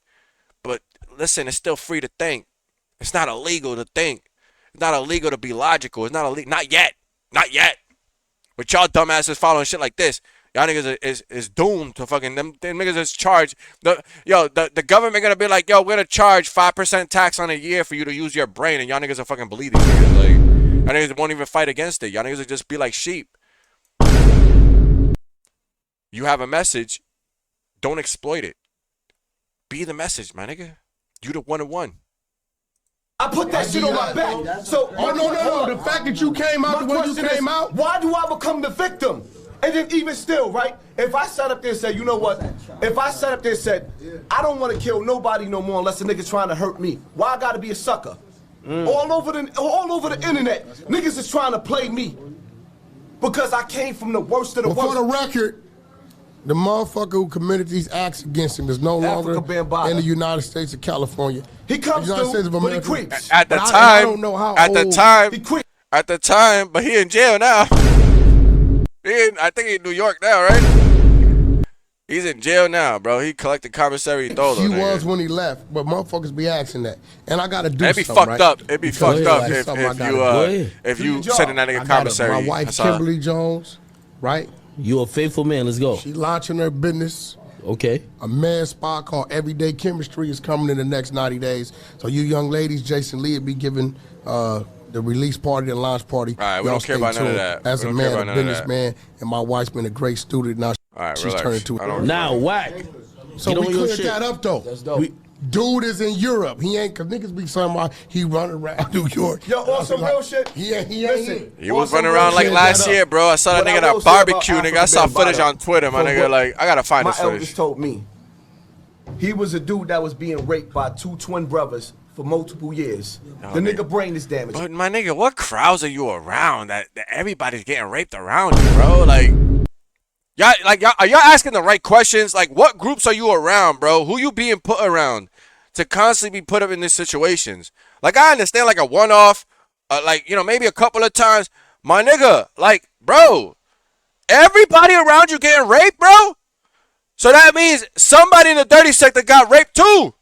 But listen, it's still free to think. It's not illegal to think. It's not illegal to be logical. It's not illegal. Not yet. Not yet. But y'all dumbasses following shit like this, y'all niggas is doomed to fucking them niggas is charged. The government gonna be like, yo, we're gonna charge 5% tax on a year for you to use your brain, and y'all niggas will fucking believe these niggas. Like, y'all niggas won't even fight against it. Y'all niggas will just be like sheep. You have a message, don't exploit it. Be the message, my nigga. You the one-on-one. I put that shit on my back. So, no. The fact that you came out the way you came out. Why do I become the victim? And then even still, right? If I sat up there and said, you know what? If I sat up there and said, I don't want to kill nobody no more unless a nigga trying to hurt me. Why I gotta be a sucker? All over the internet, niggas is trying to play me. Because I came from the worst of the worst. For the record, the motherfucker who committed these acts against him is no longer in the United States of California. He comes through, but he creeps. At the time, I don't know how at the time, but he in jail now. I think he's in New York now, right? He's in jail now, bro. He collected commissary todo. He was when he left, but motherfuckers be asking that. And I gotta do something, fucked up. It'd be fucked up if you sending that nigga commissary. My wife, Kimberly Jones, right? You a faithful man. Let's go. She launching her business. Okay. A men's spa called Everyday Chemistry is coming in the next 90 days. So you young ladies, Jason Lee will be giving the release party and launch party. All right, we don't care about none of that. As a man, a businessman, and my wife's been a great student. Now she's turned into now whack. So we cleared that up though. That's dope. Dude is in Europe. He ain't, cause niggas be saying about he running around New York. Yo, on some real shit. He ain't Listen, He was running around like last year, bro. I saw that nigga at a barbecue, nigga. I saw footage on Twitter, my nigga. Like, I gotta find this My eldest footage. told me he was a dude that was being raped by 2 twin brothers for multiple years. The nigga brain is damaged. But my nigga, what crowds are you around that everybody's getting raped around you, bro? Like, are y'all asking the right questions? Like, what groups are you around, bro? Who you being put around to constantly be put up in these situations? Like, I understand, like, a one-off, like, you know, maybe a couple of times. My nigga, like, bro, everybody around you getting raped, bro? So that means somebody in the dirty sector got raped too.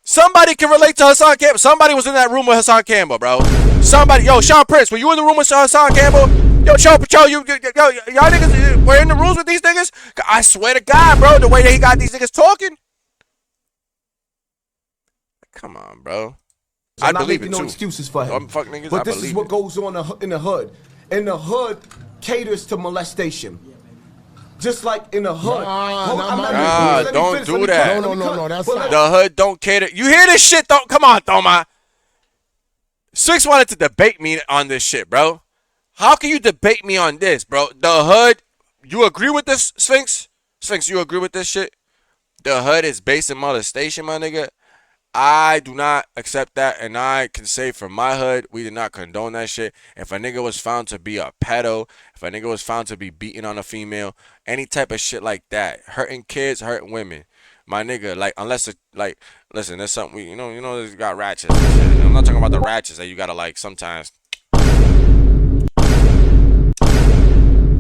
Somebody can relate to Hassan Campbell. Somebody was in that room with Hassan Campbell, bro. Somebody, yo, Sean Prince, were you in the room with Hassan Campbell? Yo, Sean Patrol, y'all niggas were in the rooms with these niggas? I swear to God, bro, the way that he got these niggas talking. Come on, bro. I believe it no too. excuses for him. Fuck niggas, but I this is believe what it. goes on in the hood. In the hood caters to molestation. Just like in the hood. Don't do that. No, that's not. The hood don't cater. You hear this shit? Don't come on, Thoma. Six wanted to debate me on this shit, bro. How can you debate me on this, bro? The hood, you agree with this, Sphinx? Sphinx, you agree with this shit? The hood is based in molestation, my nigga. I do not accept that, and I can say from my hood, we did not condone that shit. If a nigga was found to be a pedo, if a nigga was found to be beating on a female, any type of shit like that, hurting kids, hurting women, my nigga, like, unless it, like, listen, there's something we, you know, there's got ratchets and shit. I'm not talking about the ratchets that you gotta, like, sometimes,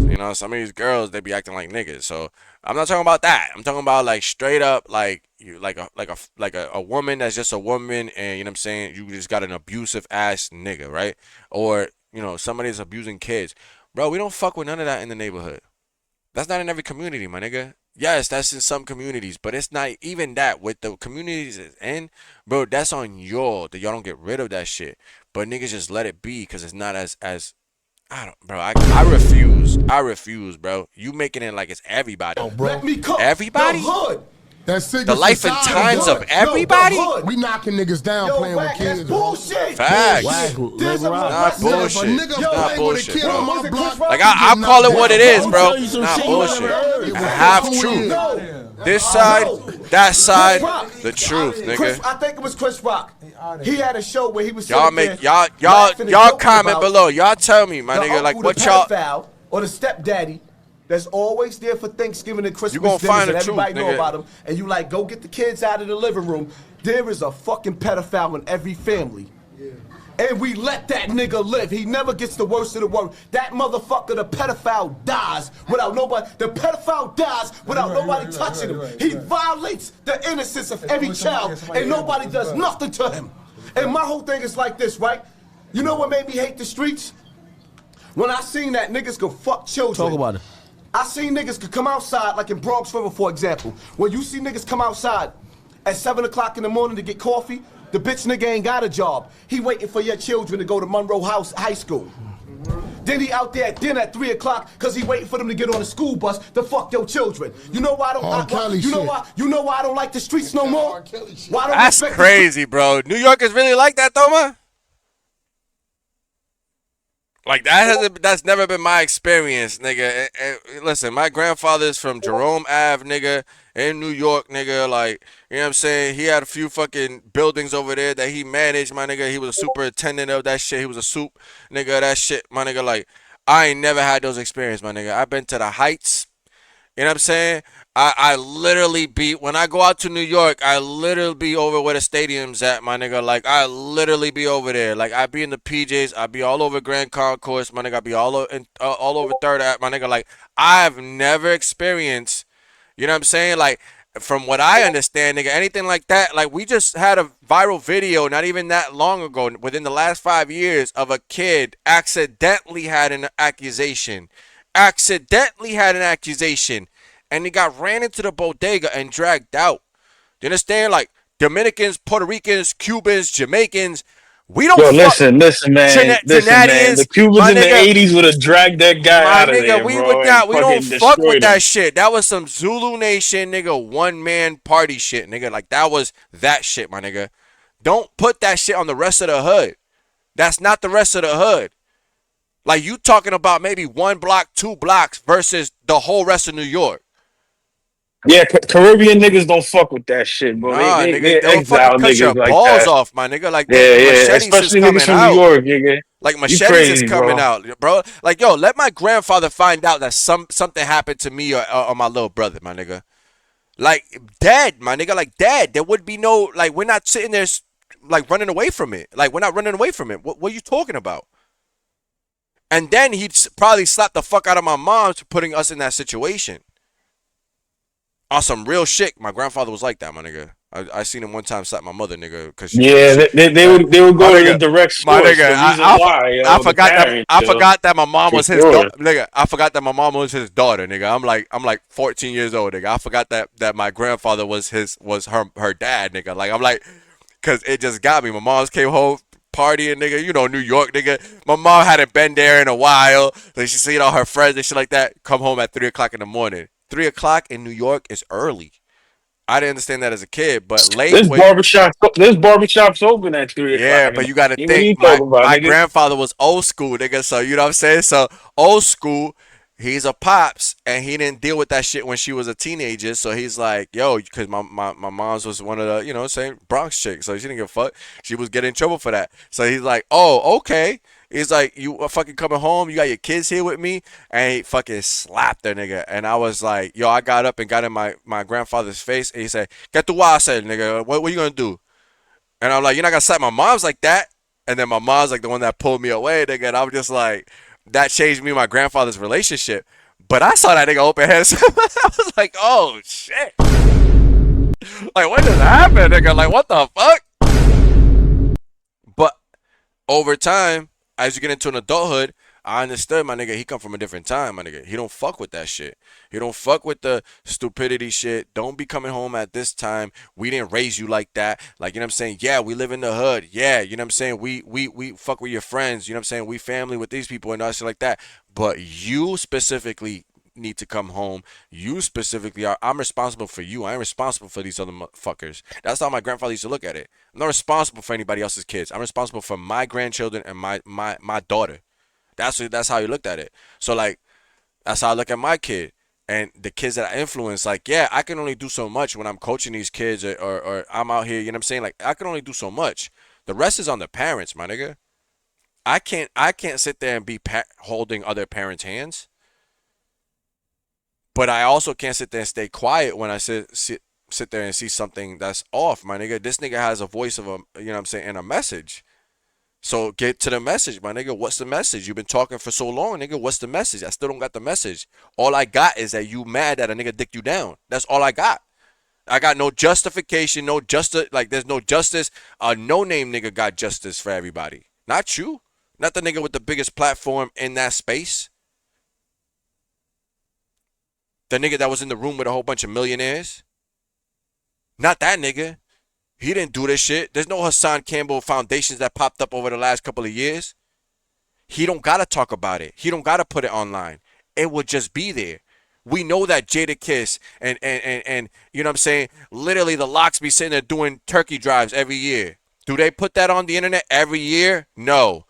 you know, some of these girls, they be acting like niggas. So I'm not talking about that. I'm talking about like straight up, like you, like a woman that's just a woman, and you know what I'm saying, you just got an abusive ass nigga, right? Or you know, somebody's abusing kids, bro. We don't fuck with none of that in the neighborhood. That's not in every community, my nigga. Yes, that's in some communities, but it's not even that. With the communities it's in, bro, that's on y'all that y'all don't get rid of that shit. But niggas just let it be because it's not as I don't, bro. I refuse, bro. You making it like it's everybody. Oh, bro. Let me cook. Everybody? The hood. That's the life and times of everybody? We knocking niggas down playing with kids. That's bullshit. Facts. Not bullshit. Not bullshit, bro. Like I'll call it what it is, bro. Not bullshit. Half truth. This side, that side, the truth, nigga. I think it was Chris Rock. He had a show where he was y'all comment below. Y'all tell me, my nigga, like what y'all or the stepdaddy that's always there for Thanksgiving and Christmas you gonna dinners find and the truth, everybody know nigga. about him, and you like go get the kids out of the living room. There is a fucking pedophile in every family. And we let that nigga live. He never gets the worst of the worst. That motherfucker, the pedophile, dies without nobody. The pedophile dies without nobody touching him. He violates the innocence of every child, and nobody does nothing to him. And my whole thing is like this, right? You know what made me hate the streets? When I seen that niggas could fuck children. Talk about it. I seen niggas could come outside, like in Bronx River, for example. When you see niggas come outside at 7 o'clock in the morning to get coffee, the bitch nigga ain't got a job. He waiting for your children to go to Monroe High School. Then he out there at dinner at 3 o'clock because he waiting for them to get on the school bus to fuck your children. You know why I don't you know why I don't like the streets no more? Why I don't That's crazy, bro. New Yorkers really like that, Thoma? Like that's never been my experience, nigga. And listen, my grandfather's from Jerome Ave, nigga, in New York, nigga. Like, you know what I'm saying? He had a few fucking buildings over there that he managed, my nigga. He was a superintendent of that shit. He was a soup, nigga, that shit, my nigga. Like, I ain't never had those experiences, my nigga. I've been to the Heights. You know what I'm saying? I literally be, when I go out to New York, I literally be over where the stadium's at, my nigga. Like, I literally be over there. Like, I be in the PJs. I be all over Grand Concourse, my nigga. I be all over Third Ave, my nigga. Like, I've never experienced, you know what I'm saying? Like, from what I understand, nigga, anything like that, like, we just had a viral video not even that long ago, within the last 5 years, of a kid accidentally had an accusation. And he got ran into the bodega and dragged out. You understand? Like, Dominicans, Puerto Ricans, Cubans, Jamaicans, We don't Yo, fuck listen, man. Listen, man. The Trinidadians, Cubans my in the nigga. 80s would have dragged that guy My out of nigga, there, we would bro, and not. We don't fucking fuck with destroyed him. that shit. That was some Zulu Nation, nigga, one man party shit, nigga. Like that was that shit, my nigga. Don't put that shit on the rest of the hood. That's not the rest of the hood. Like you talking about maybe 1 block, 2 blocks versus the whole rest of New York. Yeah, Caribbean niggas don't fuck with that shit, bro. Nah, nigga, They're they'll fucking exile cut your niggas like balls that. off, my nigga. Like Yeah. machetes is Especially niggas coming from New out. York, nigga. Like You machetes is crazy, coming bro. out, bro. Like yo, let my grandfather find out that something happened to me or my little brother, my nigga. Like dead, my nigga. Like dead. There would be no like we're not sitting there like running away from it. Like we're not running away from it. What are you talking about? And then he'd probably slap the fuck out of my mom for putting us in that situation. On some real shit. My grandfather was like that, my nigga. I seen him one time slap my mother, nigga, because They would go my to nigga, the direct my source. nigga, The reason why, yo, I the forgot parents, I yo. forgot that my mom For was his sure. daughter, nigga. I forgot that my mom was his daughter, nigga. I'm like 14 years old, nigga. I forgot that my grandfather was her dad, nigga. Like I'm like, cause it just got me. My mom's came home partying, nigga. You know, New York, nigga. My mom hadn't been there in a while. Like she seen all her friends and shit like that. Come home at 3:00 in the morning. 3:00 in New York is early. I didn't understand that as a kid, but late. There's barbershops open at 3:00. Yeah, but you got to What are think, you talking about, my nigga? grandfather was old school, nigga. So you know what I'm saying? So old school, he's a pops, and he didn't deal with that shit when she was a teenager. So he's like, yo, because my mom's was one of the, you know, same Bronx chicks, so she didn't give a fuck. She was getting in trouble for that. So he's like, oh, okay. He's like, you are fucking coming home? You got your kids here with me? And he fucking slapped her, nigga. And I was like, yo, I got up and got in my grandfather's face. And he said, get the wild side, nigga. What you gonna do? And I'm like, you're not gonna slap my mom's like that. And then my mom's like the one that pulled me away, nigga. And I'm just like, that changed me and my grandfather's relationship. But I saw that nigga open hands. I was like, oh shit. Like, what just happened, nigga? Like, what the fuck? But over time, as you get into an adulthood, I understood, my nigga, he come from a different time, my nigga. He don't fuck with that shit. He don't fuck with the stupidity shit. Don't be coming home at this time. We didn't raise you like that. Like, you know what I'm saying? Yeah, we live in the hood. Yeah, you know what I'm saying? We fuck with your friends. You know what I'm saying? We family with these people and all shit like that. But you specifically need to come home. You specifically are. I'm responsible for you. I'm responsible for these other motherfuckers. That's how my grandfather used to look at it. I'm not responsible for anybody else's kids. I'm responsible for my grandchildren and my daughter. That's how he looked at it. So like, that's how I look at my kid and the kids that I influence. Like, yeah, I can only do so much when I'm coaching these kids or I'm out here. You know what I'm saying? Like, I can only do so much. The rest is on the parents, my nigga. I can't sit there and be holding other parents' hands. But I also can't sit there and stay quiet when I sit there and see something that's off, my nigga. This nigga has a voice of a, you know what I'm saying, and a message. So get to the message, my nigga. What's the message? You've been talking for so long, nigga. What's the message? I still don't got the message. All I got is that you mad that a nigga dicked you down. That's all I got. I got no justification, no justice. Like, there's no justice. A no-name nigga got justice for everybody. Not you. Not the nigga with the biggest platform in that space. The nigga that was in the room with a whole bunch of millionaires. Not that nigga. He didn't do this shit. There's no Hassan Campbell foundations that popped up over the last couple of years. He don't gotta talk about it. He don't gotta put it online. It will just be there. We know that Jadakiss and you know what I'm saying, literally the Locks be sitting there doing turkey drives every year. Do they put that on the internet every year? No.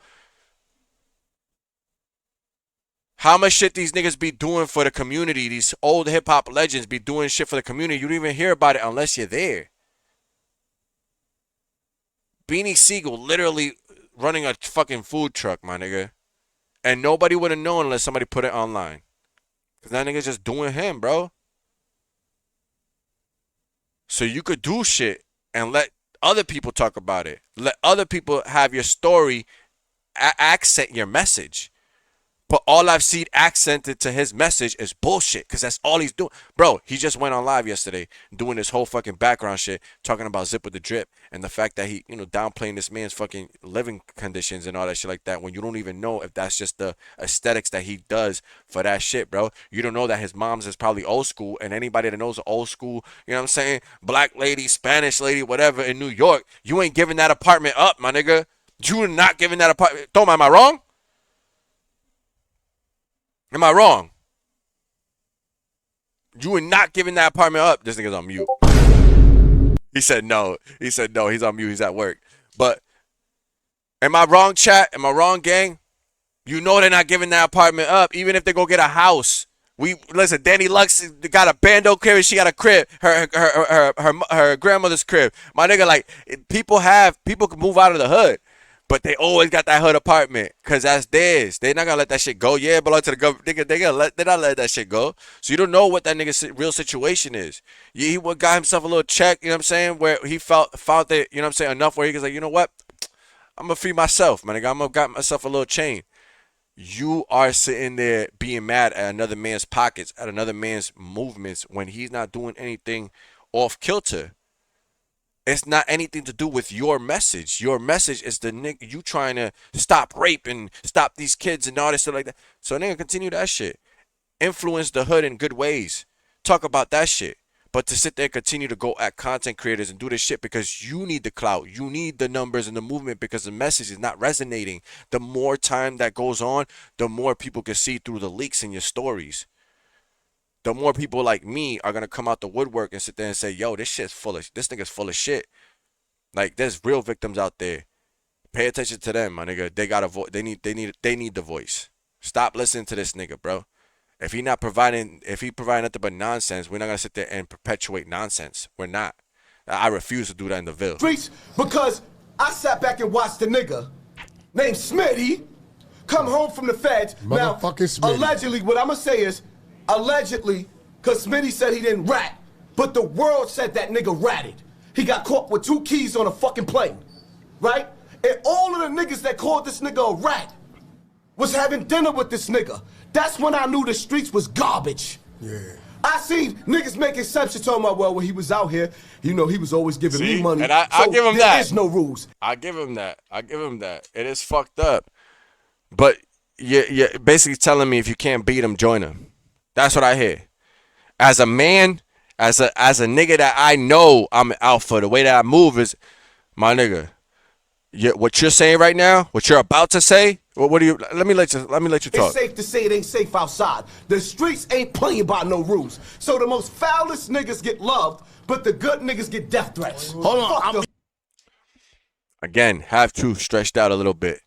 How much shit these niggas be doing for the community? These old hip hop legends be doing shit for the community. You don't even hear about it unless you're there. Beanie Siegel literally running a fucking food truck, my nigga. And nobody would have known unless somebody put it online. Because that nigga's just doing him, bro. So you could do shit and let other people talk about it. Let other people have your story accent your message. But all I've seen accented to his message is bullshit, because that's all he's doing. Bro, he just went on live yesterday doing this whole fucking background shit, talking about Zip with the Drip and the fact that he, you know, downplaying this man's fucking living conditions and all that shit like that, when you don't even know if that's just the aesthetics that he does for that shit, bro. You don't know that his mom's is probably old school, and anybody that knows old school, you know what I'm saying, black lady, Spanish lady, whatever in New York, you ain't giving that apartment up, my nigga. You are not giving that apartment. Don't, am I wrong? Am I wrong? You were not giving that apartment up. This nigga's on mute. He said no. He said no. He's on mute. He's at work. But am I wrong, chat? Am I wrong, gang? You know they're not giving that apartment up, even if they go get a house. Listen. Danny Lux got a bando crib. She got a crib. Her grandmother's crib. My nigga, like people can move out of the hood. But they always got that hood apartment because that's theirs. They're not going to let that shit go. Yeah, it belongs to the government. They're not letting that shit go. So you don't know what that nigga's real situation is. He got himself a little check, you know what I'm saying, where he found that, you know what I'm saying, enough where he was like, you know what? I'm going to free myself, man. I'm going to got myself a little chain. You are sitting there being mad at another man's pockets, at another man's movements when he's not doing anything off kilter. It's not anything to do with your message. Your message is the nigga you trying to stop rape and stop these kids and all this stuff like that. So nigga, continue that shit. Influence the hood in good ways. Talk about that shit. But to sit there and continue to go at content creators and do this shit because you need the clout. You need the numbers and the movement because the message is not resonating. The more time that goes on, the more people can see through the leaks in your stories. The more people like me are gonna come out the woodwork and sit there and say, yo, this nigga's full of shit. Like there's real victims out there. Pay attention to them, my nigga. They got a voice. They need the voice. Stop listening to this nigga, bro. If he providing nothing but nonsense, we're not gonna sit there and perpetuate nonsense. We're not. I refuse to do that in the Ville. Streets, because I sat back and watched the nigga named Smitty come home from the feds. Now, Smitty. Allegedly, what I'm gonna say is, allegedly, because Smitty said he didn't rat, but the world said that nigga ratted. He got caught with 2 keys on a fucking plane, right? And all of the niggas that called this nigga a rat was having dinner with this nigga. That's when I knew the streets was garbage. Yeah. I seen niggas make exceptions talking about, well, when he was out here, you know, he was always giving me money. And I'll give him that. There is no rules. I give him that. It is fucked up. But you're basically telling me if you can't beat him, join him. That's what I hear. As a man, as a nigga that I know I'm an alpha, the way that I move is, my nigga, what you're saying right now, what you're about to say, what do you? Let me let you talk. It's safe to say it ain't safe outside. The streets ain't playing by no rules. So the most foulest niggas get loved, but the good niggas get death threats. Hold on. Again, have truth stretched out a little bit.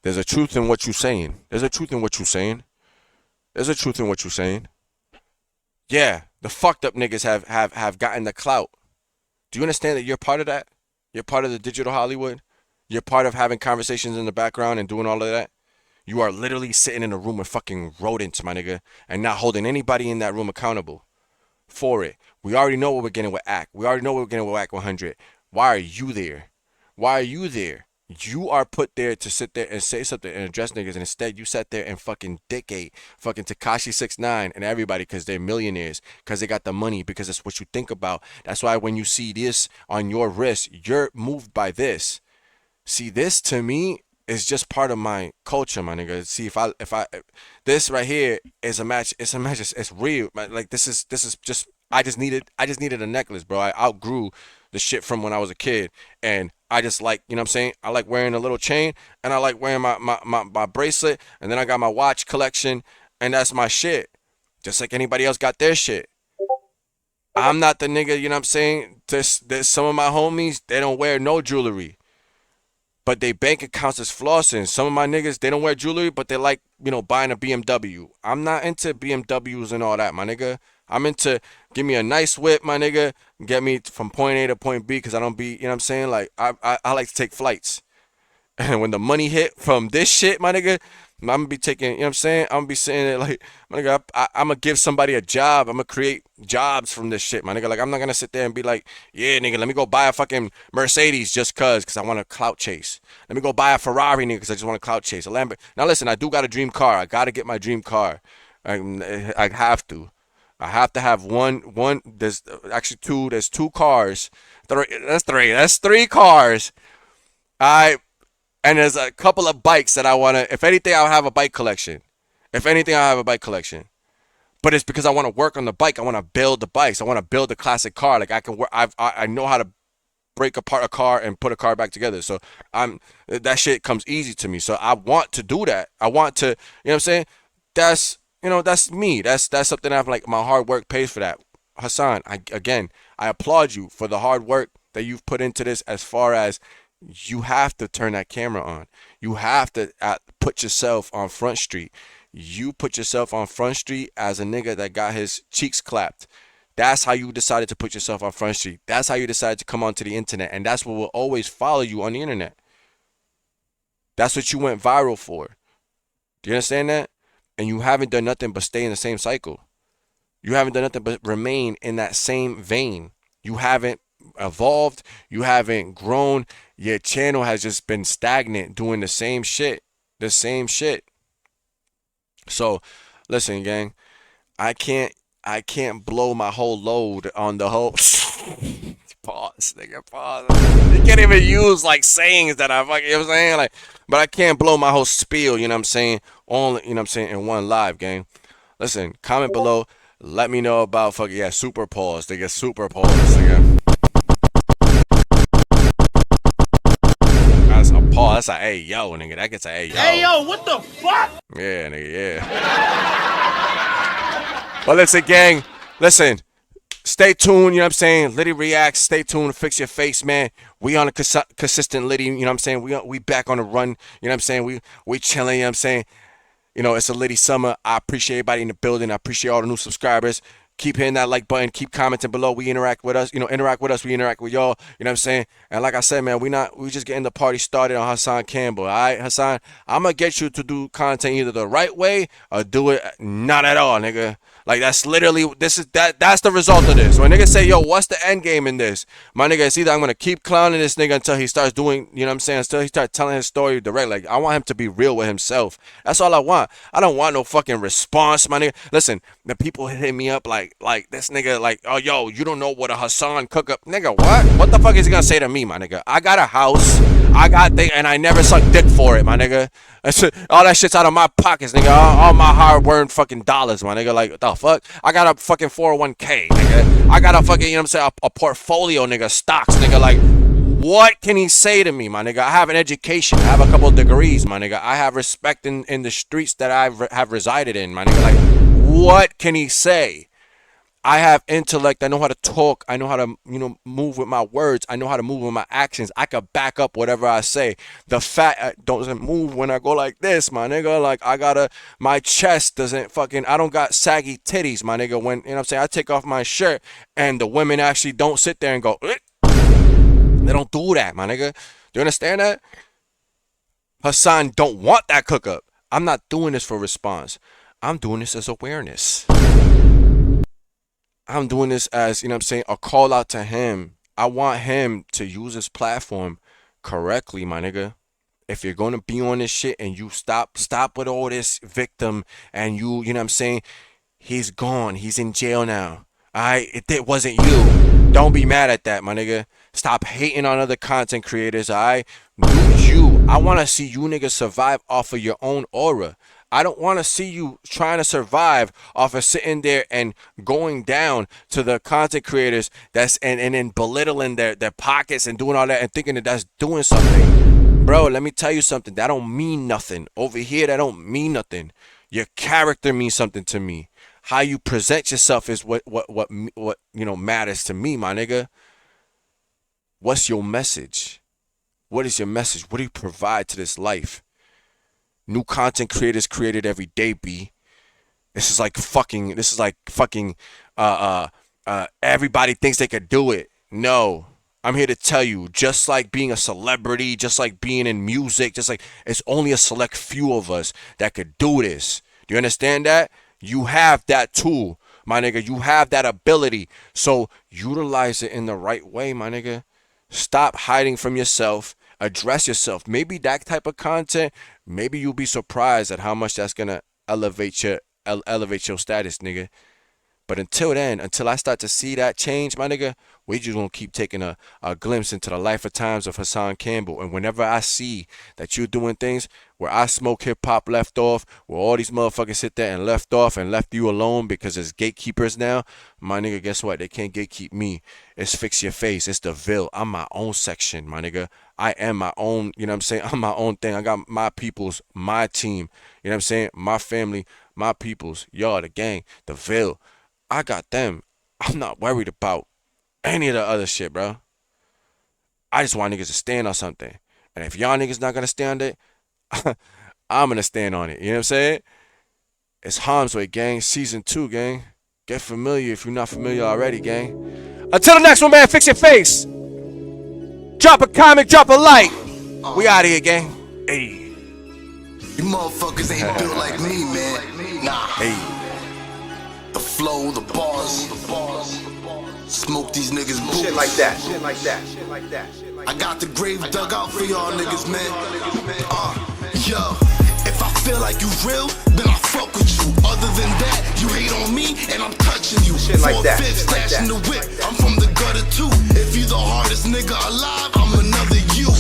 There's a truth in what you're saying. There's a truth in what you're saying. Yeah, the fucked up niggas have gotten the clout. Do you understand that you're part of that? You're part of the digital Hollywood? You're part of having conversations in the background and doing all of that? You are literally sitting in a room with fucking rodents, my nigga, and not holding anybody in that room accountable for it. We already know what we're getting with ACT. We already know what we're getting with ACT 100. Why are you there? Why are you there? You are put there to sit there and say something and address niggas, and instead you sat there and fucking dickate fucking Tekashi 6ix9ine and everybody because they're millionaires, because they got the money, because that's what you think about. That's why when you see this on your wrist, you're moved by this. See, this to me is just part of my culture, my nigga. See, if I this right here is a match. It's a match. It's real. Like this is just. I just needed a necklace, bro. I outgrew the shit from when I was a kid, and I just like, you know what I'm saying? I like wearing a little chain, and I like wearing my bracelet, and then I got my watch collection, and that's my shit. Just like anybody else got their shit. I'm not the nigga, you know what I'm saying? There's some of my homies, they don't wear no jewelry, but they bank accounts is flossing. Some of my niggas, they don't wear jewelry, but they like, you know, buying a BMW. I'm not into BMWs and all that, my nigga. I'm into, give me a nice whip, my nigga, get me from point A to point B, because I don't be, you know what I'm saying? Like, I like to take flights. And when the money hit from this shit, my nigga, I'm going to be taking, you know what I'm saying? I'm going to be saying it like, my nigga, I'm going to give somebody a job. I'm going to create jobs from this shit, my nigga. Like, I'm not going to sit there and be like, yeah, nigga, let me go buy a fucking Mercedes just because I want to clout chase. Let me go buy a Ferrari, nigga, because I just want to clout chase. A Lamborghini. Now, listen, I do got a dream car. I got to get my dream car. I have to. I have to have one. There's actually two. There's 2 cars. That's 3. That's 3 cars. And there's a couple of bikes that I want to. If anything, I'll have a bike collection. But it's because I want to work on the bike. I want to build the bikes. I want to build a classic car. Like I can work. I know how to break apart a car and put a car back together. So that shit comes easy to me. So I want to do that. I want to, you know what I'm saying? That's me. That's something I've like, my hard work pays for that. Hassan, I applaud you for the hard work that you've put into this, as far as you have to turn that camera on. You have to put yourself on Front Street. You put yourself on Front Street as a nigga that got his cheeks clapped. That's how you decided to put yourself on Front Street. That's how you decided to come onto the internet. And that's what will always follow you on the internet. That's what you went viral for. Do you understand that? And you haven't done nothing but stay in the same cycle. You haven't done nothing but remain in that same vein. You haven't evolved. You haven't grown. Your channel has just been stagnant, doing the same shit. The same shit. So, listen, gang. I can't blow my whole load on the whole. Pause, nigga, pause. You can't even use like sayings that I fucking, you know what I'm saying? Like, but I can't blow my whole spiel, you know what I'm saying? Only, you know what I'm saying, in one live, gang. Listen, comment below. Let me know about fucking, super pause, nigga, super pause, nigga. That's a pause. That's a hey yo, nigga. That gets a hey yo. Hey yo, what the fuck? Yeah, nigga, yeah. But listen, gang, listen. Stay tuned, you know what I'm saying? Litty Reacts, stay tuned, Fix Your Face, man. We on a consistent Litty, you know what I'm saying? We back on the run, you know what I'm saying? We chilling, you know what I'm saying? You know, it's a Litty summer. I appreciate everybody in the building. I appreciate all the new subscribers. Keep hitting that like button. Keep commenting below. We interact with us. You know, interact with us. We interact with y'all. You know what I'm saying? And like I said, man, we just getting the party started on Hassan Campbell. All right, Hassan, I'm going to get you to do content either the right way or do it not at all, nigga. Like, that's literally, that's the result of this. When niggas say, yo, what's the end game in this? My nigga, it's either I'm going to keep clowning this nigga until he starts doing, you know what I'm saying, until he starts telling his story direct. Like, I want him to be real with himself. That's all I want. I don't want no fucking response, my nigga. Listen, the people hit me up like this nigga, like, oh, yo, you don't know what a Hassan cook up. Nigga, what? What the fuck is he going to say to me, my nigga? I got a house. I got things, and I never sucked dick for it, my nigga. All that shit's out of my pockets, nigga. All my hard-earned fucking dollars, my nigga. Like, what the fuck? I got a fucking 401k, nigga. I got a fucking, you know what I'm saying, a portfolio, nigga, stocks, nigga. Like, what can he say to me, my nigga? I have an education. I have a couple of degrees, my nigga. I have respect in the streets that I have resided in, my nigga. Like, what can he say? I have intellect. I know how to talk. I know how to, you know, move with my words. I know how to move with my actions. I could back up whatever I say. The fat doesn't move when I go like this, my nigga. Like, my chest doesn't fucking, I don't got saggy titties, my nigga. When, you know what I'm saying, I take off my shirt and the women actually don't sit there and go, eh. They don't do that, my nigga. Do you understand that? Hassan don't want that cook up. I'm not doing this for response. I'm doing this as awareness. I'm doing this as, you know what I'm saying, a call out to him. I want him to use his platform correctly, my nigga. If you're going to be on this shit and you stop with all this victim and you know what I'm saying, he's gone. He's in jail now. All right? It wasn't you. Don't be mad at that, my nigga. Stop hating on other content creators, all right? Do you. I want to see you niggas survive off of your own aura. I don't want to see you trying to survive off of sitting there and going down to the content creators and then belittling their pockets and doing all that and thinking that that's doing something. Bro, let me tell you something. That don't mean nothing. Over here, that don't mean nothing. Your character means something to me. How you present yourself is what you know matters to me, my nigga. What's your message? What is your message? What do you provide to this life? New content creators created every day, B. This is like fucking everybody thinks they could do it. No. I'm here to tell you, just like being a celebrity, just like being in music, just like it's only a select few of us that could do this. Do you understand that? You have that tool, my nigga. You have that ability. So utilize it in the right way, my nigga. Stop hiding from yourself. Address yourself. Maybe that type of content, maybe you'll be surprised at how much that's gonna elevate your status, nigga. But until then, until I start to see that change, my nigga, we just gonna keep taking a glimpse into the life of times of Hassan Campbell. And whenever I see that you're doing things, where I Smoke Hip Hop left off, where all these motherfuckers sit there and left off and left you alone because there's gatekeepers now. My nigga, guess what? They can't gatekeep me. It's FixYaFace. It's the Ville. I'm my own section, my nigga. I am my own, you know what I'm saying? I'm my own thing. I got my peoples, my team, you know what I'm saying? My family, my peoples, y'all, the gang, the Ville. I got them. I'm not worried about any of the other shit, bro. I just want niggas to stand on something. And if y'all niggas not gonna stand on it, I'm gonna stand on it. You know what I'm saying? It's Harm's Way, gang. Season 2, gang. Get familiar if you're not familiar already, gang. Until the next one, man. FixYaFace. Drop a comment, drop a like. We out of here, gang. Hey. You motherfuckers ain't built like me, man. Nah. Hey. The flow, the bars. Smoke these niggas boots. Shit like that, shit like that, shit like that, shit like that. I got the grave dug out for y'all niggas, man. Yo, if I feel like you real, then I fuck with you. Other than that, you hate on me and I'm touching you. Shit like that, 4/5 shit like stash in that. the whip. I'm from the gutter too. If you the hardest nigga alive, I'm another you.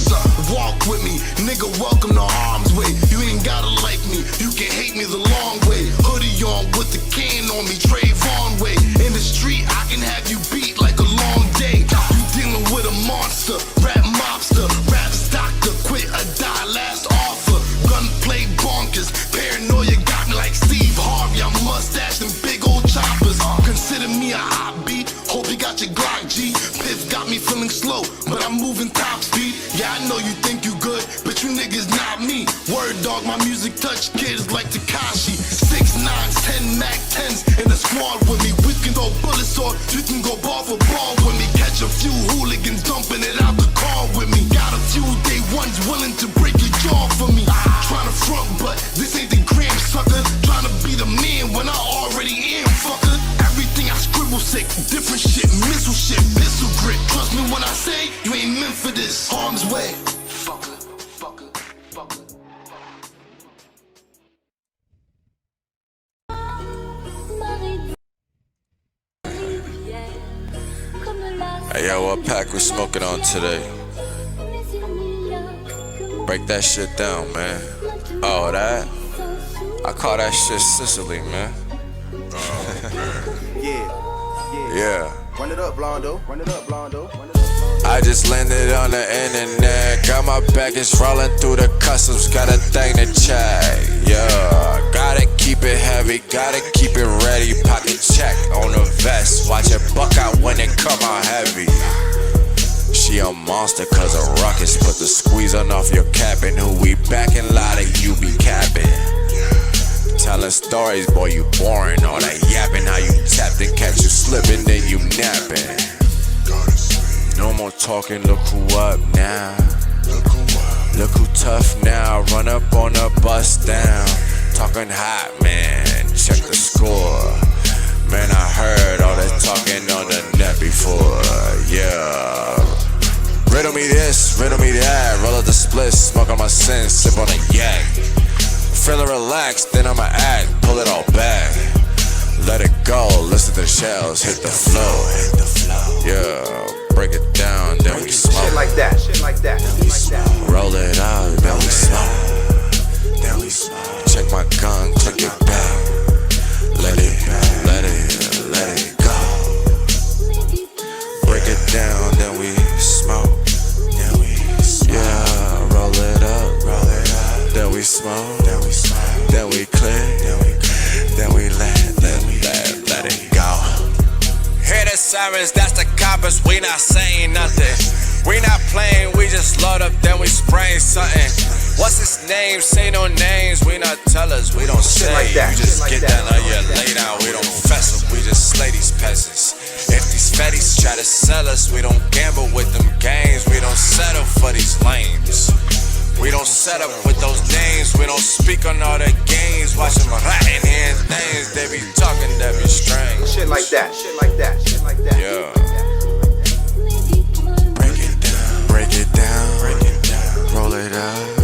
Walk with me, nigga. Welcome to Harm's Way. You ain't gotta like me, you can hate me the long way. Hoodie on with the can on me, Trayvon way. In the street, I can have you beat like a long day. You dealing with a monster, rap mobster, rap's doctor, quit or die, last offer. Gunplay bonkers, paranoia got me like Steve Harvey. I'm mustache and big old choppers. Consider me a hot beat. Hope you got your Glock G. Piff got me feeling slow, but I'm moving top speed. Yeah, I know you think you good, but you niggas not me. Word dog, my music touch kids like Tekashi. 6 9s, 10 Mac 10s in the squad with me. We can go bullets or you can go ball for ball with me. Catch a few hooligans dumping it out the car with me. Got a few day ones willing to break your jaw for me. Tryna front, but this ain't the gram, sucker. Tryna be the man when I already am, fucker. Everything I scribble sick, different shit, missile shit, pistol grip. Trust me when I say you ain't meant for this. Harm's Way. Fucker, fucker, fucker. Hey yo, what pack we smoking on today? Break that shit down, man. Oh, that? I call that shit Sicily, man. Yeah. Run it up, Blondo. Run it up, Blondo. I just landed on the internet. Got my baggage rolling through the customs. Got a thing to check. Yeah. Gotta keep it heavy. Gotta keep it ready. Pocket check on the vest. Watch it buck out when it come out heavy. She a monster cause of rockets. Put the squeeze on off your cabin. Who we backing? Lot of you be capping. Telling stories, boy, you boring. All that yapping, how you tapped and catch you slipping, then you napping. No more talking, look who up now. Look who tough now. Run up on a bus down. Talking hot, man. Check the score. Man, I heard all that talking on the net before. Yeah. Riddle me this, riddle me that. Roll up the split, smoke on my sins, sip on a yak. Feeling relaxed, then I'ma act, pull it all back. Let it go, listen to the shells, hit the flow. Yeah, break it down, then we smoke. Shit like that, shit like that, shit like that. Roll it out, then we smoke. Then we smoke. Check my gun, click it back. Let it go. Break it down, then we smoke. Yeah, roll it up, then we smoke. Then we clear, then we let it go. Hear the sirens, that's the coppers, we not saying nothing. We not playing, we just load up, then we spray something. What's his name? Say no names, we not tellers, we don't say. Like that, you just like get that. down on your lay down, we don't fess up, we just slay these peasants. If these fetties try to sell us, we don't gamble with them games, we don't settle for these lames. We don't set up with those names, we don't speak on all the games. Watch them ratting in things, they be talking, they be strange. Shit like that, shit like that, shit like that. Yeah. Break it down, roll it up.